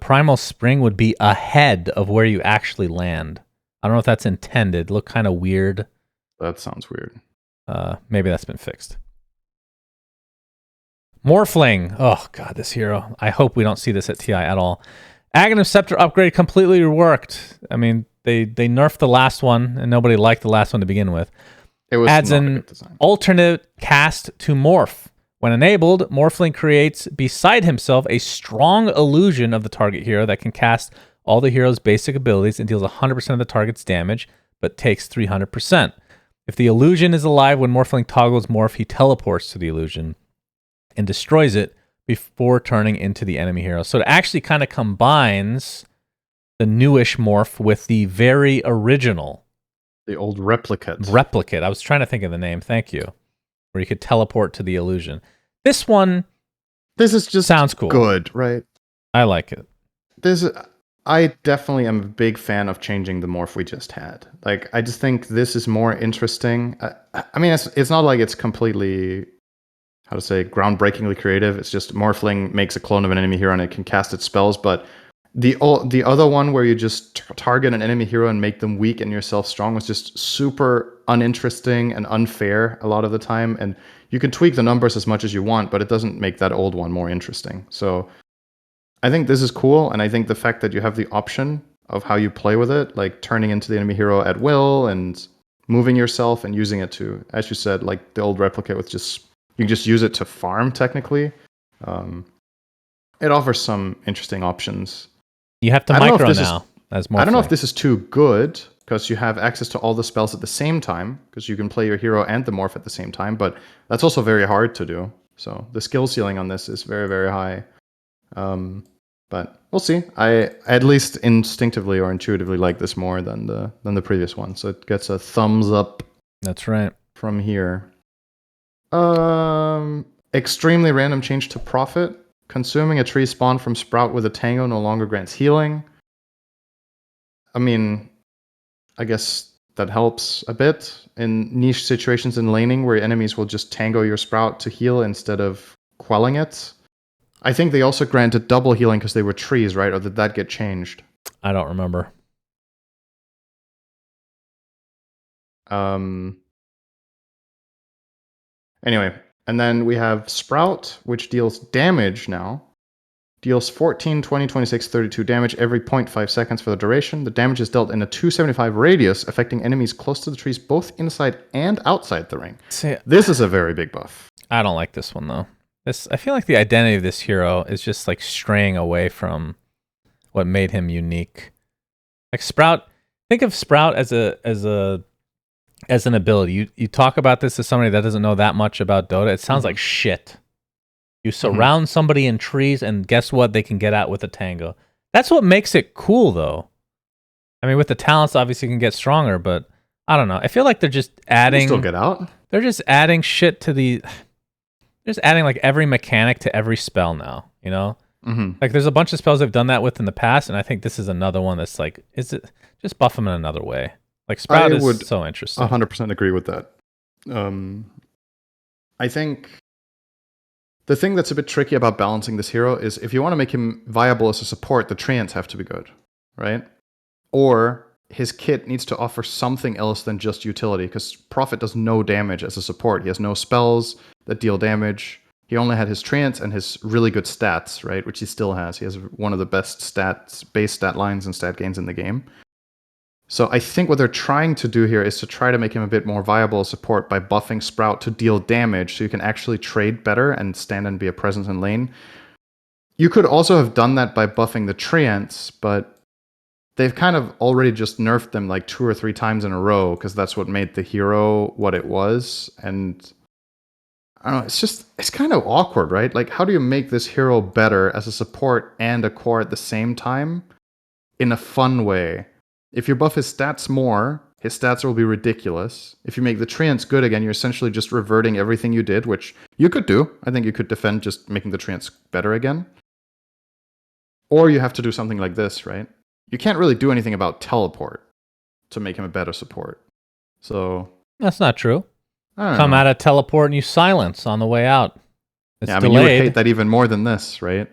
Primal Spring would be ahead of where you actually land. I don't know if that's intended. It looked kind of weird. That sounds weird. Maybe that's been fixed. Morphling. Oh, God, this hero. I hope we don't see this at TI at all. Aghanim Scepter upgrade completely reworked. I mean, they nerfed the last one, and nobody liked the last one to begin with. It was adds an alternate cast to Morph. When enabled, Morphling creates beside himself a strong illusion of the target hero that can cast all the hero's basic abilities and deals 100% of the target's damage, but takes 300%. If the illusion is alive when Morphling toggles Morph, he teleports to the illusion and destroys it before turning into the enemy hero. So it actually kind of combines the newish Morph with the very original. The old Replicate. Replicate. I was trying to think of the name. Thank you. where you could teleport to the illusion. This one, this is just sounds cool. Good, right? I like it. I definitely am a big fan of changing the morph we just had. Like, I just think this is more interesting. I mean, it's not like it's completely, how to say, groundbreakingly creative. It's just Morphling makes a clone of an enemy hero and it can cast its spells. But the other one where you just target an enemy hero and make them weak and yourself strong was just super uninteresting and unfair a lot of the time. And you can tweak the numbers as much as you want, but it doesn't make that old one more interesting. So I think this is cool, and I think the fact that you have the option of how you play with it, like turning into the enemy hero at will and moving yourself and using it to, as you said, like the old replicate with you can just use it to farm technically. It offers some interesting options. You have to micro now. I don't know if this is too good because you have access to all the spells at the same time because you can play your hero and the morph at the same time, but that's also very hard to do. So the skill ceiling on this is very, very high. But we'll see. I at least instinctively or intuitively like this more than the previous one. So it gets a thumbs up. That's right. From here. Extremely random change to Prophet. Consuming a tree spawn from Sprout with a Tango no longer grants healing. I mean, I guess that helps a bit in niche situations in laning where enemies will just Tango your Sprout to heal instead of quelling it. I think they also granted double healing because they were trees, right? Or did that get changed? I don't remember. Anyway, and then we have Sprout, which deals damage now. Deals 14, 20, 26, 32 damage every 0.5 seconds for the duration. The damage is dealt in a 275 radius, affecting enemies close to the trees both inside and outside the ring. This is a very big buff. I don't like this one, though. I feel like the identity of this hero is just like straying away from what made him unique. Like Sprout, think of Sprout as an ability. You talk about this to somebody that doesn't know that much about Dota. It sounds like shit. You surround somebody in trees, and guess what? They can get out with a Tango. That's what makes it cool, though. I mean, with the talents, obviously, you can get stronger, but I don't know. I feel like they're just adding. You still get out. They're just adding shit to the. Just adding like every mechanic to every spell now, you know? Like there's a bunch of spells they've done that with in the past, and I think this is another one that's like, is it just buff them in another way? Like Sprout is so interesting. 100% agree with that. I think the thing that's a bit tricky about balancing this hero is if you want to make him viable as a support, the treants have to be good, right? Or his kit needs to offer something else than just utility, because Prophet does no damage as a support. He has no spells that deal damage. He only had his treants and his really good stats, right? Which he still has. He has one of the best base stat lines and stat gains in the game. So I think what they're trying to do here is to try to make him a bit more viable as support by buffing Sprout to deal damage so you can actually trade better and stand and be a presence in lane. You could also have done that by buffing the treants, but they've kind of already just nerfed them like 2 or 3 times in a row because that's what made the hero what it was. And I don't know, it's kind of awkward, right? Like, how do you make this hero better as a support and a core at the same time in a fun way? If you buff his stats more, his stats will be ridiculous. If you make the treants good again, you're essentially just reverting everything you did, which you could do. I think you could defend just making the treants better again. Or you have to do something like this, right? You can't really do anything about teleport to make him a better support. So that's not true. Come out of teleport and you silence on the way out. It's I mean, you would hate that even more than this, right?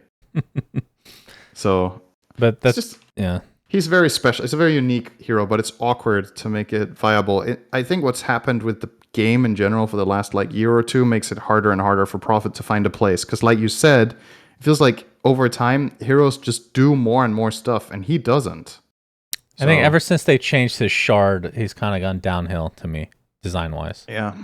So, but that's just he's very special. It's a very unique hero, but it's awkward to make it viable. I think what's happened with the game in general for the last like year or two makes it harder and harder for Prophet to find a place. Because, like you said, it feels like over time heroes just do more and more stuff, and he doesn't. I think ever since they changed his shard, he's kind of gone downhill to me. Design-wise. Yeah.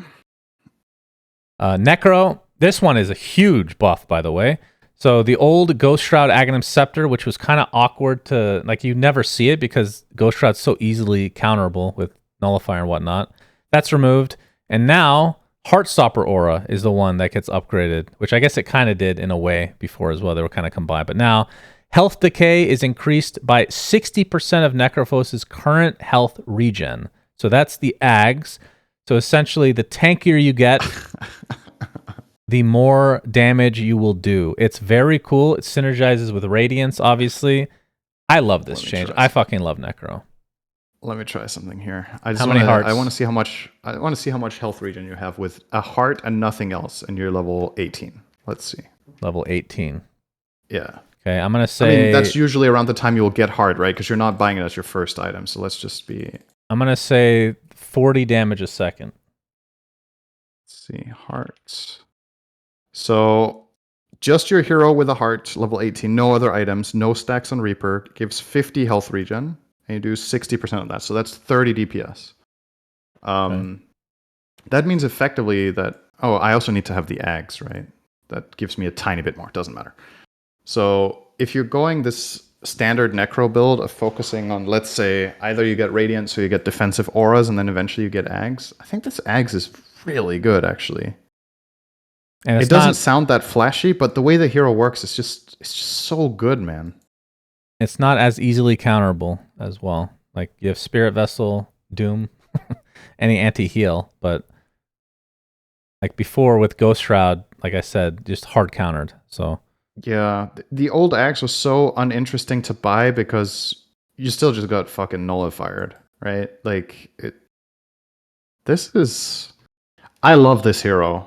Necro, this one is a huge buff, by the way. So the old Ghost Shroud Aghanim Scepter, which was kind of awkward to, like, you never see it because Ghost Shroud's so easily counterable with Nullifier and whatnot. That's removed. And now, Heartstopper Aura is the one that gets upgraded, which I guess it kind of did in a way before as well. They were kind of combined. But now, Health Decay is increased by 60% of Necrophos' current health regen. So that's the Ags. So essentially, the tankier you get, the more damage you will do. It's very cool. It synergizes with Radiance, obviously. I love this change. I fucking love Necro. Let me try something here. I just How many hearts? I want to see how much. I want to see how much health regen you have with a heart and nothing else, and you're level 18. Let's see. Level 18. Yeah. Okay, I'm gonna say. I mean, that's usually around the time you will get heart, right? Because you're not buying it as your first item. So let's just be. I'm gonna say 40 damage a second. Let's see, hearts. So just your hero with a heart, level 18, no other items, no stacks on Reaper, gives 50 health regen, and you do 60% of that. So that's 30 DPS. Okay. That means effectively that, oh, I also need to have the Ags, right? That gives me a tiny bit more, doesn't matter. So if you're going this standard Necro build of focusing on, let's say, either you get Radiant, so you get defensive auras, and then eventually you get Ags, I think this Ags is really good, actually. And it doesn't sound that flashy, but the way the hero works is it's just so good, man. It's not as easily counterable as well. Like you have Spirit Vessel, Doom, any anti-heal, but like before with Ghost Shroud, like I said, just hard countered. So yeah, the old axe was so uninteresting to buy because you still just got fucking nullified, right? Like this is. I love this hero.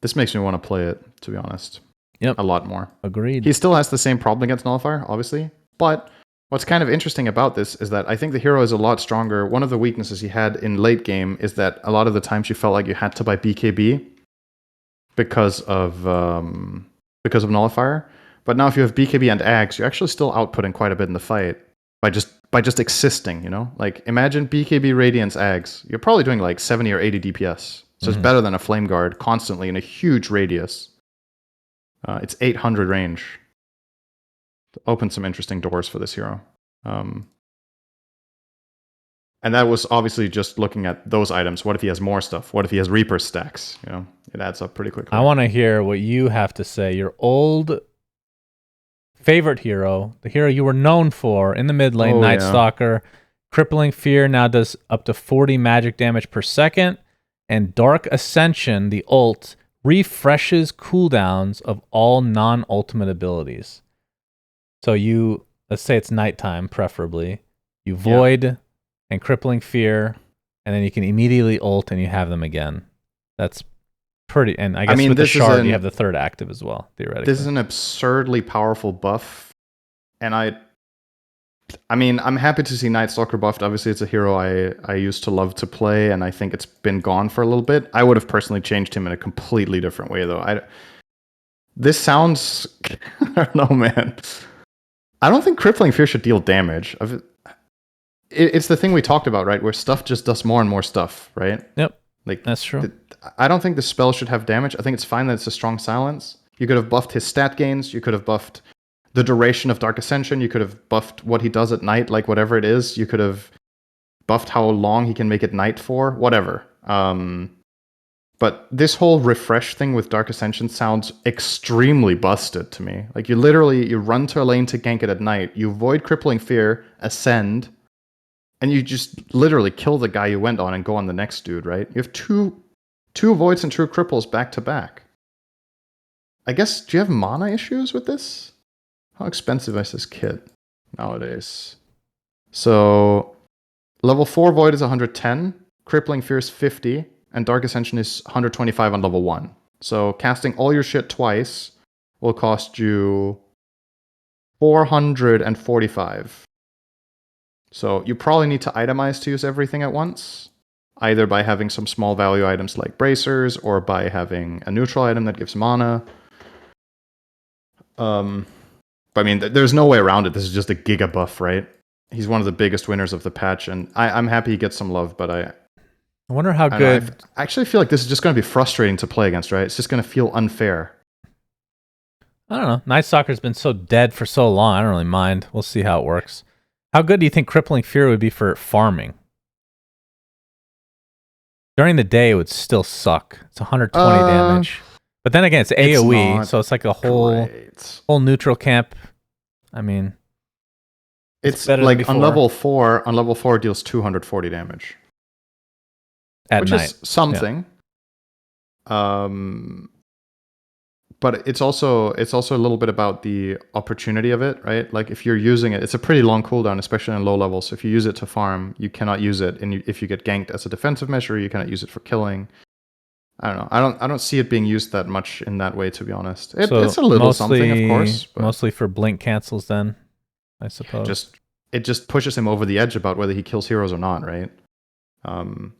This makes me want to play it, to be honest. Yep. A lot more. Agreed. He still has the same problem against Nullifier, obviously. But what's kind of interesting about this is that I think the hero is a lot stronger. One of the weaknesses he had in late game is that a lot of the times you felt like you had to buy BKB because of Nullifier. But now if you have BKB and Ags, you're actually still outputting quite a bit in the fight by just existing, you know? Like imagine BKB Radiance Ags. You're probably doing like 70 or 80 DPS. So it's better than a Flame Guard constantly in a huge radius. It's 800 range. Opened some interesting doors for this hero. And that was obviously just looking at those items. What if he has more stuff? What if he has Reaper stacks? You know, it adds up pretty quickly. I want to hear what you have to say. Your old favorite hero, the hero you were known for in the mid lane, Night Stalker. Crippling Fear now does up to 40 magic damage per second. And Dark Ascension, the ult, refreshes cooldowns of all non-ultimate abilities. So you, let's say it's nighttime, preferably. You Void and Crippling Fear, and then you can immediately ult and you have them again. That's pretty, and I guess with the shard, you have the third active as well, theoretically. This is an absurdly powerful buff, and I mean, I'm happy to see Night Stalker buffed. Obviously, it's a hero I used to love to play, and I think it's been gone for a little bit. I would have personally changed him in a completely different way, though. This sounds... I don't know, man. I don't think Crippling Fear should deal damage. It's the thing we talked about, right? Where stuff just does more and more stuff, right? Yep, like that's true. I don't think the spell should have damage. I think it's fine that it's a strong silence. You could have buffed his stat gains. You could have buffed the duration of Dark Ascension. You could have buffed what he does at night, like whatever it is. You could have buffed how long he can make it night for, whatever. But this whole refresh thing with Dark Ascension sounds extremely busted to me. Like you run to a lane to gank it at night, you Void Crippling Fear, ascend, and you just literally kill the guy you went on and go on the next dude, right? You have two Voids and two Cripples back to back. I guess, do you have mana issues with this? How expensive is this kit nowadays? So, level 4 Void is 110, Crippling Fear is 50, and Dark Ascension is 125 on level 1. So, casting all your shit twice will cost you 445. So, you probably need to itemize to use everything at once, either by having some small value items like bracers, or by having a neutral item that gives mana. But I mean, there's no way around it. This is just a giga buff, right? He's one of the biggest winners of the patch, and I'm happy he gets some love, but I wonder how good... I actually feel like this is just going to be frustrating to play against, right? It's just going to feel unfair. I don't know. Night Stalker's been so dead for so long, I don't really mind. We'll see how it works. How good do you think Crippling Fear would be for farming? During the day, it would still suck. It's 120 damage. But then again, it's AoE, so it's like a whole neutral camp. I mean, it's like on level 4 it deals 240 damage. At which night. is something. But it's also a little bit about the opportunity of it, right? Like if you're using it, it's a pretty long cooldown, especially in low levels. So if you use it to farm, you cannot use it, and if you get ganked as a defensive measure, you cannot use it for killing. I don't know. I don't see it being used that much in that way, to be honest. It's a little something, of course. But mostly for blink cancels, then, I suppose. It just pushes him over the edge about whether he kills heroes or not, right? And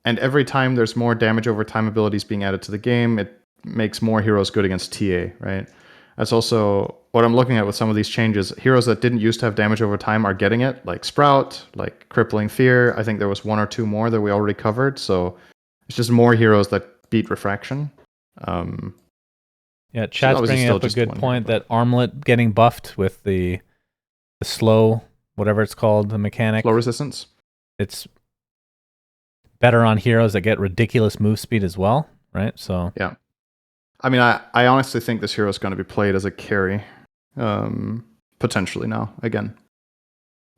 every time there's more damage over time abilities being added to the game, it makes more heroes good against TA, right? That's also what I'm looking at with some of these changes. Heroes that didn't used to have damage over time are getting it, like Sprout, like Crippling Fear. I think there was one or two more that we already covered. So it's just more heroes that beat Refraction. Yeah, chat's bringing up a good point that Armlet getting buffed with the slow, whatever it's called, the mechanic. Slow resistance. It's better on heroes that get ridiculous move speed as well, right? So yeah. I mean, I honestly think this hero is going to be played as a carry, potentially now, again.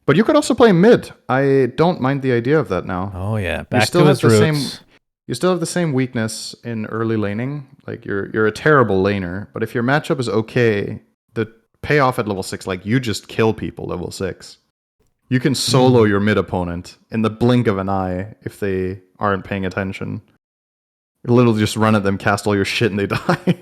But you could also play mid. I don't mind the idea of that now. Oh, yeah. Back to his roots. You still have the same weakness in early laning. Like, you're a terrible laner, but if your matchup is okay, the payoff at level 6, like, you just kill people level 6. You can solo your mid opponent in the blink of an eye if they aren't paying attention. You literally just run at them, cast all your shit, and they die.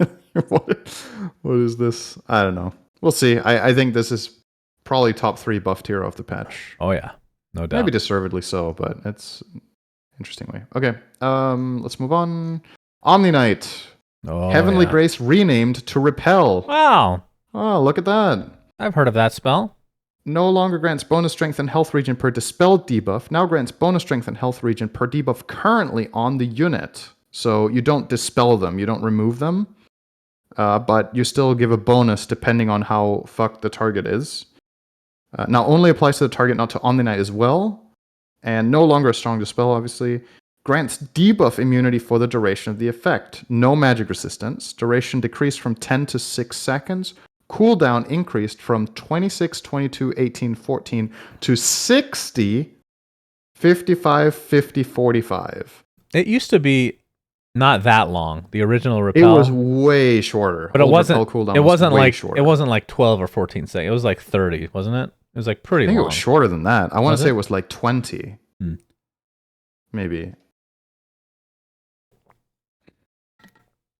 What is this? I don't know. We'll see. I think this is probably top 3 buffed hero of the patch. Oh, yeah. No doubt. Maybe deservedly so, but it's interestingly. Okay, let's move on. Omni Knight. Oh, Heavenly Grace renamed to Repel. Wow. Oh, look at that. I've heard of that spell. No longer grants bonus strength and health regen per dispelled debuff. Now grants bonus strength and health regen per debuff currently on the unit. So you don't dispel them, you don't remove them, but you still give a bonus depending on how fucked the target is. Now only applies to the target, not to Omni Knight as well. And no longer a strong dispel, obviously. Grants debuff immunity for the duration of the effect. No magic resistance. Duration decreased from 10 to 6 seconds. Cooldown increased from 26, 22, 18, 14 to 60, 55, 50, 45. It used to be not that long. The original Repel. It was way shorter. But it wasn't like shorter. It wasn't like 12 or 14 seconds. It was like 30, wasn't it? It was like pretty long. I think it was shorter than that. I want to say it was like 20. Maybe.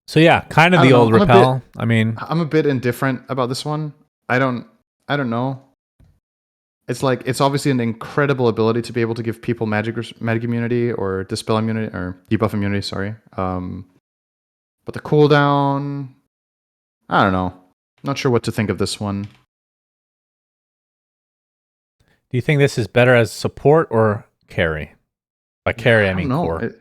So yeah, kind of the old Repel. I mean, I'm a bit indifferent about this one. I don't know. It's like, it's obviously an incredible ability to be able to give people magic immunity or dispel immunity or debuff immunity, sorry. But the cooldown, I don't know. Not sure what to think of this one. Do you think this is better as support or carry? By carry, I mean core.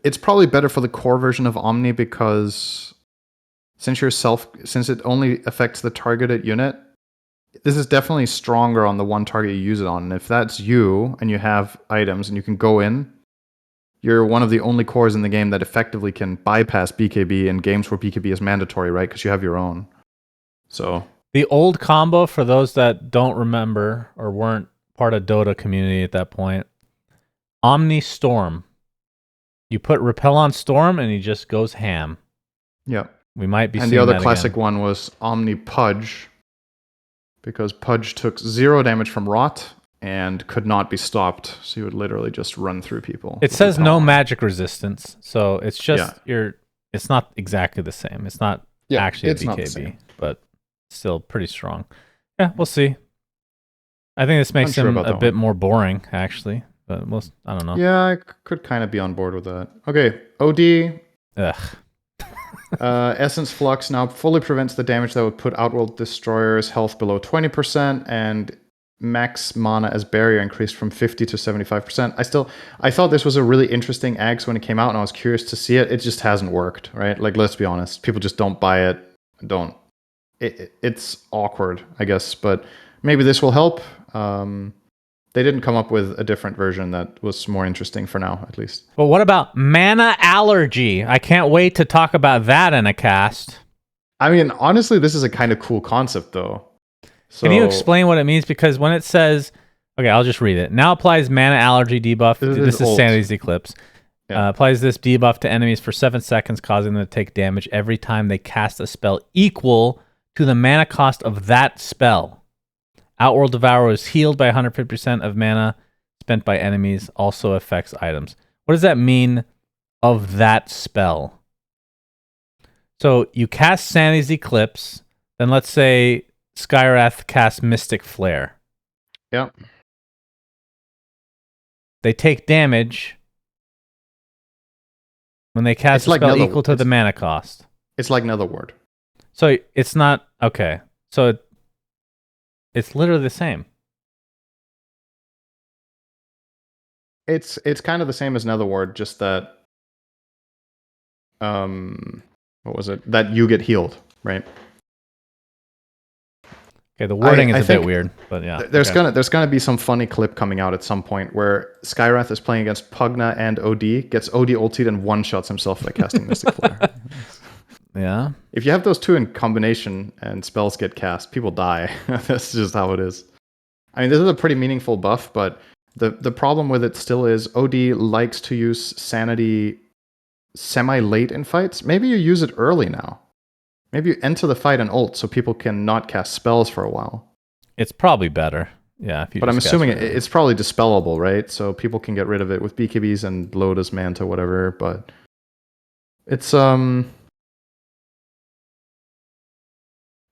It's probably better for the core version of Omni because since it only affects the targeted unit, this is definitely stronger on the one target you use it on. And if that's you and you have items and you can go in, you're one of the only cores in the game that effectively can bypass BKB in games where BKB is mandatory, right? Because you have your own. So the old combo, for those that don't remember or weren't part of Dota community at that point, Omni Storm. You put Repel on Storm and he just goes ham. Yeah. We might be seeing the other that classic again. one was Omni Pudge, because Pudge took 0 damage from Rot and could not be stopped. So he would literally just run through people. It says no magic resistance, so it's just it's not exactly the same. It's not actually a BKB, but still pretty strong. Yeah, we'll see. I think this makes him a bit more boring, actually. But I don't know. Yeah, I could kind of be on board with that. Okay, OD. Essence Flux now fully prevents the damage that would put Outworld Destroyer's health below 20%, and max mana as barrier increased from 50 to 75%. I thought this was a really interesting axe when it came out, and I was curious to see it. It just hasn't worked, right? Like, let's be honest. People just don't buy it. It's awkward, I guess, but maybe this will help. They didn't come up with a different version that was more interesting for now, at least. But what about mana allergy? I can't wait to talk about that in a cast. I mean, honestly, this is a kind of cool concept, though. So Can you explain what it means? Because when it says, okay, I'll just read it. Now applies mana allergy debuff. This is ult. Sanity's Eclipse. Yeah. Applies this debuff to enemies for 7 seconds, causing them to take damage every time they cast a spell equal to the mana cost of that spell. Outworld Devourer is healed by 150% of mana spent by enemies. Also affects items. What does that mean of that spell? So you cast Sanity's Eclipse, then let's say Skywrath casts Mystic Flare. Yep. They take damage when they cast a spell equal to the mana cost. It's like Netherward. So it's not... Okay. So it's literally the same. It's kind of the same as Netherward, just that... what was it? That you get healed, right? Okay, the wording is a bit weird, but yeah. There's gonna be some funny clip coming out at some point where Skywrath is playing against Pugna and OD, gets OD ulted and one-shots himself by casting Mystic Flare. Yeah. If you have those two in combination and spells get cast, people die. That's just how it is. I mean, this is a pretty meaningful buff, but the problem with it still is OD likes to use Sanity semi-late in fights. Maybe you use it early now. Maybe you enter the fight and ult so people can not cast spells for a while. It's probably better. Yeah. But I'm assuming it's probably dispellable, right? So people can get rid of it with BKBs and Lotus Manta, whatever. But it's...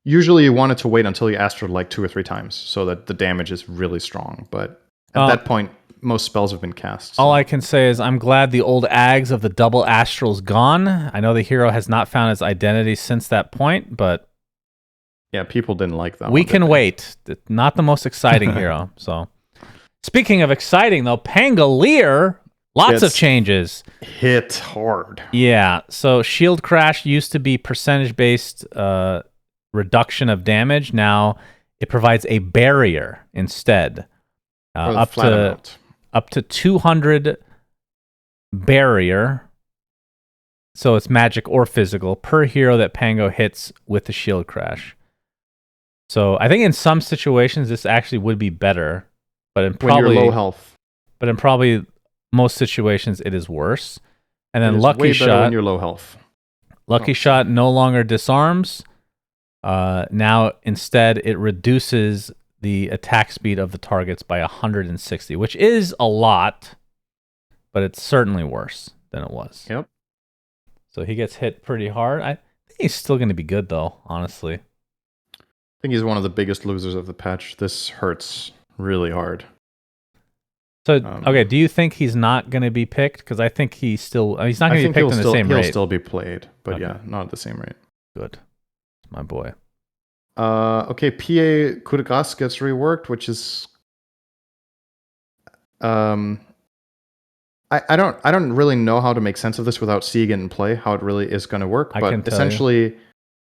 Usually you want it to wait until you Astral like 2 or 3 times so that the damage is really strong. But at that point, most spells have been cast. So. All I can say is I'm glad the old Ags of the double Astral's gone. I know the hero has not found his identity since that point, but... Yeah, people didn't like that. We can wait. Not the most exciting hero. So, speaking of exciting, though, Pangolier, lots of changes. Hit hard. Yeah, so Shield Crash used to be percentage-based reduction of damage. Now it provides a barrier instead. Up to 200 barrier. So it's magic or physical per hero that Pango hits with the Shield Crash. So I think in some situations this actually would be better, but in probably when you're low health. But in probably most situations it is worse. And then Lucky way Shot when you're low health. Lucky Shot no longer disarms. Now instead it reduces the attack speed of the targets by 160, which is a lot, but it's certainly worse than it was. Yep. So he gets hit pretty hard. I think he's still going to be good though, honestly. I think he's one of the biggest losers of the patch. This hurts really hard. So, okay, do you think he's not going to be picked? Because I think he's not going to be picked in the same rate. He'll still be played, but yeah, not at the same rate. Good. My boy. Okay, PA Kudagas gets reworked, which is... I don't really know how to make sense of this without seeing it in play, how it really is going to work. But essentially,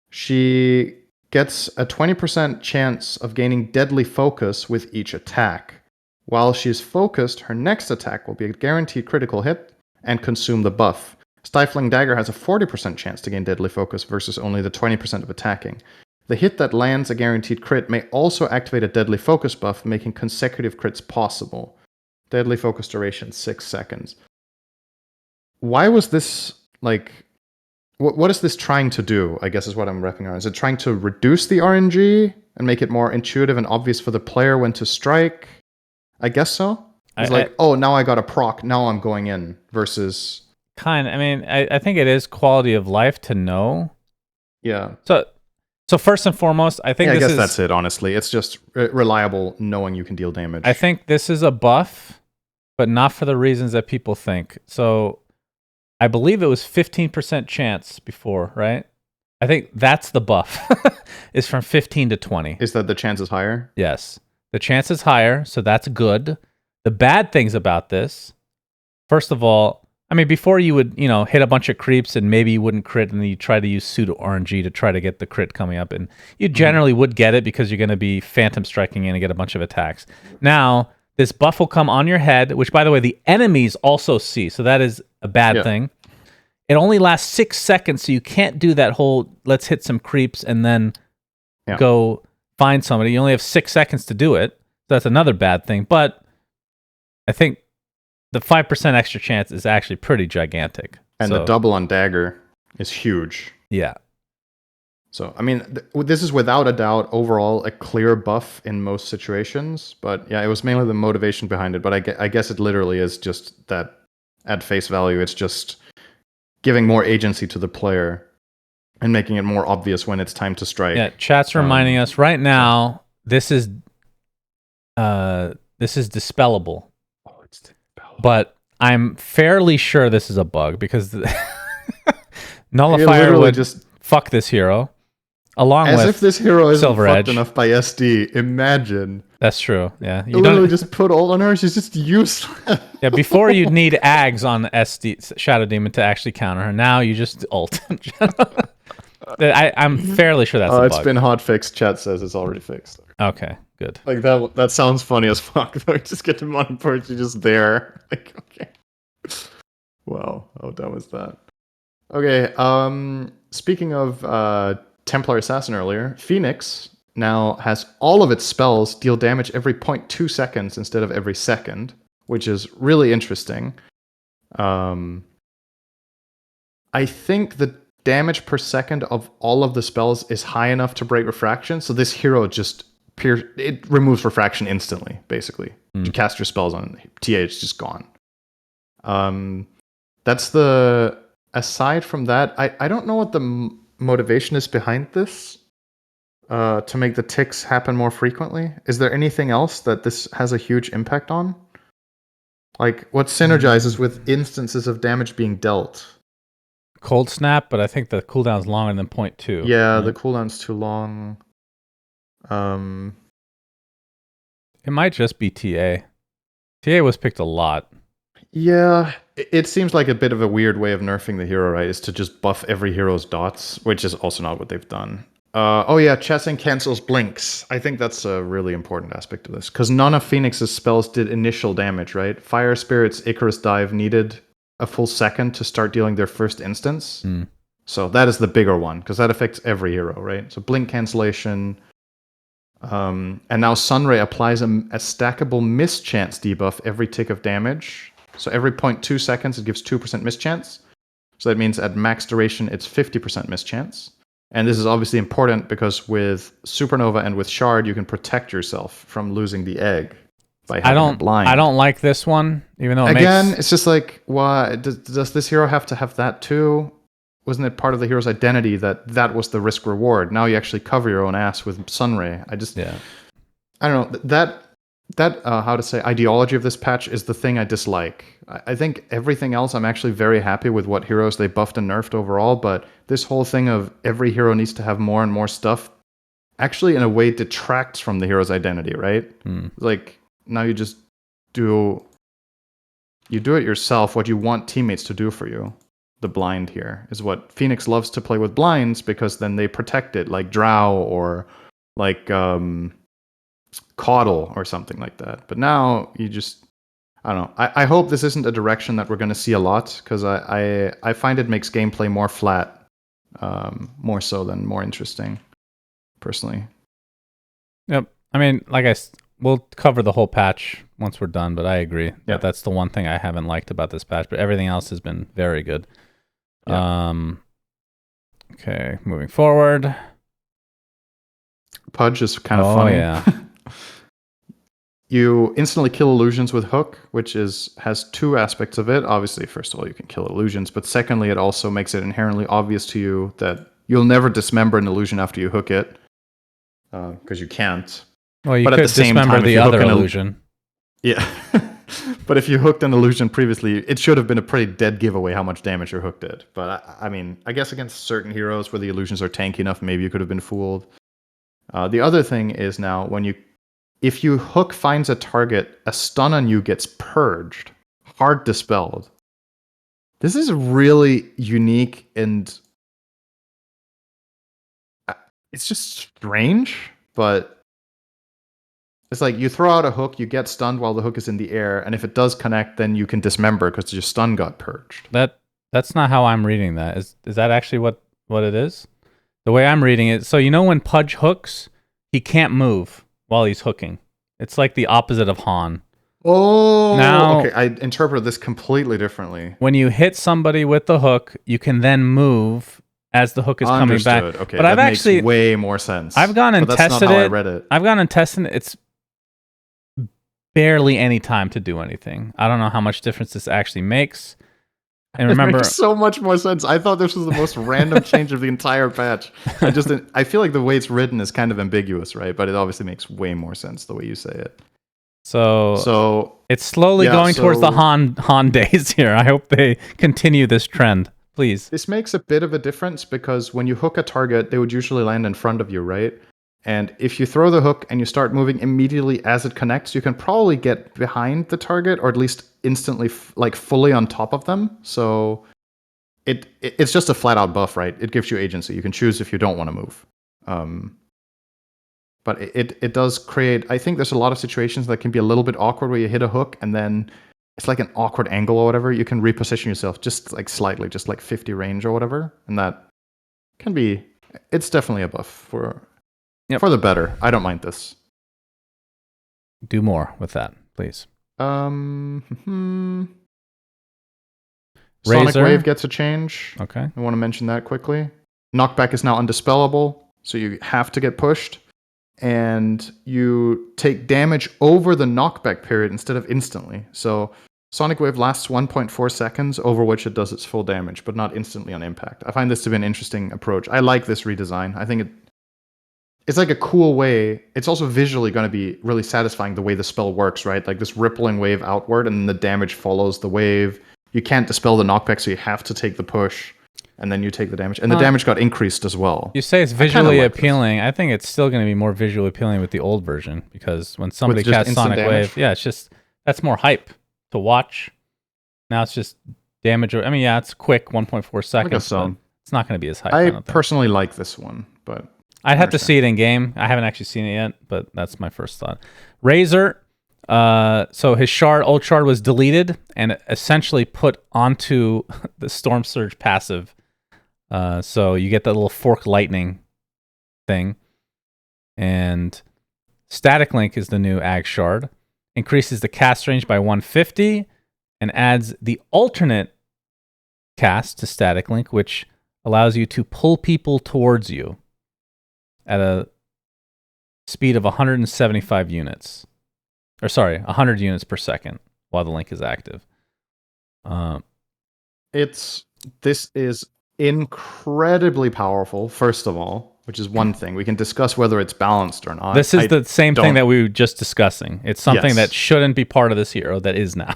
she gets a 20% chance of gaining deadly focus with each attack. While she's focused, her next attack will be a guaranteed critical hit and consume the buff. Stifling Dagger has a 40% chance to gain deadly focus versus only the 20% of attacking. The hit that lands a guaranteed crit may also activate a deadly focus buff, making consecutive crits possible. Deadly focus duration 6 seconds. Why was this like... What is this trying to do, I guess is what I'm wrapping around. Is it trying to reduce the RNG and make it more intuitive and obvious for the player when to strike? I guess so. It's now I got a proc, now I'm going in, versus... I mean, I think it is quality of life to know. Yeah. So first and foremost, I think I guess that's it, honestly. It's just reliable knowing you can deal damage. I think this is a buff, but not for the reasons that people think. So I believe it was 15% chance before, right? I think that's the buff. Is from 15 to 20. Is that the chance is higher? Yes. The chance is higher, so that's good. The bad things about this, first of all, I mean, before you would, hit a bunch of creeps and maybe you wouldn't crit and then you try to use pseudo RNG to try to get the crit coming up. And you generally would get it because you're going to be phantom striking in and get a bunch of attacks. Now, this buff will come on your head, which, by the way, the enemies also see. So that is a bad thing. it only lasts 6 seconds, so you can't do that whole let's hit some creeps and then go find somebody. You only have 6 seconds to do it. So that's another bad thing. But I think the 5% extra chance is actually pretty gigantic. And the double on dagger is huge. Yeah. So, I mean, this is without a doubt overall a clear buff in most situations. But yeah, it was mainly the motivation behind it. But I guess it literally is just that at face value, it's just giving more agency to the player and making it more obvious when it's time to strike. Yeah, chat's reminding us right now, this is dispellable. Oh, it's dispellable. But I'm fairly sure this is a bug because Nullifier would just fuck this hero. Along As with if this hero isn't Silver fucked Edge. enough by SD. Imagine. That's true. Yeah, You literally just put ult on her. She's just useless. Yeah, before you'd need Ags on SD Shadow Demon to actually counter her. Now you just ult. I'm fairly sure that's a bug. It's been hotfixed. Chat says it's already fixed. Okay, good. Like that sounds funny as fuck. Though. Just get the money purge. You're just there. Like okay. Wow, how dumb is that? Okay. Speaking of Templar Assassin earlier, Phoenix now has all of its spells deal damage every 0.2 seconds instead of every second, which is really interesting. I think the damage per second of all of the spells is high enough to break refraction, so this hero just it removes refraction instantly, basically. You cast your spells on TA, it's just gone. That's the... Aside from that, I don't know what the motivation is behind this to make the ticks happen more frequently. Is there anything else that this has a huge impact on? Like, what synergizes with instances of damage being dealt? Cold Snap, but I think the cooldown's longer than 0.2. Yeah, right? the cooldown's too long. It might just be TA. TA was picked a lot. Yeah, it seems like a bit of a weird way of nerfing the hero, right? Is to just buff every hero's dots, which is also not what they've done. Oh yeah, Chessing cancels blinks. I think that's a really important aspect of this. Because none of Phoenix's spells did initial damage, right? Fire Spirit's Icarus Dive needed a full second to start dealing their first instance. So that is the bigger one, because that affects every hero, right? So blink cancellation. And now Sunray applies a stackable mischance debuff every tick of damage. So every 0.2 seconds, it gives 2% mischance. So that means at max duration, it's 50% mischance. And this is obviously important because with Supernova and with Shard, you can protect yourself from losing the egg by having a blind. I don't like this one, even though it's just like, why does this hero have to have that too? Wasn't it part of the hero's identity that was the risk reward? Now you actually cover your own ass with Sunray. I don't know that how to say ideology of this patch is the thing I dislike. I think everything else I'm actually very happy with what heroes they buffed and nerfed overall, but this whole thing of every hero needs to have more and more stuff actually in a way detracts from the hero's identity, right? Like now you just do it yourself, what you want teammates to do for you. The blind here is what Phoenix loves to play with blinds because then they protect it, like Drow or like Caudle or something like that. But now you just, I don't know. I hope this isn't a direction that we're going to see a lot because I find it makes gameplay more flat, more so than more interesting, personally. Yep. I mean, we'll cover the whole patch once we're done, but I agree that that's the one thing I haven't liked about this patch, but everything else has been very good. Yeah. Okay, moving forward. Pudge is kind of funny. Yeah. You instantly kill illusions with Hook, which has two aspects of it. Obviously, first of all, you can kill illusions, but secondly, it also makes it inherently obvious to you that you'll never dismember an illusion after you hook it, because you can't. Well, you could dismember the other illusion. Yeah. But if you hooked an illusion previously, it should have been a pretty dead giveaway how much damage your hook did. But I mean, I guess against certain heroes where the illusions are tanky enough, maybe you could have been fooled. The other thing is now, if you hook finds a target, a stun on you gets purged, hard dispelled. This is really unique and it's just strange, but it's like you throw out a hook, you get stunned while the hook is in the air, and if it does connect, then you can dismember because your stun got purged. That That's not how I'm reading that. Is that actually what it is? The way I'm reading it, so when Pudge hooks, he can't move while he's hooking. It's like the opposite of Han. Oh, now, okay. I interpreted this completely differently. When you hit somebody with the hook, you can then move as the hook is coming back. Okay, but that I've makes way more sense. I've gone and but tested that's not how it. I read it. I've gone and tested it. It's barely any time to do anything. I don't know how much difference this actually makes. And remember, it makes so much more sense. I thought this was the most random change of the entire patch. I feel like the way it's written is kind of ambiguous, right? But it obviously makes way more sense the way you say it. So it's slowly going towards the Han days here. I hope they continue this trend, please. This makes a bit of a difference because when you hook a target, they would usually land in front of you, right? And if you throw the hook and you start moving immediately as it connects, you can probably get behind the target or at least instantly, fully on top of them. So it's just a flat out buff, right? It gives you agency. You can choose if you don't want to move. But it does create, I think there's a lot of situations that can be a little bit awkward where you hit a hook and then it's like an awkward angle or whatever. You can reposition yourself just like slightly, just like 50 range or whatever. And that can be, it's definitely a buff for the better. I don't mind this. Do more with that, please. Sonic Razor. Wave gets a change. Okay. I want to mention that quickly. Knockback is now undispellable, so you have to get pushed. And you take damage over the knockback period instead of instantly. So Sonic Wave lasts 1.4 seconds, over which it does its full damage, but not instantly on impact. I find this to be an interesting approach. I like this redesign. I think it's like a cool way. It's also visually going to be really satisfying the way the spell works, right? Like this rippling wave outward, and then the damage follows the wave. You can't dispel the knockback, so you have to take the push, and then you take the damage. And the damage got increased as well. You say it's visually appealing. I think it's still going to be more visually appealing with the old version, because when somebody casts Sonic Wave, that's more hype to watch. Now it's just damage. I mean, it's quick, 1.4 seconds. But it's not going to be as hype. I personally like this one, but I'd have to see it in game. I haven't actually seen it yet, but that's my first thought. Razor, so his ult shard was deleted and essentially put onto the Storm Surge passive. So you get that little fork lightning thing. And Static Link is the new Ag shard. Increases the cast range by 150 and adds the alternate cast to Static Link, which allows you to pull people towards you at a speed of 175 units. 100 units per second while the link is active. This is incredibly powerful, first of all, which is one thing. We can discuss whether it's balanced or not. This is the same thing that we were just discussing. It's something that shouldn't be part of this hero that is now.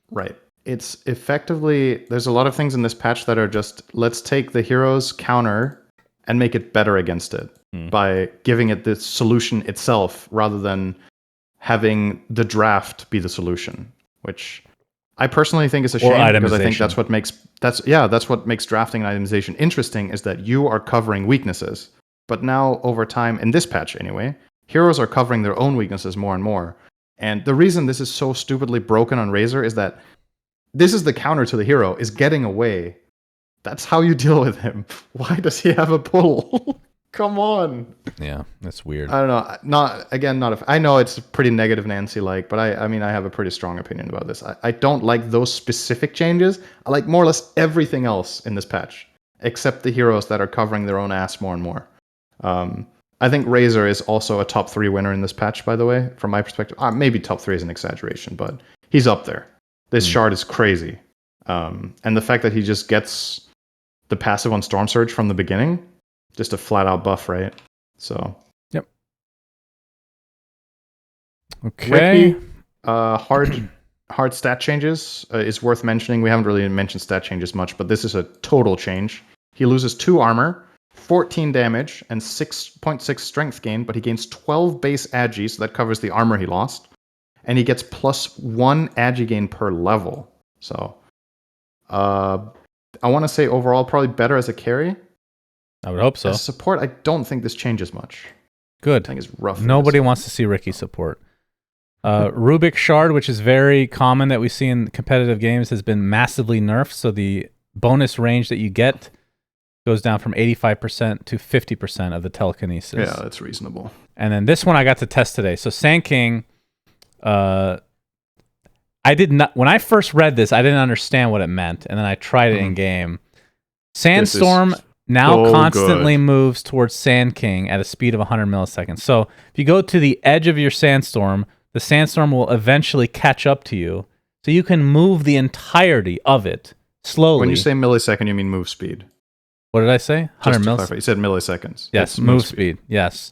Right. It's effectively, there's a lot of things in this patch that are just, let's take the hero's counter and make it better against it by giving it the solution itself rather than having the draft be the solution, which I personally think is a shame, because I think that's what makes drafting and itemization interesting, is that you are covering weaknesses. But now over time, in this patch anyway, heroes are covering their own weaknesses more and more. And the reason this is so stupidly broken on Razor is that this is the counter to the hero, is getting away. That's how you deal with him. Why does he have a pull? Come on. Yeah, that's weird. I don't know. I know it's pretty negative Nancy-like, but I mean, I have a pretty strong opinion about this. I don't like those specific changes. I like more or less everything else in this patch, except the heroes that are covering their own ass more and more. I think Razor is also a top 3 winner in this patch, by the way, from my perspective. Maybe top 3 is an exaggeration, but he's up there. This shard is crazy. And the fact that he just gets the passive on Storm Surge from the beginning, just a flat out buff, right? So. Yep. Okay. Ricky, hard stat changes is worth mentioning. We haven't really mentioned stat changes much, but this is a total change. He loses 2 armor, 14 damage, and 6.6 strength gain, but he gains 12 base agi, so that covers the armor he lost. And he gets +1 agi gain per level. So, I want to say overall probably better as a carry. I would hope so. As support, I don't think this changes much. Good. I think it's rough. Nobody wants to see Ricky support. Rubik Shard, which is very common that we see in competitive games, has been massively nerfed, so the bonus range that you get goes down from 85% to 50% of the telekinesis. Yeah, that's reasonable. And then this one I got to test today. So Sand King, I did not. When I first read this, I didn't understand what it meant, and then I tried it in game. Sandstorm now constantly moves towards Sand King at a speed of 100 milliseconds. So if you go to the edge of your sandstorm, the sandstorm will eventually catch up to you. So you can move the entirety of it slowly. When you say millisecond, you mean move speed. What did I say? 100 milliseconds. You said milliseconds. Yes, move speed. Yes.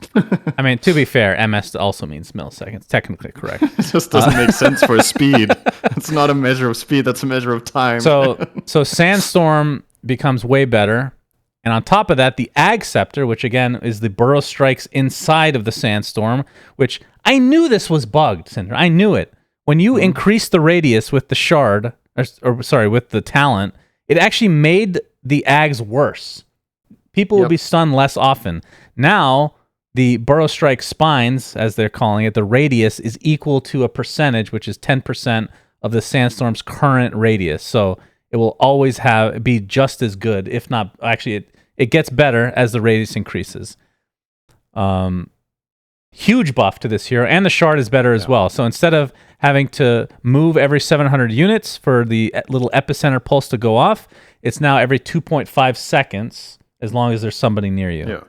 I mean, to be fair, MS also means milliseconds. Technically correct. It just doesn't make sense for speed. It's not a measure of speed. That's a measure of time. So Sandstorm becomes way better. And on top of that, the Ag Scepter, which again is the burrow strikes inside of the Sandstorm, which I knew this was bugged, Cinder. I knew it. When you increase the radius with the shard, with the talent, it actually made the Ags worse. People will be stunned less often. Now, the burrow strike spines, as they're calling it, the radius is equal to a percentage, which is 10% of the Sandstorm's current radius. So it will always be just as good, if not, actually, it gets better as the radius increases. Huge buff to this hero, and the shard is better as well. So instead of having to move every 700 units for the little epicenter pulse to go off, it's now every 2.5 seconds, as long as there's somebody near you. Yeah.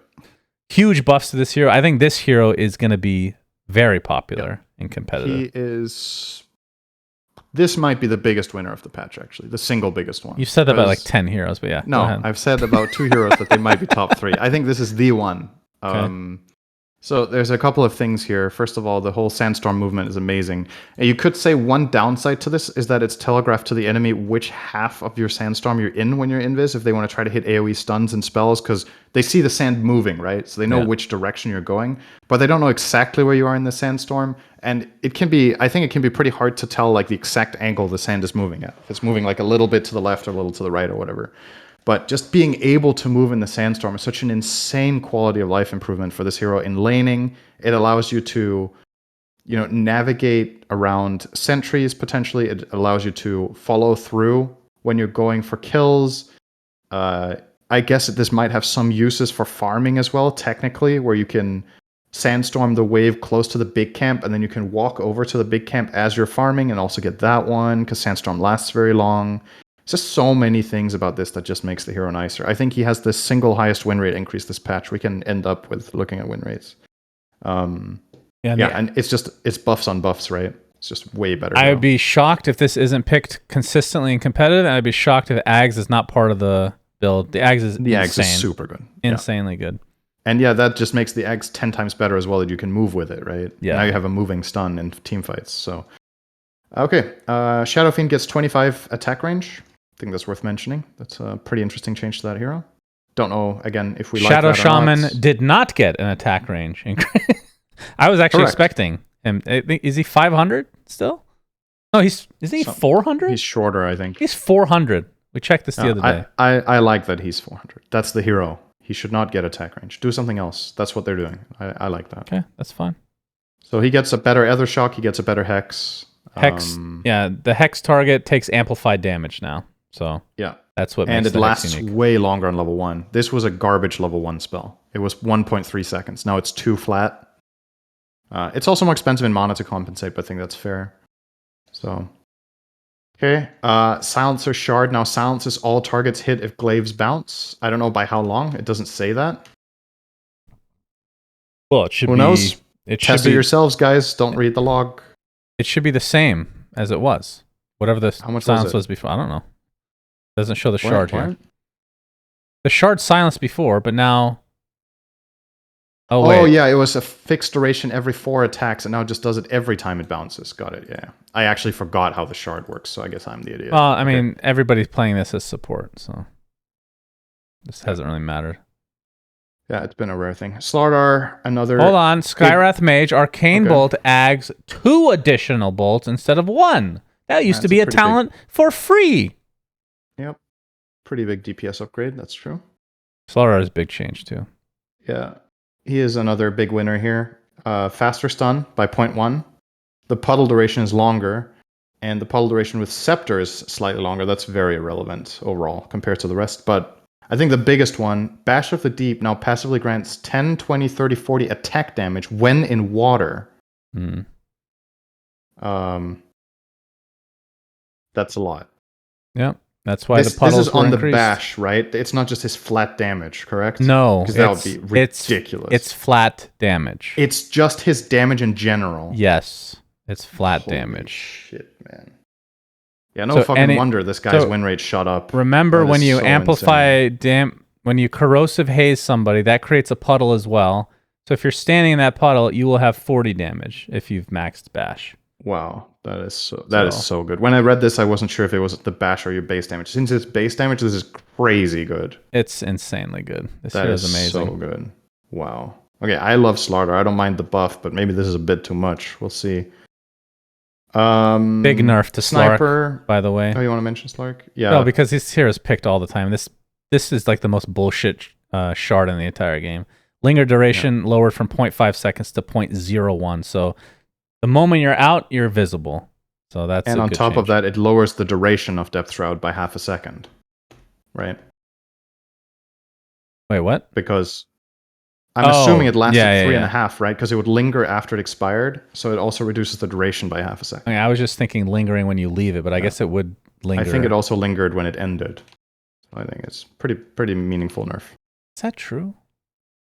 Huge buffs to this hero. I think this hero is going to be very popular and competitive. This might be the biggest winner of the patch, actually. The single biggest one. You've said that about like 10 heroes, but yeah. No, I've said about 2 heroes that they might be top 3. I think this is the one. Okay. So there's a couple of things here. First of all, the whole Sandstorm movement is amazing. And you could say one downside to this is that it's telegraphed to the enemy which half of your Sandstorm you're in when you're invis, if they want to try to hit AoE stuns and spells, because they see the sand moving, right? So they know which direction you're going, but they don't know exactly where you are in the Sandstorm. And I think it can be pretty hard to tell like the exact angle the sand is moving at. If it's moving like a little bit to the left or a little to the right or whatever. But just being able to move in the Sandstorm is such an insane quality of life improvement for this hero in laning. It allows you to, navigate around sentries potentially. It allows you to follow through when you're going for kills. I guess this might have some uses for farming as well, technically, where you can sandstorm the wave close to the big camp, and then you can walk over to the big camp as you're farming and also get that one, because Sandstorm lasts very long. Just so many things about this that just makes the hero nicer. I think he has the single highest win rate increase this patch. We can end up with looking at win rates. And it's buffs on buffs, right? It's just way better. I would be shocked if this isn't picked consistently and competitive, and I'd be shocked if Ags is not part of the build. The Ags is super good. Insanely good. And that just makes the Ags 10 times better as well, that you can move with it, right? Yeah. Now you have a moving stun in team fights. So, okay. Shadow Fiend gets 25 attack range. I think that's worth mentioning. That's a pretty interesting change to that hero. Don't know, again, if we Shadow like that or not. Shaman did not get an attack range. I was actually expecting him. Is he 500 still? No, isn't he 400? He's shorter, I think. He's 400. We checked this the other day. I like that he's 400. That's the hero. He should not get attack range. Do something else. That's what they're doing. I like that. Okay, that's fine. So he gets a better Ether Shock. He gets a better Hex. The Hex target takes amplified damage now. So that's what makes it lasts way longer on level 1. This was a garbage level 1 spell. It was 1.3 seconds. Now it's 2 flat. It's also more expensive in mana to compensate, but I think that's fair. So, okay. Silencer Shard. Now silences all targets hit if glaives bounce. I don't know by how long. It doesn't say that. Well, it should Who knows? Test it yourselves, guys. Don't read the log. It should be the same as it was. Whatever the silence was before. I don't know. Doesn't show the shard here. The shard silenced before, but now... Oh, yeah, it was a fixed duration every 4 attacks, and now it just does it every time it bounces. Got it, yeah. I actually forgot how the shard works, so I guess I'm the idiot. Well, I mean, everybody's playing this as support, so... This hasn't really mattered. Yeah, it's been a rare thing. Slardar, another... Hold on, Skywrath Mage, Arcane Bolt, Ags 2 additional bolts instead of 1. That used to be a talent for free. Yep. Pretty big DPS upgrade, that's true. Slardar is a big change, too. Yeah. He is another big winner here. Faster stun by 0.1. The puddle duration is longer. And the puddle duration with Scepter is slightly longer. That's very irrelevant overall compared to the rest. But I think the biggest one, Bash of the Deep now passively grants 10, 20, 30, 40 attack damage when in water. That's a lot. Yeah, that's why the puddles This is were on increased. the Bash, right? It's not just his flat damage, correct? No, because that would be ridiculous. It's flat damage. It's just his damage in general. Yes, it's flat Holy damage. Shit, man. Yeah, no fucking wonder this guy's win rate shot up. Remember, when you so amplify when you corrosive haze somebody, that creates a puddle as well. So if you're standing in that puddle, you will have 40 damage if you've maxed Bash. Wow, that is so good. When I read this, I wasn't sure if it was the Bash or your base damage. Since it's base damage, this is crazy good. It's insanely good. This that is amazing. So good. Wow. Okay, I love Slardar. I don't mind the buff, but maybe this is a bit too much. We'll see. Big nerf to Sniper, Slark, by the way. Oh, you want to mention Slark? Yeah. No, because his hero's picked all the time. This is like the most bullshit shard in the entire game. Linger duration lowered from 0.5 seconds to 0.01. So the moment you're out, you're visible. So that's and a on good top change. of that, it lowers the duration of Depth Shroud by half a second. Right? Wait, what? Because I'm assuming it lasted 3.5, yeah. right? Because it would linger after it expired, so it also reduces the duration by half a second. I was just thinking lingering when you leave it, but I guess it would linger. I think it also lingered when it ended. So I think it's pretty meaningful nerf. Is that true?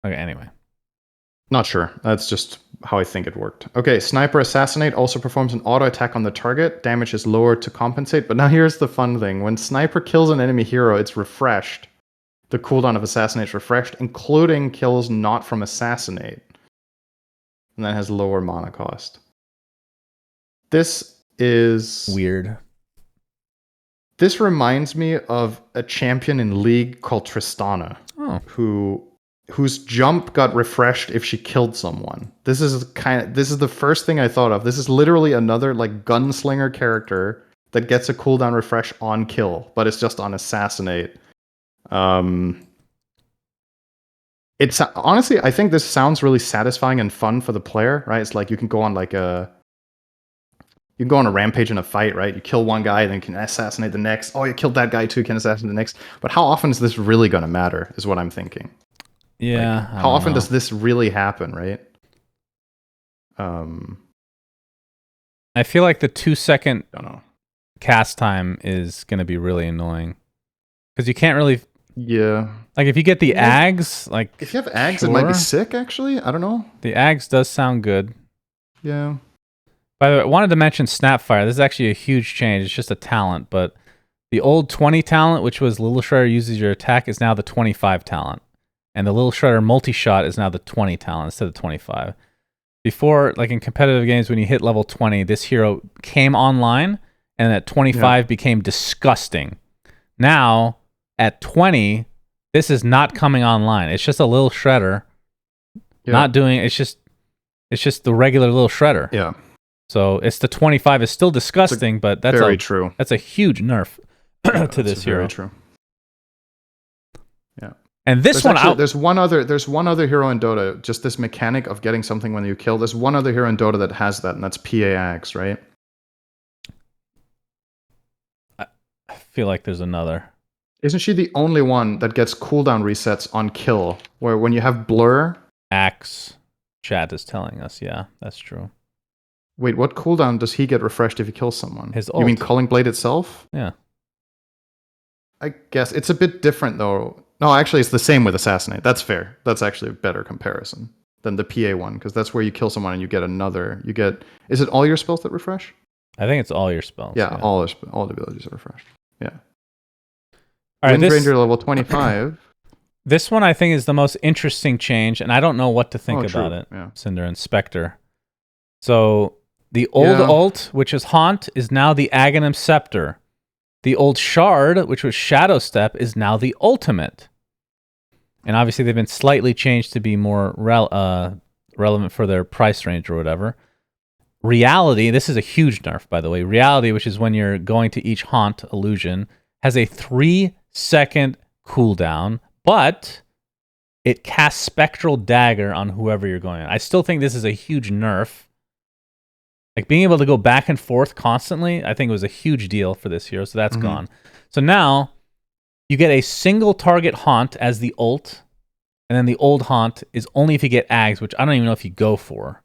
Okay, anyway. Not sure. That's just how I think it worked. Okay, Sniper Assassinate also performs an auto attack on the target. Damage is lowered to compensate, but now here's the fun thing. When Sniper kills an enemy hero, it's refreshed. The cooldown of Assassinate is refreshed, including kills not from Assassinate. And that has lower mana cost. This is weird. This reminds me of a champion in League called Tristana, whose jump got refreshed if she killed someone. This is the first thing I thought of. This is literally another like gunslinger character that gets a cooldown refresh on kill, but it's just on Assassinate. It's honestly, I think this sounds really satisfying and fun for the player, right? It's like you can go on a rampage in a fight, right? You kill one guy, then you can assassinate the next. Oh, you killed that guy too, you can assassinate the next. But how often is this really going to matter, is what I'm thinking. Yeah. Like, how often does this really happen, right? I feel like the 2-second cast time is going to be really annoying. Because you can't really... Yeah. Like, if you get the Ags, like... If you have Ags, it might be sick, actually. I don't know. The Ags does sound good. Yeah. By the way, I wanted to mention Snapfire. This is actually a huge change. It's just a talent, but the old 20 talent, which was Little Shredder uses your attack, is now the 25 talent. And the Little Shredder multi-shot is now the 20 talent instead of 25. Before, like in competitive games, when you hit level 20, this hero came online, and at 25 became disgusting. Now, at 20, this is not coming online. It's just a Little Shredder. Not doing... It's just the regular Little Shredder. Yeah. So it's the 25 is still disgusting, but that's very true. That's a huge nerf to this hero. Very true. Yeah. And this there's one other hero in Dota, just this mechanic of getting something when you kill. There's one other hero in Dota that has that, and that's PA Axe, right? I feel like there's another. Isn't she the only one that gets cooldown resets on kill? Where when you have blur, Axe chat is telling us, yeah, that's true. Wait, what cooldown does he get refreshed if he kills someone? His ult. You mean Culling Blade itself? Yeah. I guess it's a bit different though. No, actually it's the same with Assassinate. That's fair. That's actually a better comparison than the PA one, because that's where you kill someone and you get another. Is it all your spells that refresh? I think it's all your spells. Yeah. all the abilities are refreshed. Yeah. All right, Wind Ranger level 25. This one I think is the most interesting change, and I don't know what to think about it. Yeah. Cinder and Spectre. So the old ult, which is Haunt, is now the Aghanim Scepter. The old Shard, which was Shadow Step, is now the Ultimate. And obviously they've been slightly changed to be more relevant for their price range or whatever. Reality, this is a huge nerf, by the way. Reality, which is when you're going to each Haunt illusion, has a 3-second cooldown, but it casts Spectral Dagger on whoever you're going on. I still think this is a huge nerf. Like being able to go back and forth constantly, I think it was a huge deal for this hero, so that's gone. So now you get a single target haunt as the ult, and then the old haunt is only if you get Ags, which I don't even know if you go for.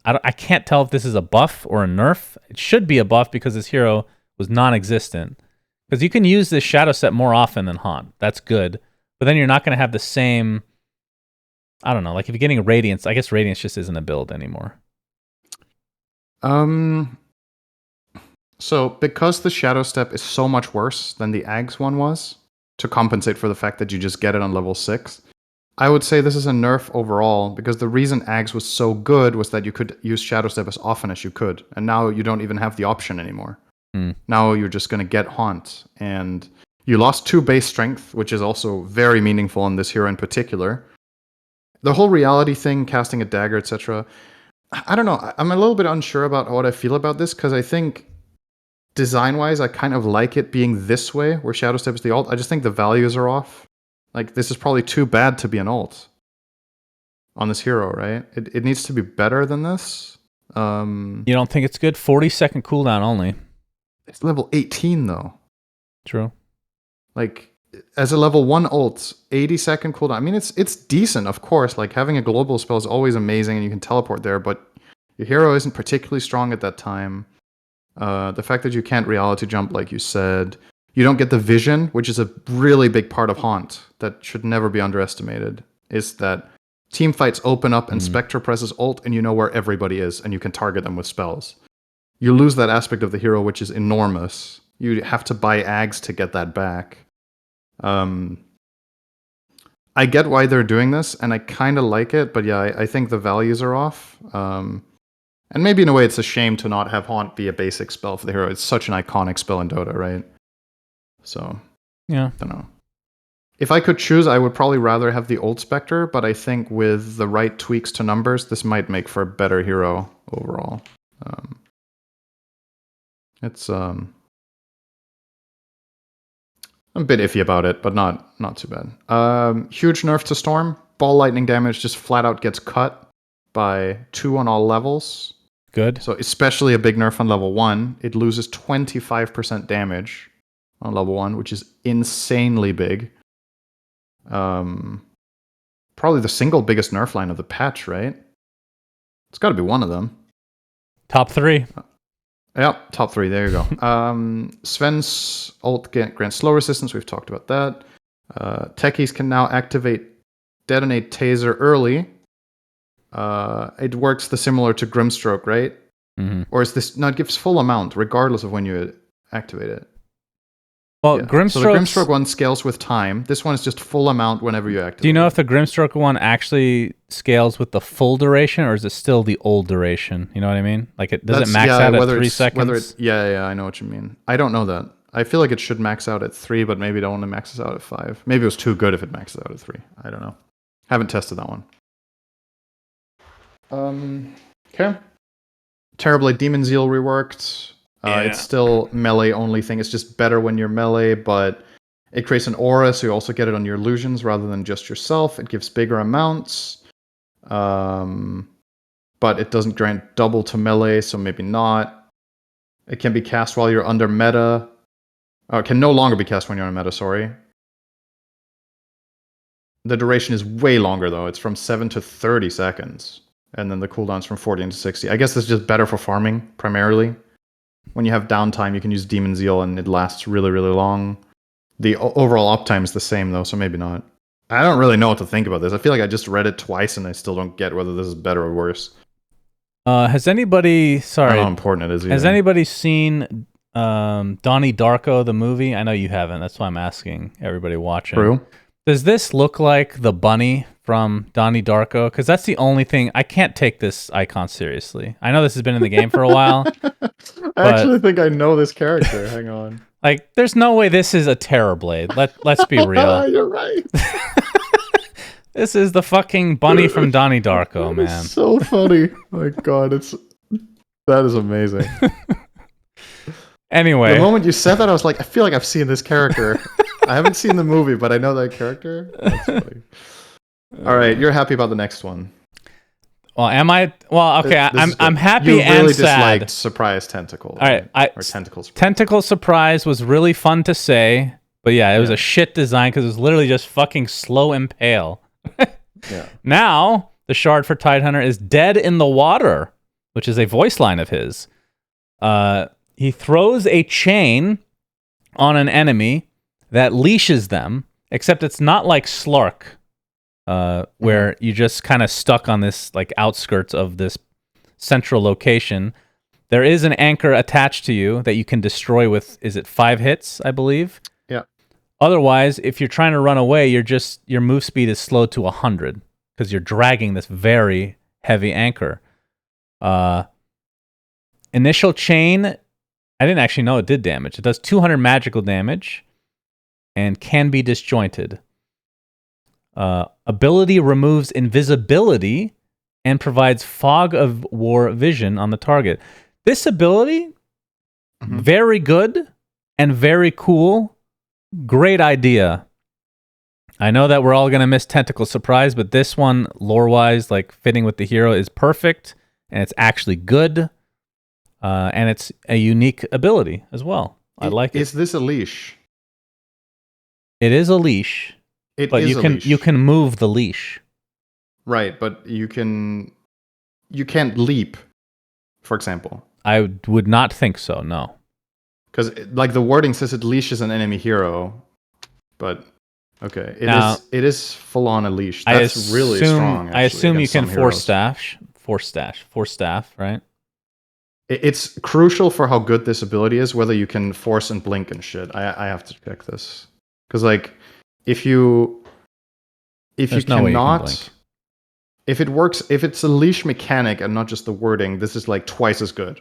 I can't tell if this is a buff or a nerf. It should be a buff because this hero was non-existent. Because you can use this shadow set more often than haunt. That's good. But then you're not going to have the same... I don't know. Like if you're getting Radiance, I guess Radiance just isn't a build anymore. So because the Shadow Step is so much worse than the Ags one was, to compensate for the fact that you just get it on level 6, I would say this is a nerf overall, because the reason Ags was so good was that you could use Shadow Step as often as you could, and now you don't even have the option anymore. Now you're just going to get Haunt, and you lost 2 base strength, which is also very meaningful in this hero in particular. The whole reality thing, casting a dagger, etc., I don't know. I'm a little bit unsure about what I feel about this, because I think design-wise, I kind of like it being this way, where Shadow Step is the ult. I just think the values are off. Like, this is probably too bad to be an ult on this hero, right? It needs to be better than this. You don't think it's good? 40-second cooldown only. It's level 18, though. True. Like, as a level 1 ult, 80-second cooldown. I mean, it's decent, of course. Like, having a global spell is always amazing, and you can teleport there, but your hero isn't particularly strong at that time. The fact that you can't reality jump, like you said. You don't get the vision, which is a really big part of Haunt that should never be underestimated, is that team fights open up and Spectre presses ult, and you know where everybody is, and you can target them with spells. You lose that aspect of the hero, which is enormous. You have to buy Ags to get that back. I get why they're doing this, and I kind of like it, but yeah, I think the values are off. And maybe in a way it's a shame to not have Haunt be a basic spell for the hero. It's such an iconic spell in Dota, right? So, yeah. I don't know. If I could choose, I would probably rather have the old Spectre, but I think with the right tweaks to numbers, this might make for a better hero overall. It's I'm a bit iffy about it, but not too bad. Huge nerf to Storm. Ball lightning damage just flat out gets cut by 2 on all levels. Good. So especially a big nerf on level 1. It loses 25% damage on level 1, which is insanely big. Probably the single biggest nerf line of the patch, right? It's got to be one of them. Top 3. Yep, top 3. There you go. Sven's ult grants slow resistance. We've talked about that. Techies can now activate Detonate Taser early. It works similar to Grimstroke, right? Or is this... No, it gives full amount, regardless of when you activate it. Well, yeah. So the Grimstroke one scales with time. This one is just full amount whenever you activate it. Do you know if the Grimstroke one actually scales with the full duration, or is it still the old duration? You know what I mean? Like, does it max out at 3 seconds? Yeah, I know what you mean. I don't know that. I feel like it should max out at 3, but maybe it only maxes out at 5. Maybe it was too good if it maxes out at 3. I don't know. Haven't tested that one. Okay. Terrorblade Demon Zeal reworked. It's still melee only thing. It's just better when you're melee, but it creates an aura, so you also get it on your illusions rather than just yourself. It gives bigger amounts. But it doesn't grant double to melee, so maybe not. It can be cast while you're under meta. It can no longer be cast when you're on meta, sorry. The duration is way longer, though. It's from 7 to 30 seconds. And then the cooldown's from 40 to 60. I guess this is just better for farming, primarily. When you have downtime, you can use Demon Zeal, and it lasts really, really long. The overall uptime is the same, though, so maybe not. I don't really know what to think about this. I feel like I just read it twice, and I still don't get whether this is better or worse. Has anybody... Sorry. I don't know how important it is either. Has anybody seen Donnie Darko, the movie? I know you haven't. That's why I'm asking everybody watching. True. Does this look like the bunny from Donnie Darko? Because that's the only thing... I can't take this icon seriously. I know this has been in the game for a while. I actually think I know this character. Hang on. Like, there's no way this is a Terrorblade. Let's be real. You're right. This is the fucking bunny from Donnie Darko, man. It's so funny. Oh my God, that is amazing. Anyway. The moment you said that, I was like, I feel like I've seen this character. I haven't seen the movie, but I know that character. That's funny. All right, you're happy about the next one. Well, am I? Well, okay. I'm happy you and really sad. disliked surprise tentacle. All right, or tentacle surprise. Tentacle surprise was really fun to say, but yeah, it was a shit design because it was literally just fucking slow and pale. Yeah. Now the shard for Tidehunter is dead in the water, which is a voice line of his. He throws a chain on an enemy that leashes them, except it's not like Slark, where you just kind of stuck on this like outskirts of this central location. There is an anchor attached to you that you can destroy with, is it 5 hits, I believe? Yeah. Otherwise, if you're trying to run away, your move speed is slowed to 100 because you're dragging this very heavy anchor. Initial chain, I didn't actually know it did damage. It does 200 magical damage and can be disjointed. Ability removes invisibility and provides fog of war vision on the target. This ability, very good and very cool. Great idea. I know that we're all going to miss Tentacle Surprise, but this one, lore-wise, like fitting with the hero, is perfect, and it's actually good, and it's a unique ability as well. I like it. Is this a leash? It is a leash, but you can move the leash. Right, but you can't leap, for example. I would not think so, no. Because like the wording says it leashes an enemy hero, but okay, it is full on a leash. That's really strong. I assume you can force staff, right? It's crucial for how good this ability is, whether you can force and blink and shit. I have to check this. Because like if you cannot, if it works, if it's a leash mechanic and not just the wording, this is like twice as good.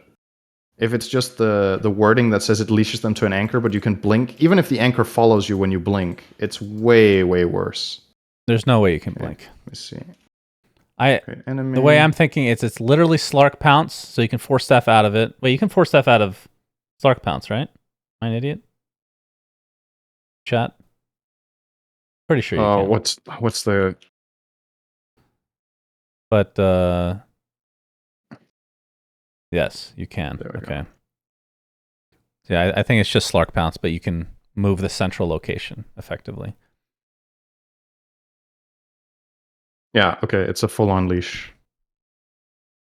If it's just the wording that says it leashes them to an anchor, but you can blink, even if the anchor follows you when you blink, it's way, way worse. There's no way you can blink. Let me see. The way I'm thinking is it's literally Slark Pounce, so you can force staff out of it. Wait, you can force staff out of Slark Pounce, right? Am I an idiot? Chat? Pretty sure you can. What's the... But, yes, you can. Okay. Yeah, I think it's just Slark Pounce, but you can move the central location effectively. Yeah, okay, it's a full-on leash.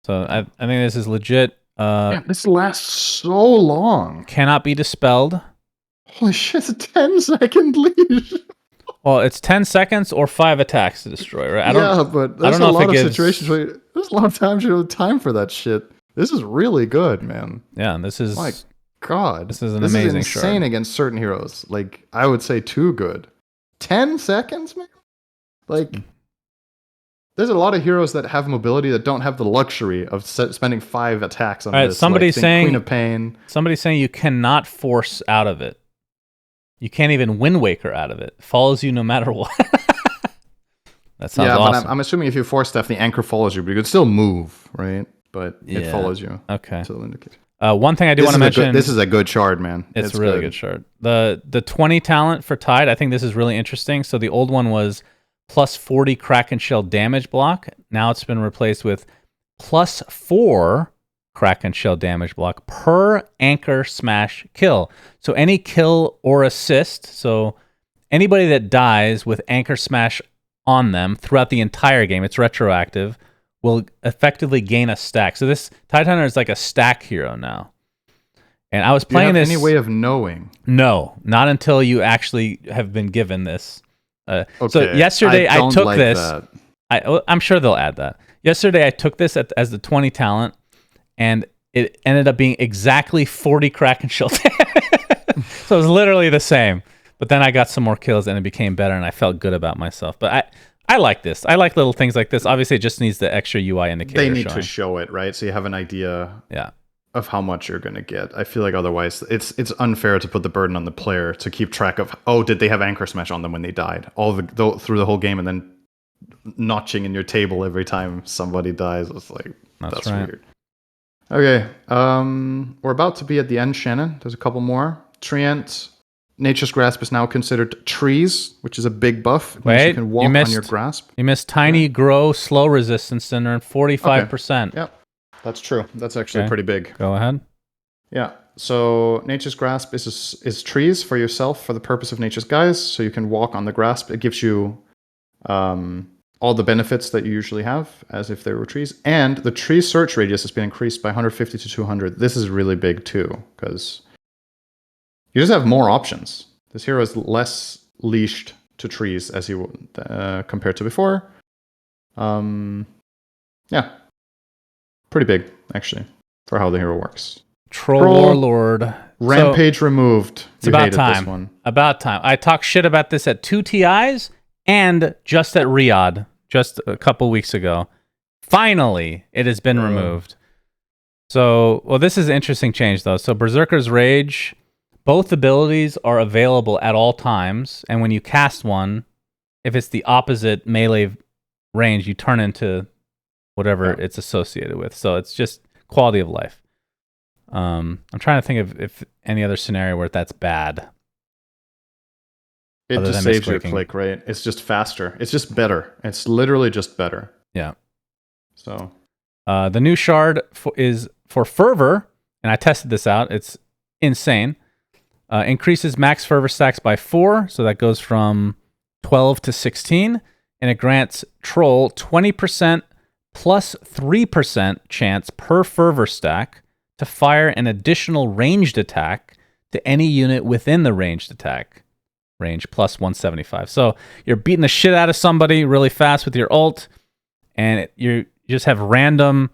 So I think this is legit. This lasts so long. Cannot be dispelled. Holy shit, it's a 10-second leash. Well, it's 10 seconds or 5 attacks to destroy, right? But there's a lot of situations where there's a lot of times you don't have time for that shit. This is really good, man. Yeah, this is... My God. This is an amazing shard. Insane against certain heroes. Like, I would say too good. 10 seconds, man? Like... There's a lot of heroes that have mobility that don't have the luxury of spending 5 attacks on this. Somebody's saying Queen of Pain. Somebody's saying you cannot force out of it. You can't even Wind Waker out of it. It follows you no matter what. That sounds awesome. But I'm assuming if you force stuff, the anchor follows you, but you could still move, right? But it follows you. Okay. So indicate. One thing I do want to mention. This is a good shard, man. It's a really good shard. The 20 talent for Tide, I think this is really interesting. So the old one was plus 40 Kraken Shell damage block. Now it's been replaced with plus 4 Kraken Shell damage block per anchor smash kill. So any kill or assist, so anybody that dies with anchor smash on them throughout the entire game, it's retroactive, will effectively gain a stack. So this Tidehunter is like a stack hero now. And I was playing this... Do you have any way of knowing? No, not until you actually have been given this. Okay. So yesterday I took this. I'm sure they'll add that. Yesterday I took this as the 20 talent, and it ended up being exactly 40 Kraken Shell. So it was literally the same. But then I got some more kills, and it became better, and I felt good about myself. But I like this. I like little things like this. Obviously, it just needs the extra UI indicator. They need to show it, right? So you have an idea. Yeah. Of how much you're going to get. I feel like otherwise it's unfair to put the burden on the player to keep track of, did they have anchor smash on them when they died through the whole game, and then notching in your table every time somebody dies. It's like that's right. Weird. Okay, we're about to be at the end, Shannon. There's a couple more. Trient Nature's Grasp is now considered trees, which is a big buff. It means Wait, you can walk on your grasp. You missed tiny grow slow resistance center and 45%. Yep, that's true. That's actually pretty big. Go ahead. Yeah. So Nature's Grasp is trees for yourself for the purpose of Nature's Guise. So you can walk on the grasp. It gives you all the benefits that you usually have as if they were trees. And the tree search radius has been increased by 150 to 200. This is really big too, because you just have more options. This hero is less leashed to trees as you compared to before. Yeah. Pretty big, actually, for how the hero works. Troll Warlord. Rampage removed. It's about time. About time. I talked shit about this at 2TIs and just at Riyadh just a couple weeks ago. Finally, it has been removed. So, well, this is an interesting change, though. So Berserker's Rage, both abilities are available at all times. And when you cast one, if it's the opposite melee range, you turn into whatever it's associated with. So it's just quality of life. I'm trying to think of if any other scenario where that's bad. It just saves your click, right? It's just faster. It's just better. It's literally just better. Yeah. So the new shard is for Fervor, and I tested this out. It's insane. Increases max Fervor stacks by 4, so that goes from 12 to 16, and it grants Troll 20% plus 3% chance per Fervor stack to fire an additional ranged attack to any unit within the ranged attack range plus 175. So you're beating the shit out of somebody really fast with your ult, and you just have random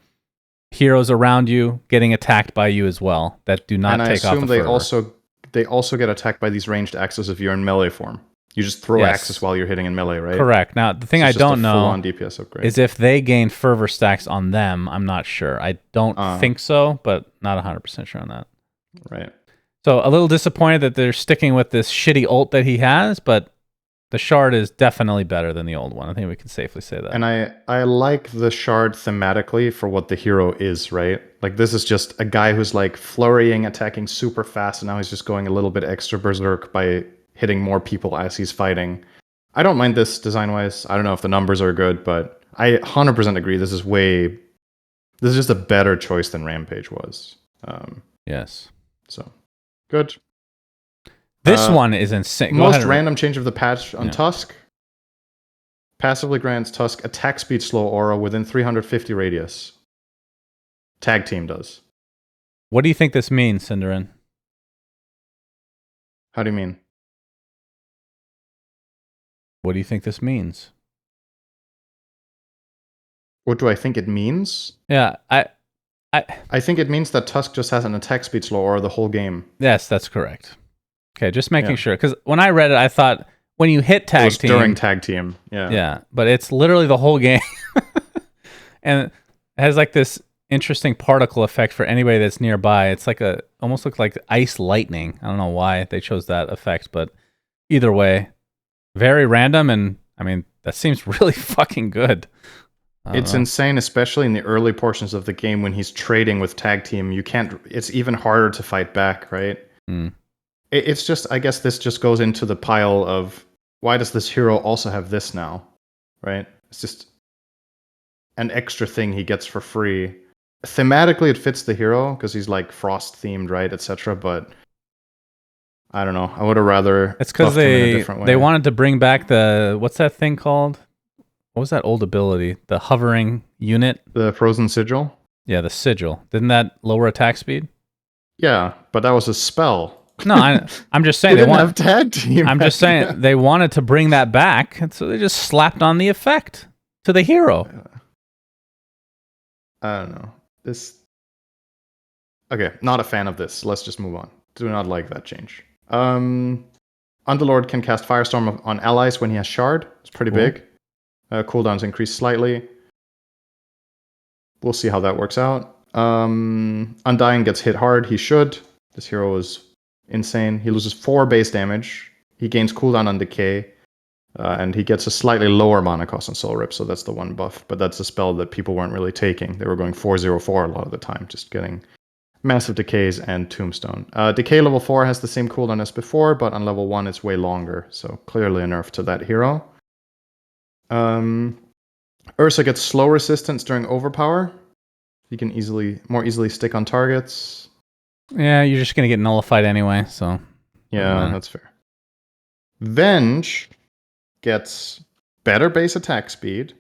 heroes around you getting attacked by you as well that do not take off the fervor. And they also get attacked by these ranged axes if you're in melee form. You just throw axes while you're hitting in melee, right? Correct. Now, the thing I don't know DPS upgrade. is if they gain fervor stacks on them. I'm not sure. I don't think so, but not 100% sure on that. Right. So a little disappointed that they're sticking with this shitty ult that he has, but the shard is definitely better than the old one. I think we can safely say that. And I like the shard thematically for what the hero is, right? Like this is just a guy who's like flurrying, attacking super fast, and now he's just going a little bit extra berserk by hitting more people as he's fighting. I don't mind this design-wise. I don't know if the numbers are good, but I 100% agree. This is just a better choice than Rampage was. Yes. So, good. This one is insane. Most random change of the patch on Tusk. Passively grants Tusk attack speed slow aura within 350 radius. Tag team does. What do you think this means, Cinderin? How do you mean? What do you think this means? What do I think it means? Yeah, I think it means that Tusk just has an attack speed slow aura the whole game. Yes, that's correct. Okay, just making sure. Because when I read it, I thought when you hit tag team... during tag team, yeah. Yeah, but it's literally the whole game. And it has like this interesting particle effect for anybody that's nearby. It's like almost looks like ice lightning. I don't know why they chose that effect, but either way, very random, and I mean, that seems really fucking good. It's insane, especially in the early portions of the game when he's trading with tag team. It's even harder to fight back, right? It's just, I guess this just goes into the pile of why does this hero also have this now, right? It's just an extra thing he gets for free. Thematically, it fits the hero because he's like frost themed, right, etc. But I don't know. I would have rather. It's because they wanted to bring back what's that thing called? What was that old ability? The hovering unit? The Frozen Sigil? Yeah, the Sigil. Didn't that lower attack speed? Yeah, but that was a spell. No, I'm just saying they didn't have tag team. I'm just saying they wanted to bring that back, and so they just slapped on the effect to the hero. I don't know. Okay, not a fan of this. Let's just move on. Do not like that change. Underlord can cast Firestorm on allies when he has Shard. It's pretty big. Cooldowns increase slightly. We'll see how that works out. Undying gets hit hard. He should. This hero is insane. He loses 4 base damage. He gains cooldown on Decay. And he gets a slightly lower mana cost on Soul Rip, so that's the one buff. But that's a spell that people weren't really taking. They were going 4/0/4 a lot of the time, just getting Massive Decays and Tombstone. Decay level 4 has the same cooldown as before, but on level 1 it's way longer, so clearly a nerf to that hero. Ursa gets slow resistance during overpower. You can more easily stick on targets. Yeah, you're just gonna get nullified anyway, so... Yeah, that's fair. Venge gets better base attack speed.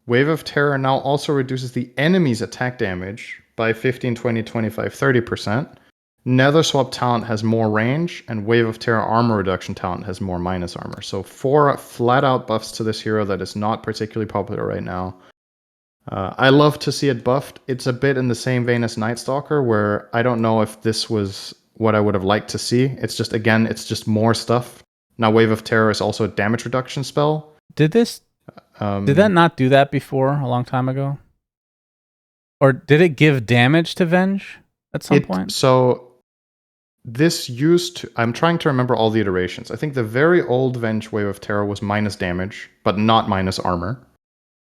Wave of Terror now also reduces the enemy's attack damage by 15, 20, 25, 30%. Nether Swap talent has more range, and Wave of Terror armor reduction talent has more minus armor. So 4 flat-out buffs to this hero that is not particularly popular right now. I love to see it buffed. It's a bit in the same vein as Night Stalker, where I don't know if this was what I would have liked to see. It's just, again, it's just more stuff. Now Wave of Terror is also a damage reduction spell. Did that not do that before, a long time ago? Or did it give damage to Venge at some point? So this used to... I'm trying to remember all the iterations. I think the very old Venge Wave of Terror was minus damage, but not minus armor.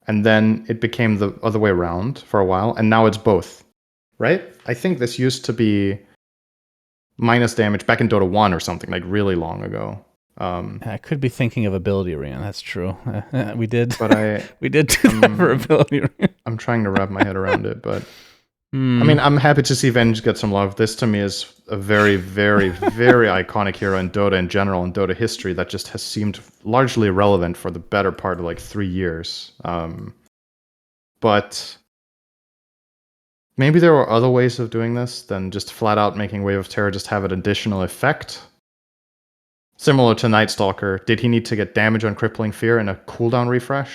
And then it became the other way around for a while, and now it's both. Right? I think this used to be minus damage back in Dota 1 or something, like really long ago. I could be thinking of Ability Arena. That's true. We did. But we did do that for Ability Arena. I'm trying to wrap my head around it, but I mean, I'm happy to see Venge get some love. This to me is a very, very, very iconic hero in Dota in general, and Dota history that just has seemed largely irrelevant for the better part of like 3 years. But maybe there were other ways of doing this than just flat out making Wave of Terror just have an additional effect. Similar to Night Stalker, did he need to get damage on Crippling Fear in a cooldown refresh?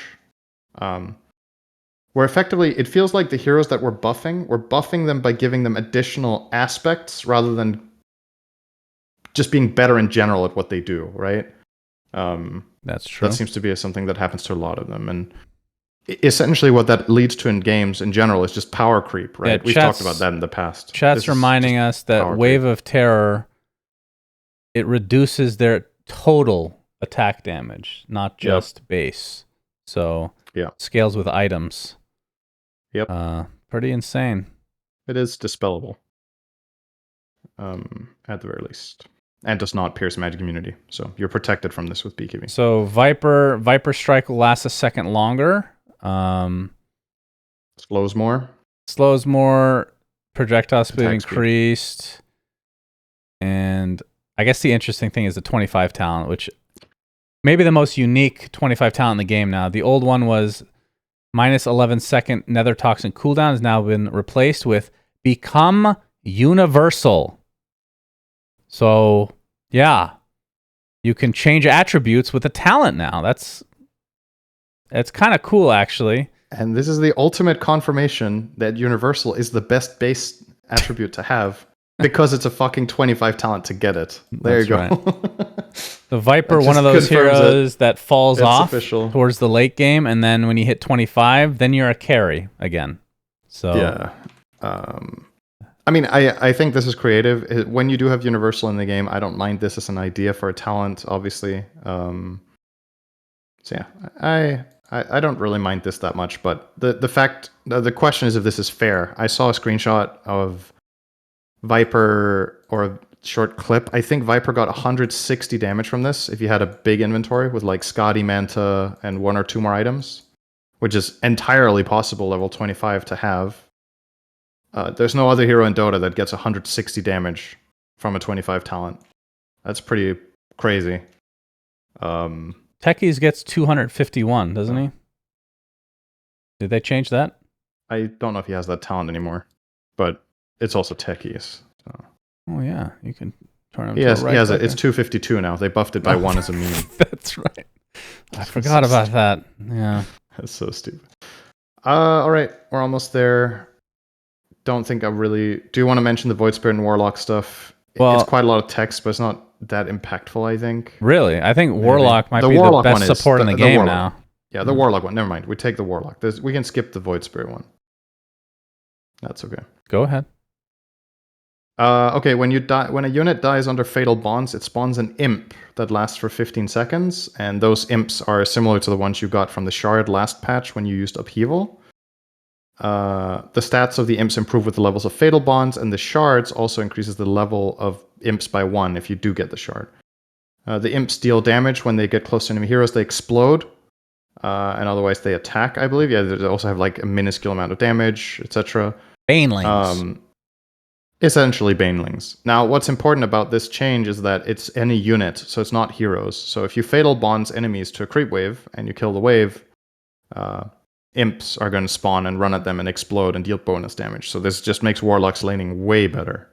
Where effectively, it feels like the heroes that we're buffing them by giving them additional aspects rather than just being better in general at what they do, right? That's true. That seems to be something that happens to a lot of them. And essentially what that leads to in games in general is just power creep, right? Yeah, We've talked about that in the past. Chat's reminding us that Wave of Terror... it reduces their total attack damage, not just base. So scales with items. Yep. Pretty insane. It is dispellable. At the very least. And does not pierce magic immunity. So you're protected from this with BKB. So Viper Strike will last a second longer. Slows more. Projectile speed increased. And I guess the interesting thing is the 25 talent, which maybe the most unique 25 talent in the game now. The old one was minus 11 second Nether Toxin cooldown, has now been replaced with Become Universal. So, yeah, you can change attributes with a talent now. That's kind of cool, actually. And this is the ultimate confirmation that Universal is the best base attribute to have. Because it's a fucking 25 talent to get it. There you go. Right. The Viper, one of those heroes that falls off towards the late game, and then when you hit 25, then you're a carry again. So yeah. I mean, I think this is creative. When you do have Universal in the game, I don't mind this as an idea for a talent, obviously. So yeah, I don't really mind this that much, but the question is if this is fair. I saw a screenshot of Viper, or a short clip. I think Viper got 160 damage from this if you had a big inventory with like Scotty, Manta, and 1 or 2 more items, which is entirely possible level 25 to have. There's no other hero in Dota that gets 160 damage from a 25 talent. That's pretty crazy. Techies gets 251, doesn't he? Did they change that? I don't know if he has that talent anymore, but it's also Techies. So. Oh yeah, you can turn him. He has it. It's 252 now. They buffed it by 1 as a meme. That's right. I forgot about that. Yeah. That's so stupid. All right, we're almost there. Don't think I really... Do you want to mention the Void Spirit and Warlock stuff? Well, it's quite a lot of text, but it's not that impactful, I think. Really? I think Warlock might be the best support in the game now. Yeah, the Warlock one. Never mind. We take the Warlock. We can skip the Void Spirit one. That's okay. Go ahead. Okay, when a unit dies under Fatal Bonds, it spawns an imp that lasts for 15 seconds, and those imps are similar to the ones you got from the Shard last patch when you used Upheaval. The stats of the imps improve with the levels of fatal bonds, and the shards also increases the level of imps by 1 if you do get the shard. The imps deal damage when they get close to enemy heroes. They explode, and otherwise they attack, I believe. Yeah, they also have like a minuscule amount of damage, etc. Banelings. Essentially banelings. Now, what's important about this change is that it's any unit, so it's not heroes. So if you fatal bonds enemies to a creep wave and you kill the wave, imps are going to spawn and run at them and explode and deal bonus damage. So this just makes Warlock's laning way better.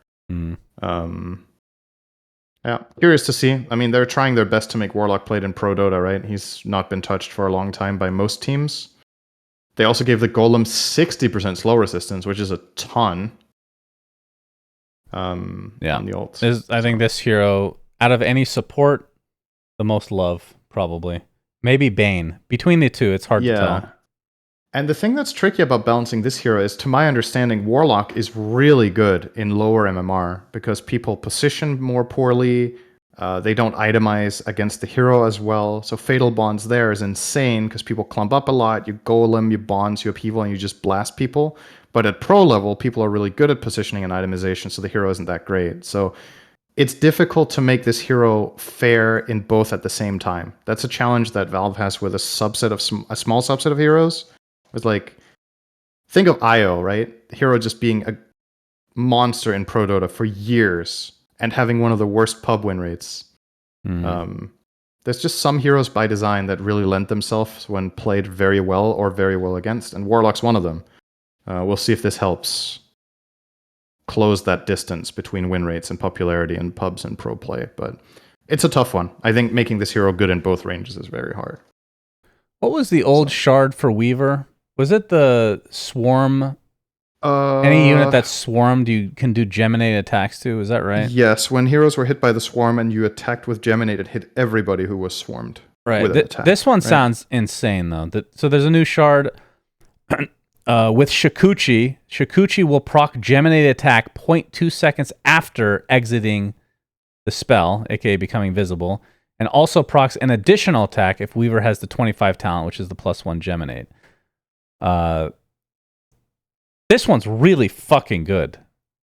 Yeah, curious to see. I mean, they're trying their best to make Warlock played in Pro Dota, right? He's not been touched for a long time by most teams. They also gave the Golem 60% slow resistance, which is a ton. On the ult. I think this hero, out of any support, the most love, probably. Maybe Bane. Between the two, it's hard to tell. And the thing that's tricky about balancing this hero is, to my understanding, Warlock is really good in lower MMR because people position more poorly. They don't itemize against the hero as well. So Fatal Bonds there is insane because people clump up a lot. You golem, you bonds, you upheaval, and you just blast people. But at pro level, people are really good at positioning and itemization, so the hero isn't that great. So it's difficult to make this hero fair in both at the same time. That's a challenge that Valve has with a small subset of heroes. It's like, think of Io, right? Hero just being a monster in Pro Dota for years and having one of the worst pub win rates. There's just some heroes by design that really lend themselves when played very well or very well against, and Warlock's one of them. We'll see if this helps close that distance between win rates and popularity in pubs and pro play, but it's a tough one. I think making this hero good in both ranges is very hard. What was the old shard for Weaver? Was it the swarm? Any unit that's swarmed, you can do geminate attacks to. Is that right? Yes. When heroes were hit by the swarm and you attacked with geminate, it hit everybody who was swarmed. Right. This one sounds insane, though. So there's a new shard with Shikuchi. Shikuchi will proc geminate attack 0.2 seconds after exiting the spell, aka becoming visible, and also procs an additional attack if Weaver has the 25 talent, which is the +1 geminate. This one's really fucking good.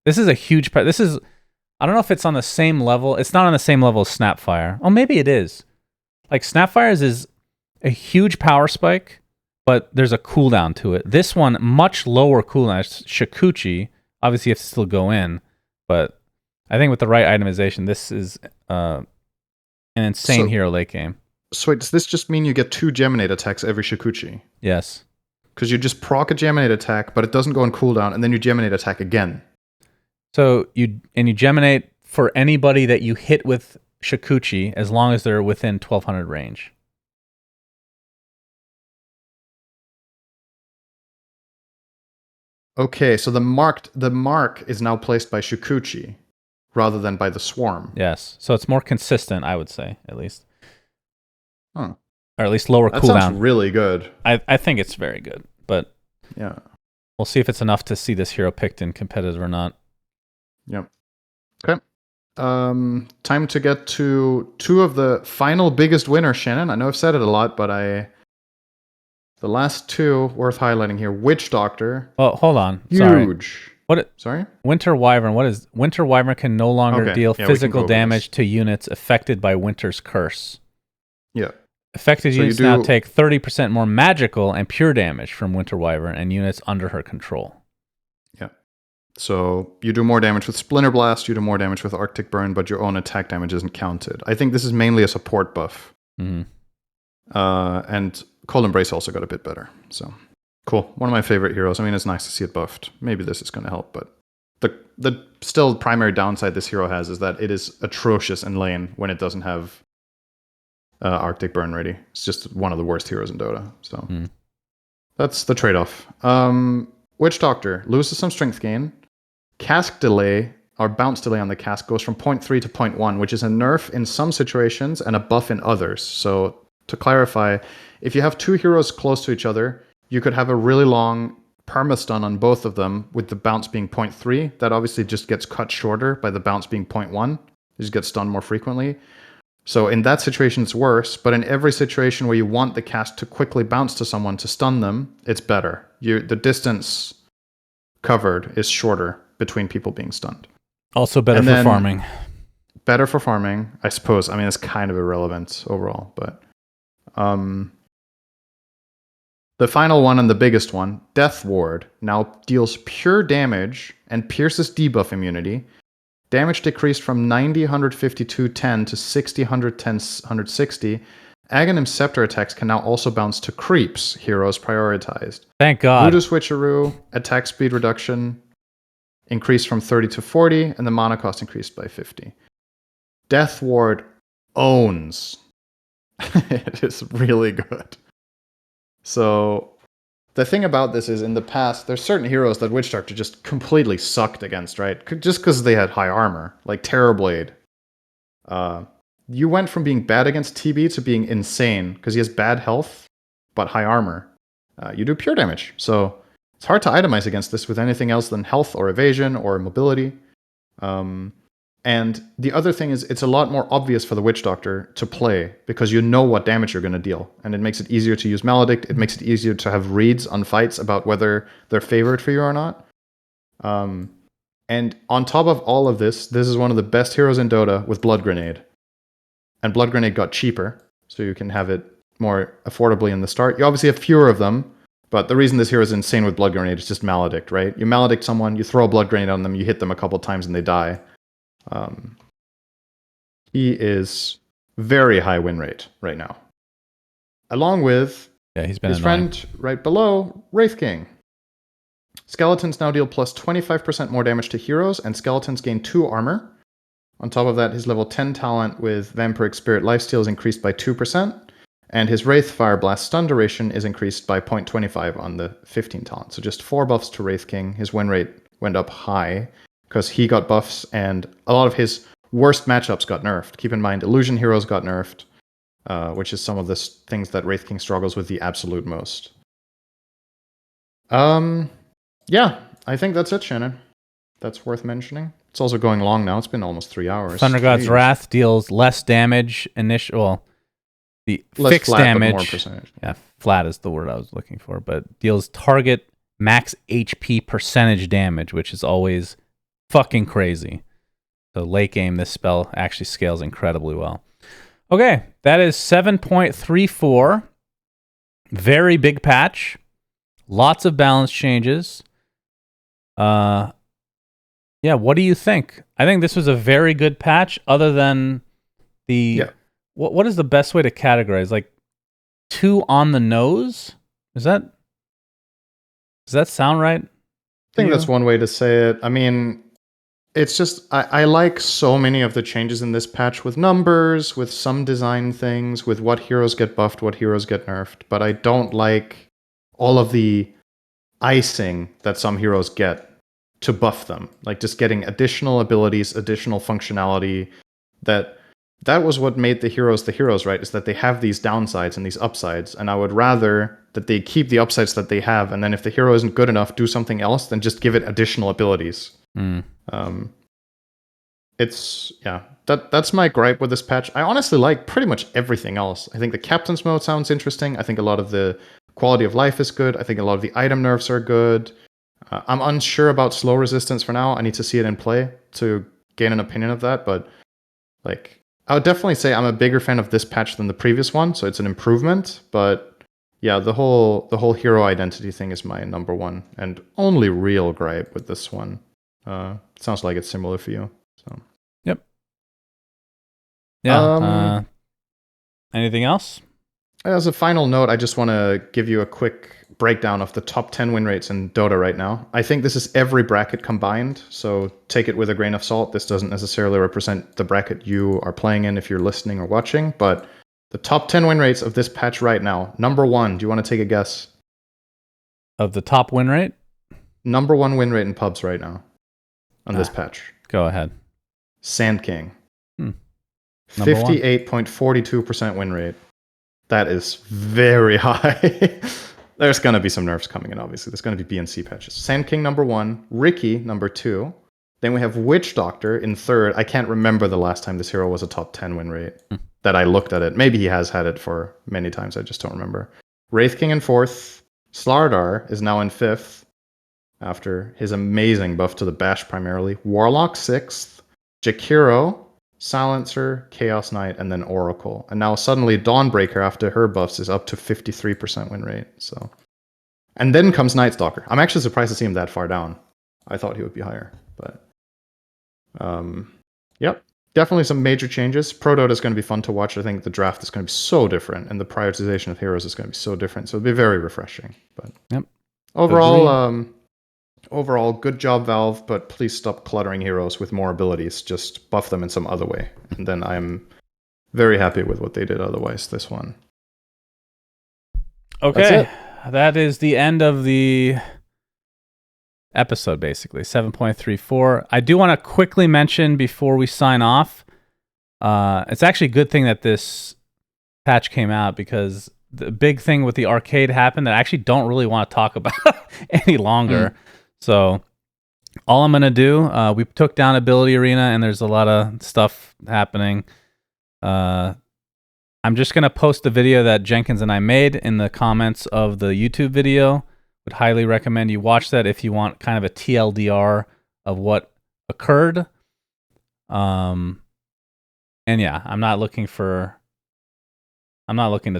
This is a huge... I don't know if it's on the same level. It's not on the same level as Snapfire. Oh, maybe it is. Like, Snapfire's is a huge power spike, but there's a cooldown to it. This one, much lower cooldown. It's Shikuchi. Obviously, you have to still go in, but I think with the right itemization, this is an insane hero late game. So wait, does this just mean you get 2 geminate attacks every Shikuchi? Yes. Because you just proc a geminate attack, but it doesn't go on cooldown, and then you geminate attack again. So you geminate for anybody that you hit with Shikuchi as long as they're within 1200 range. Okay, so the mark is now placed by Shikuchi rather than by the swarm. Yes, so it's more consistent, I would say, at least. Huh. Or at least lower cooldown. That sounds really good. I think it's very good, but yeah, we'll see if it's enough to see this hero picked in competitive or not. Yep. Okay. Time to get to 2 of the final biggest winners, Shannon. I know I've said it a lot, but the last 2 worth highlighting here. Witch Doctor. Oh, hold on. Huge. Sorry? Winter Wyvern. What is Winter Wyvern can no longer deal physical damage to units affected by Winter's curse. Yeah. Affected units now take 30% more magical and pure damage from Winter Wyvern and units under her control. Yeah. So you do more damage with Splinter Blast, you do more damage with Arctic Burn, but your own attack damage isn't counted. I think this is mainly a support buff. Mm-hmm. And Cold Embrace also got a bit better. So cool. One of my favorite heroes. I mean, it's nice to see it buffed. Maybe this is going to help, but the still primary downside this hero has is that it is atrocious in lane when it doesn't have Arctic Burn ready. It's just one of the worst heroes in Dota. So that's the trade-off. Witch Doctor loses some strength gain. Cask delay, or bounce delay on the cask, goes from 0.3 to 0.1, which is a nerf in some situations and a buff in others. So to clarify, if you have 2 heroes close to each other, you could have a really long permastun on both of them with the bounce being 0.3. That obviously just gets cut shorter by the bounce being 0.1. You just get stunned more frequently. So in that situation, it's worse. But in every situation where you want the cast to quickly bounce to someone to stun them, it's better. The distance covered is shorter between people being stunned. Also better for farming. Better for farming, I suppose. I mean, it's kind of irrelevant overall, but the final one and the biggest one, Death Ward, now deals pure damage and pierces debuff immunity. Damage decreased from 90, 152, 10 to 60, 110, 160. Aghanim Scepter attacks can now also bounce to creeps, heroes prioritized. Thank God. Voodoo Switcheroo, attack speed reduction increased from 30 to 40, and the mana cost increased by 50. Death Ward owns. It is really good. So the thing about this is, in the past, there's certain heroes that Witch Doctor just completely sucked against, right? Just because they had high armor, like Terrorblade. You went from being bad against TB to being insane because he has bad health but high armor. You do pure damage, so it's hard to itemize against this with anything else than health or evasion or mobility. And the other thing is, it's a lot more obvious for the Witch Doctor to play because you know what damage you're going to deal. And it makes it easier to use Maledict. It makes it easier to have reads on fights about whether they're favored for you or not. And on top of all of this is one of the best heroes in Dota with Blood Grenade. And Blood Grenade got cheaper, so you can have it more affordably in the start. You obviously have fewer of them, but the reason this hero is insane with Blood Grenade is just Maledict, right? You Maledict someone, you throw a Blood Grenade on them, you hit them a couple times and they die. He is very high win rate right now. Along with he's been his annoying. friend right below, Wraith King. Skeletons now deal plus 25% more damage to heroes, and skeletons gain 2 armor. On top of that, his level 10 talent with Vampiric Spirit Lifesteal is increased by 2%, and his Wraith Fire Blast stun duration is increased by 0.25 on the 15 talent. So just 4 buffs to Wraith King. His win rate went up high because he got buffs, and a lot of his worst matchups got nerfed. Keep in mind, Illusion Heroes got nerfed, which is some of the things that Wraith King struggles with the absolute most. Yeah, I think that's it, Shannon. That's worth mentioning. It's also going long now. It's been almost 3 hours. Thunder God's Wrath deals less damage the less fixed flat, damage. But more percentage. Yeah, flat is the word I was looking for, but deals target max HP percentage damage, which is always fucking crazy. So late game, this spell actually scales incredibly well. Okay, that is 7.34. Very big patch. Lots of balance changes. Yeah, what do you think? I think this was a very good patch, other than the... Yeah. What is the best way to categorize? Like, too on the nose? Does that sound right? I think that's one way to say it. I mean, it's just, I like so many of the changes in this patch with numbers, with some design things, with what heroes get buffed, what heroes get nerfed, but I don't like all of the icing that some heroes get to buff them. Like just getting additional abilities, additional functionality. That was what made the heroes, right? Is that they have these downsides and these upsides, and I would rather that they keep the upsides that they have, and then if the hero isn't good enough, do something else, then just give it additional abilities. That's my gripe with this patch. I honestly like pretty much everything else. I think the captain's mode sounds interesting. I think a lot of the quality of life is good. I think a lot of the item nerfs are good. I'm unsure about slow resistance for now. I need to see it in play to gain an opinion of that, but like, I would definitely say I'm a bigger fan of this patch than the previous one, so it's an improvement. But yeah, the whole hero identity thing is my number one and only real gripe with this one. Sounds like it's similar for you. So. Yep. Yeah. Anything else? As a final note, I just want to give you a quick breakdown of the top 10 win rates in Dota right now. I think this is every bracket combined, so take it with a grain of salt. This doesn't necessarily represent the bracket you are playing in if you're listening or watching, but the top 10 win rates of this patch right now. Number 1, do you want to take a guess? Of the top win rate? Number 1 win rate in pubs right now on this patch. Go ahead. Sand King. 58.42% win rate. That is very high. There's going to be some nerfs coming in, obviously. There's going to be B and C patches. Sand King number 1, Ricky number 2, Then we have Witch Doctor in third. I can't remember the last time this hero was a top 10 win rate that I looked at it. Maybe he has had it for many times. I just don't remember. Wraith King in fourth. Slardar is now in fifth after his amazing buff to the bash primarily. Warlock sixth. Jakiro, Silencer, Chaos Knight, and then Oracle. And now suddenly Dawnbreaker after her buffs is up to 53% win rate. So, and then comes Night Stalker. I'm actually surprised to see him that far down. I thought he would be higher, but yep, definitely some major changes. Pro Dota is going to be fun to watch. I think the draft is going to be so different, and the prioritization of heroes is going to be so different. So it'll be very refreshing. But yep, overall, good job, Valve. But please stop cluttering heroes with more abilities. Just buff them in some other way, and then I'm very happy with what they did. Otherwise, this one. Okay, that is the end of the episode, basically 7.34. I do want to quickly mention before we sign off, it's actually a good thing that this patch came out, because the big thing with the arcade happened that I actually don't really want to talk about any longer. So all I'm going to do, we took down Ability Arena and there's a lot of stuff happening. I'm just going to post the video that Jenkins and I made in the comments of the YouTube video. Would highly recommend you watch that if you want kind of a TLDR of what occurred. And yeah, I'm not looking to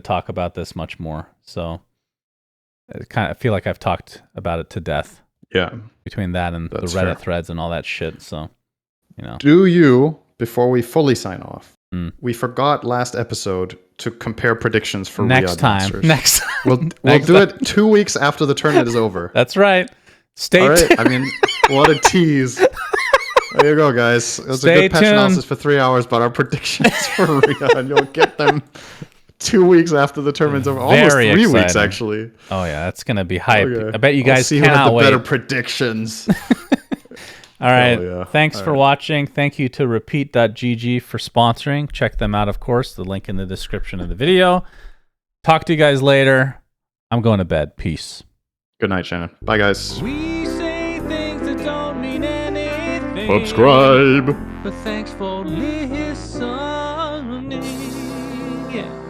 talk about this much more. So I feel like I've talked about it to death. Yeah. Between that and the Reddit threads and all that shit. So, before we fully sign off, we forgot last episode to compare predictions for next Riyadh time. Masters. Next We'll do it 2 weeks after the tournament is over. That's right. Stay tuned. I mean, what a tease. There you go, guys. It was a good patch analysis for 3 hours, but our predictions for Riyadh, you'll get them 2 weeks after the tournament's over. Almost 3 weeks, actually. Oh, yeah. That's going to be hype. Okay. I bet you guys see cannot wait. Better predictions. All right. Thanks for watching. Thank you to repeat.gg for sponsoring. Check them out, of course. The link in the description of the video. Talk to you guys later. I'm going to bed. Peace. Good night, Shannon. Bye, guys. We say things that don't mean anything. Subscribe. But thanks for listening. Yeah.